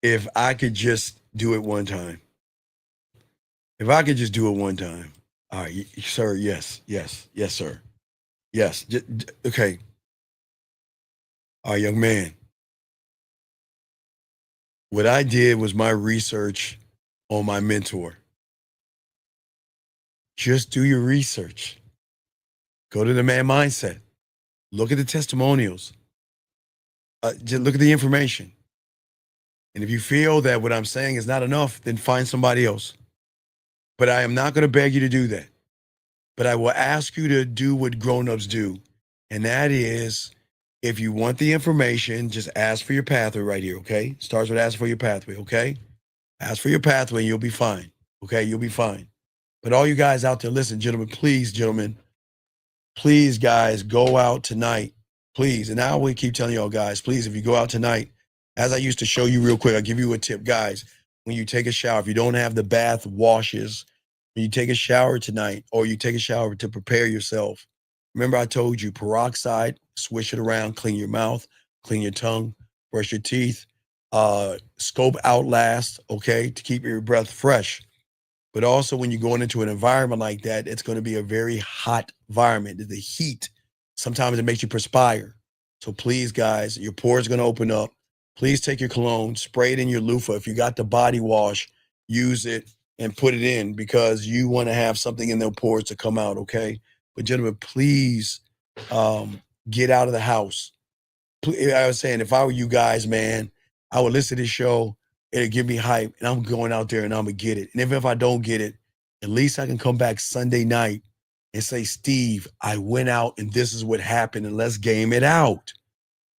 if I could just do it one time. If I could just do it one time. All right, sir, yes, sir. Yes. Okay. All right, young man. What I did was my research on my mentor. Just do your research. Go to the Man Mindset. Look at the testimonials. Just look at the information. And if you feel that what I'm saying is not enough, then find somebody else. But I am not going to beg you to do that. But I will ask you to do what grown-ups do. And that is, if you want the information, just ask for your pathway right here, okay? Starts with ask for your pathway, okay? Ask for your pathway and you'll be fine, okay? You'll be fine. But all you guys out there, listen, gentlemen, please, guys, go out tonight, please. And I will keep telling y'all, guys, please, if you go out tonight, as I used to show you real quick, I'll give you a tip, guys. When you take a shower, if you don't have the bath washes, when you take a shower tonight or you take a shower to prepare yourself, remember I told you peroxide, swish it around, clean your mouth, clean your tongue, brush your teeth, scope Outlast, okay, to keep your breath fresh. But also when you're going into an environment like that, it's going to be a very hot environment. The heat, sometimes it makes you perspire. So please, guys, your pores are going to open up. Please take your cologne, spray it in your loofah. If you got the body wash, use it and put it in because you want to have something in their pores to come out, okay? But gentlemen, please get out of the house. I was saying, if I were you guys, man, I would listen to this show. It'll give me hype, and I'm going out there and I'm going to get it. And if I don't get it, at least I can come back Sunday night and say, Steve, I went out and this is what happened, and let's game it out.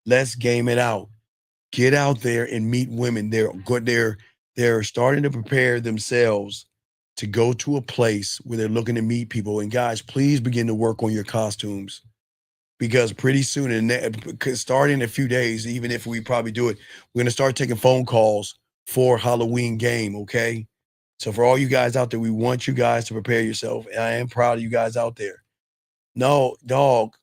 Let's game it out. Get out there and meet women. They're starting to prepare themselves to go to a place where they're looking to meet people. And guys, please begin to work on your costumes because pretty soon, and starting in a few days, even if we probably do it, we're going to start taking phone calls for Halloween game, okay? So for all you guys out there, we want you guys to prepare yourself. And I am proud of you guys out there. No, dog,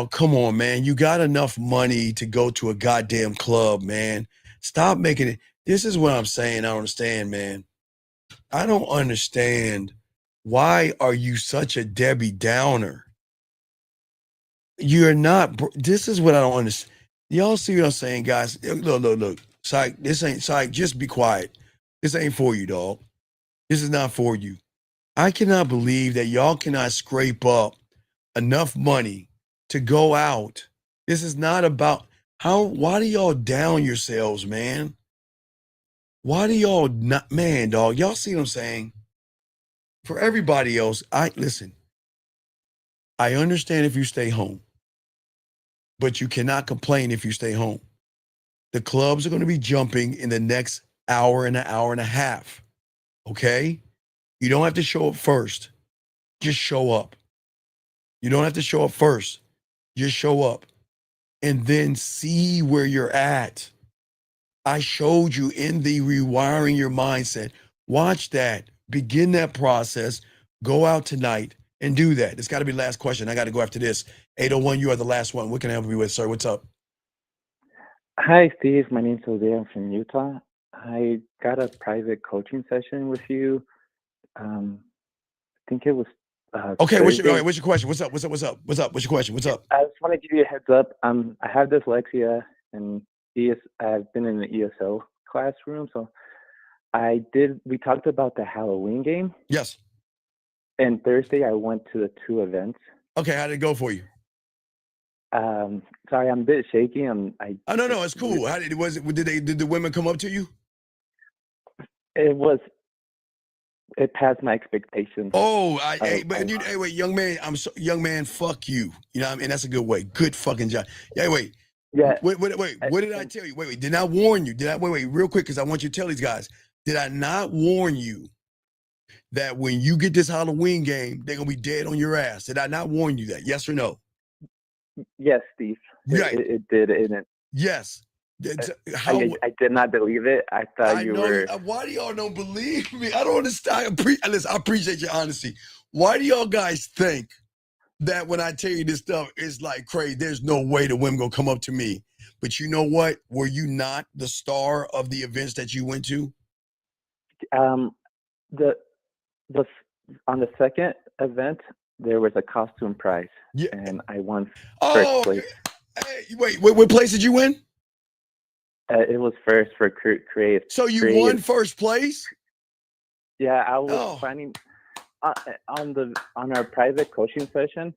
come on, man. You got enough money to go to a goddamn club, man. Stop making it. This is what I'm saying. I don't understand, man. I don't understand. Why are you such a Debbie Downer? You're not. This is what I don't understand. Y'all see what I'm saying, guys? Look. Psych, this ain't Psych. Just be quiet. This ain't for you, dog. This is not for you. I cannot believe that y'all cannot scrape up enough money to go out. This is not about why do y'all down yourselves, man? Why do y'all not, man, dog? Y'all see what I'm saying? For everybody else, listen, I understand if you stay home, but you cannot complain if you stay home. The clubs are going to be jumping in the next hour and an hour and a half. Okay? You don't have to show up first. Just show up. You don't have to show up first. Just show up and then see where you're at. I showed you in the rewiring your mindset. Watch that. Begin that process. Go out tonight and do that. It's got to be the last question. I got to go after this. 801, you are the last one. What can I help you with, sir? What's up? Hi, Steve. My name's Jose. I'm from Utah. I got a private coaching session with you. I think it was okay, what's your question? What's up? What's your question? What's up? I just want to give you a heads up. I have dyslexia, and I've been in the ESL classroom, so I did. We talked about the Halloween game. Yes. And Thursday, I went to the 2 events. Okay, how did it go for you? Sorry, I'm a bit shaky. No, it's cool. How did Did the women come up to you? It passed my expectations. Oh, wait, young man, young man, fuck you. You know what I mean? That's a good way. Good fucking job. Yeah, wait. Yeah. Wait, what did I tell you? Wait, did I warn you? Wait, real quick, because I want you to tell these guys. Did I not warn you that when you get this Halloween game, they're gonna be dead on your ass? Did I not warn you that? Yes or no? Yes, Steve. Right. It did, and yes. I did not believe it. I thought you were. Why do y'all don't believe me? I don't understand. Listen, I appreciate your honesty. Why do y'all guys think that when I tell you this stuff, it's like crazy? There's no way the women gonna come up to me. But you know what? Were you not the star of the events that you went to? The on the second event there was a costume prize, and I won first place. Hey, wait, what place did you win? It was first for creative. So you won first place? Yeah, I was finding on our private coaching session.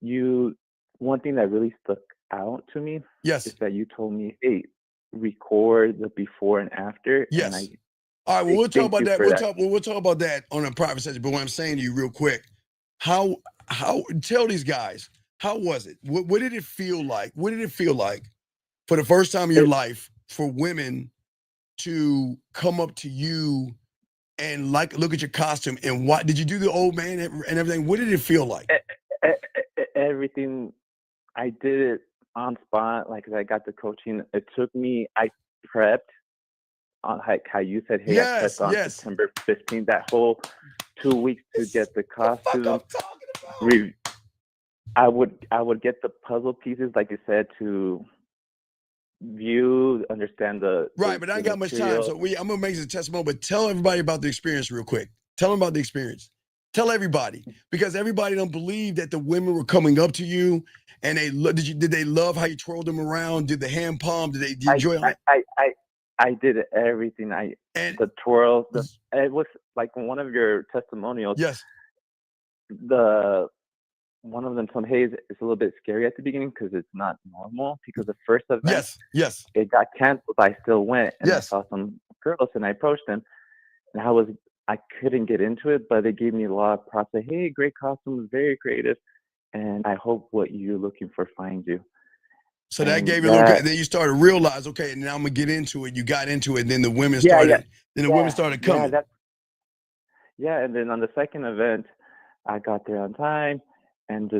One thing that really stuck out to me, yes, is that you told me, "Hey, record the before and after." Yes. And all right. Well, we'll talk about that. We'll talk about that on a private session. But what I'm saying to you, real quick, how tell these guys, how was it? What did it feel like? What did it feel like for the first time in your life for women to come up to you and look at your costume? And what did you do, the old man and everything? What did it feel like? Everything. I did it on spot. Like, I got the coaching. It took me. I prepped on like how you said. Hey, I prepped on September 15th. That whole 2 weeks to get the costume. I would get the puzzle pieces, like you said, to view, understand the right. But I ain't got much time, so I'm gonna make this a testimony. But tell everybody about the experience real quick. Tell them about the experience. Tell everybody, because everybody don't believe that the women were coming up to you and did they love how you twirled them around? Did the hand palm? Did they enjoy it? I did everything. The twirls. It was like one of your testimonials. Yes. One of them told me, hey, it's a little bit scary at the beginning because it's not normal. Because the first event, yes, it got canceled. I still went, and I saw some girls, and I approached them, and I couldn't get into it, but they gave me a lot of props. Like, hey, great costumes, very creative, and I hope what you're looking for finds you. So that gave you a little. Then you started to realize, okay, now I'm gonna get into it. You got into it, and then the women started. Then the women started coming. And then on the second event, I got there on time, and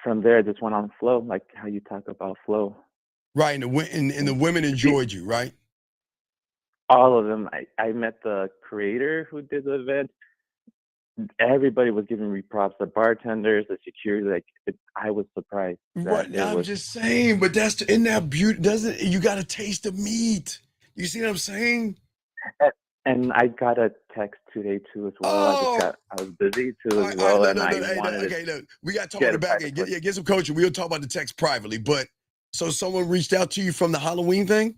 from there, it just went on flow, like how you talk about flow. Right, and the women enjoyed you, right? All of them. I met the creator who did the event. Everybody was giving me props. The bartenders, the security, I was surprised. Right, I'm just saying, but isn't that beauty? You got a taste of meat. You see what I'm saying? And I got a text today too as well. I was busy too as well, look, we got to talk about the back end. Get some coaching. We'll talk about the text privately. But so someone reached out to you from the Halloween thing?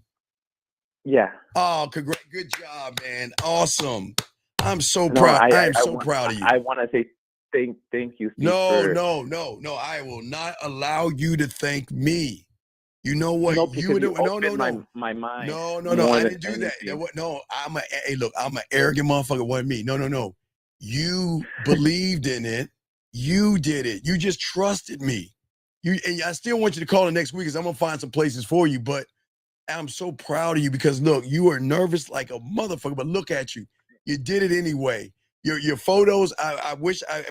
Yeah. Oh, congrats! Good job, man. Awesome. I'm so proud. I am so proud of you. I want to say thank you. Steve, no. I will not allow you to thank me. You know what? No, my mind. No. I didn't do that. No, I'm an arrogant motherfucker. Wasn't me. No. You believed in it. You did it. You just trusted me. And I still want you to call the next week because I'm gonna find some places for you. But I'm so proud of you because look, you were nervous like a motherfucker, but look at you. You did it anyway. Your photos. I wish I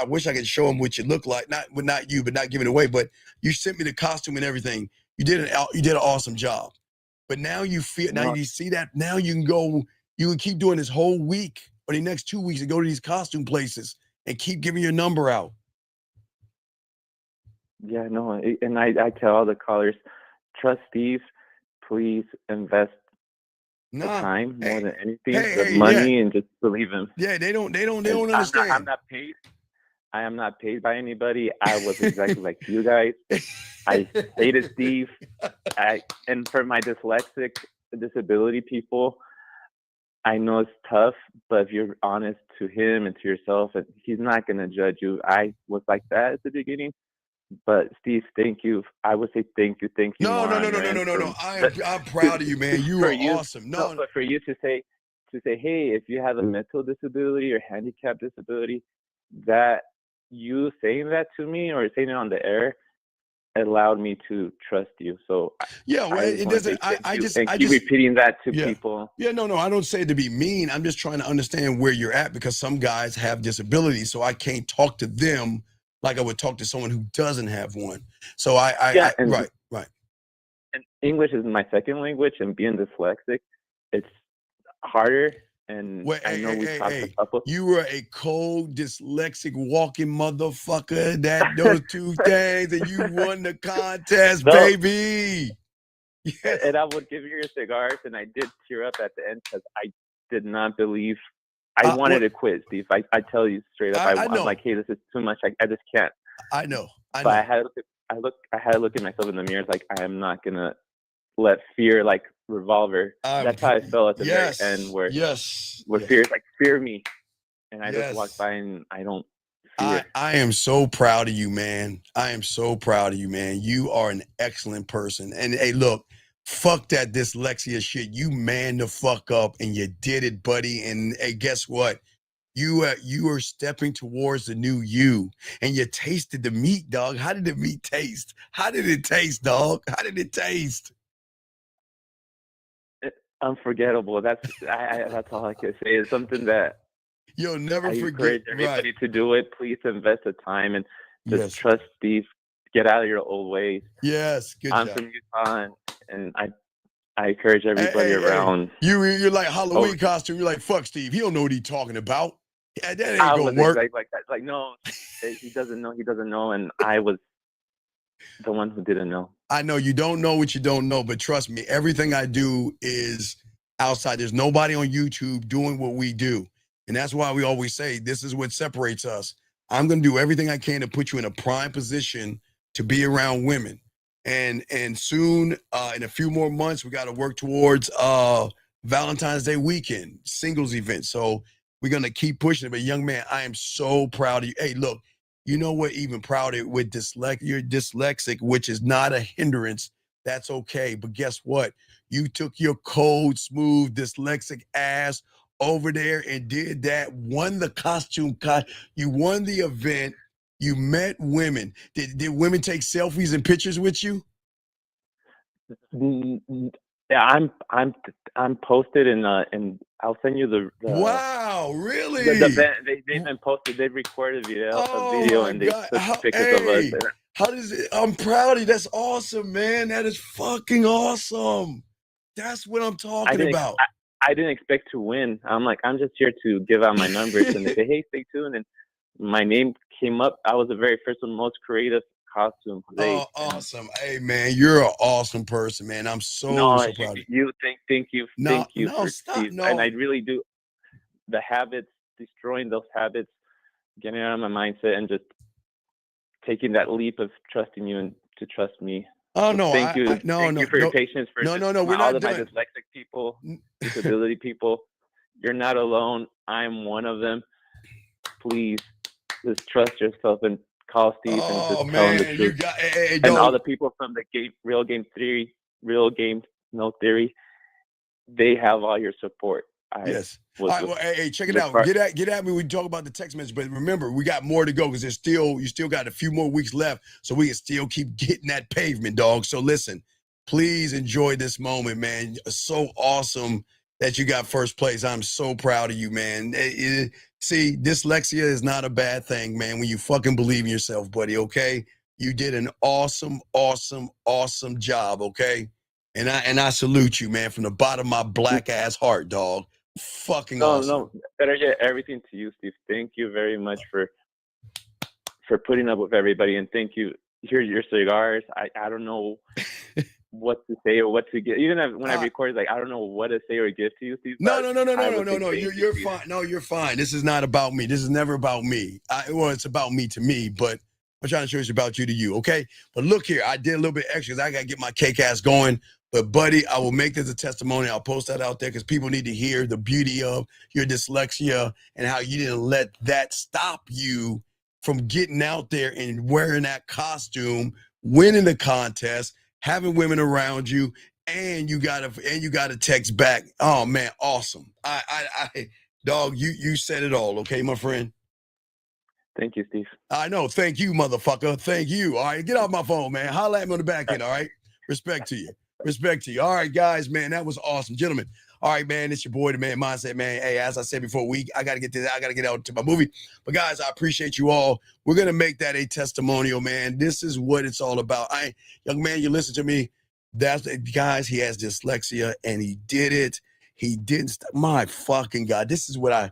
wish I could show them what you look like. Not you, but not giving it away. But you sent me the costume and everything. You did an awesome job. But now you feel. Now you see that. Now you can go. You can keep doing this whole week or the next 2 weeks and go to these costume places and keep giving your number out. Yeah, no, and I tell all the callers, trust Steve. Please invest the time more than anything, the money, and just believe him. Yeah, they don't understand. I'm not paid. I am not paid by anybody. I was exactly like you guys. I hated Steve. And for my dyslexic disability people, I know it's tough, but if you're honest to him and to yourself, and he's not gonna judge you. I was like that at the beginning, but Steve, thank you. I would say thank you No. man. I'm proud of you, man. You are awesome. No, but for you to say, hey, if you have a mental disability or handicap disability, that you saying that to me or saying it on the air allowed me to trust you. So yeah, well, it doesn't. I just keep repeating that to people. Yeah, no, I don't say it to be mean. I'm just trying to understand where you're at because some guys have disabilities, so I can't talk to them like I would talk to someone who doesn't have one. So right. And English is my second language, and being dyslexic, it's harder. And I know we talked a couple. You were a cold dyslexic walking motherfucker. Those two things, and you won the contest, baby. Yes. And I would give you your cigars, and I did tear up at the end because I did not believe. I wanted to quit, Steve. I tell you straight up. I'm like, hey, this is too much. I just can't. I know. But I had to look at myself in the mirror. It's like I am not gonna let fear like revolver. That's how I felt at the very end, where fear is like, fear me, and I just walked by and I don't fear. I am so proud of you, man. I am so proud of you, man. You are an excellent person. And hey, look, fuck that dyslexia shit. You man the fuck up and you did it, buddy. And hey, guess what? You are stepping towards the new you, and you tasted the meat, dog. How did the meat taste? How did it taste, dog? How did it taste? Unforgettable. That's all I can say. It's something that you'll never forget. Encourage everybody to do it. Please invest the time and just trust these. Get out of your old ways. Yes, good I'm job. from Utah, and I encourage everybody around. You're like Halloween costume. You're like, fuck Steve. He don't know what he's talking about. Yeah, that ain't gonna work. Like that. Like, no, he doesn't know. He doesn't know, and I was the one who didn't know. I know you don't know what you don't know, but trust me, everything I do is outside. There's nobody on YouTube doing what we do. And that's why we always say this is what separates us. I'm going to do everything I can to put you in a prime position to be around women. And soon, in a few more months, we got to work towards Valentine's Day weekend, singles event. So we're going to keep pushing it. But young man, I am so proud of you. Hey, look, you know what? Even prouder with you're dyslexic, which is not a hindrance. That's okay. But guess what? You took your cold, smooth, dyslexic ass over there and did that, won the costume, you won the event, you met women. Did women take selfies and pictures with you? Yeah, I'm posted and I'll send you the wow, really? They've been posted. They recorded a video and they took pictures of us. How does it? I'm proud of you. That's awesome, man. That is fucking awesome. That's what I'm talking about. I didn't expect to win. I'm like, I'm just here to give out my numbers, and they say, hey, stay tuned. And my name came up. I was the very first one, most creative costume. Awesome. Hey, man, you're an awesome person, man. I'm so proud of you. Thank you. Stop. No. And I really do. The habits, destroying those habits, getting out of my mindset, and just taking that leap of trusting you and to trust me. Oh, no. Thank you. Thank you for your patience. For we're not all of my done. dyslexic people, disability people. You're not alone. I'm one of them. Please just trust yourself and call Steve and just tell him the truth. And all the people from the Real Game Theory, Real Game No Theory, they have all your support. Yes. All right, well, hey, check it out. Get at me when we talk about the text message. But remember, we got more to go because you still got a few more weeks left, so we can still keep getting that pavement, dog. So listen, please enjoy this moment, man. It's so awesome that you got first place. I'm so proud of you, man. See, dyslexia is not a bad thing, man, when you fucking believe in yourself, buddy, okay? You did an awesome, awesome, awesome job, okay? And I salute you, man, from the bottom of my black ass heart, dog. Fucking awesome. No, better yet, everything to you, Steve. Thank you very much for putting up with everybody, and thank you. Here's your cigars. I don't know what to say or what to get. Even when I record, like, I don't know what to say or give to you, Steve. No. You're fine. No, you're fine. This is not about me. This is never about me. It's about me to me, but I'm trying to show it's about you to you, okay? But look here, I did a little bit extra because I got to get my cake ass going. But, buddy, I will make this a testimony. I'll post that out there because people need to hear the beauty of your dyslexia and how you didn't let that stop you from getting out there and wearing that costume, winning the contest, having women around you, and you got a text back. Oh, man, awesome. Dog, you said it all, okay, my friend? Thank you, Steve. I know. Thank you, motherfucker. Thank you. All right, get off my phone, man. Holla at me on the back end, all right? Respect to you. Respect to you. All right, guys, man, that was awesome. Gentlemen, all right, man, it's your boy, the Man Mindset, man. Hey, as I said before, I got to get out to my movie. But, guys, I appreciate you all. We're going to make that a testimonial, man. This is what it's all about. Young man, you listen to me. Guys, he has dyslexia, and he did it. He didn't. My fucking God, this is what I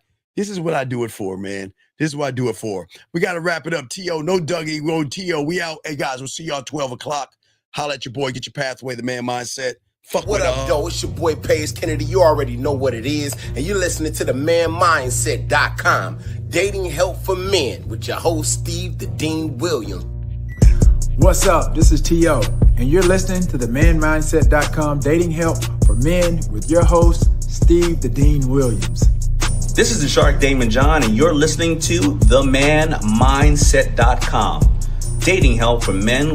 do it for, man. This is what I do it for. We got to wrap it up. T.O., no Dougie, no T.O. We out. Hey, guys, we'll see y'all 12 o'clock. Holla at your boy. Get your pathway, the Man Mindset. Fuck what up, though? It's your boy, Paige Kennedy. You already know what it is. And you're listening to the manmindset.com. Dating help for men with your host, Steve the Dean Williams. What's up? This is T.O. And you're listening to the manmindset.com dating help for men with your host, Steve the Dean Williams. This is the Shark Damon John, and you're listening to themanmindset.com. Dating help for men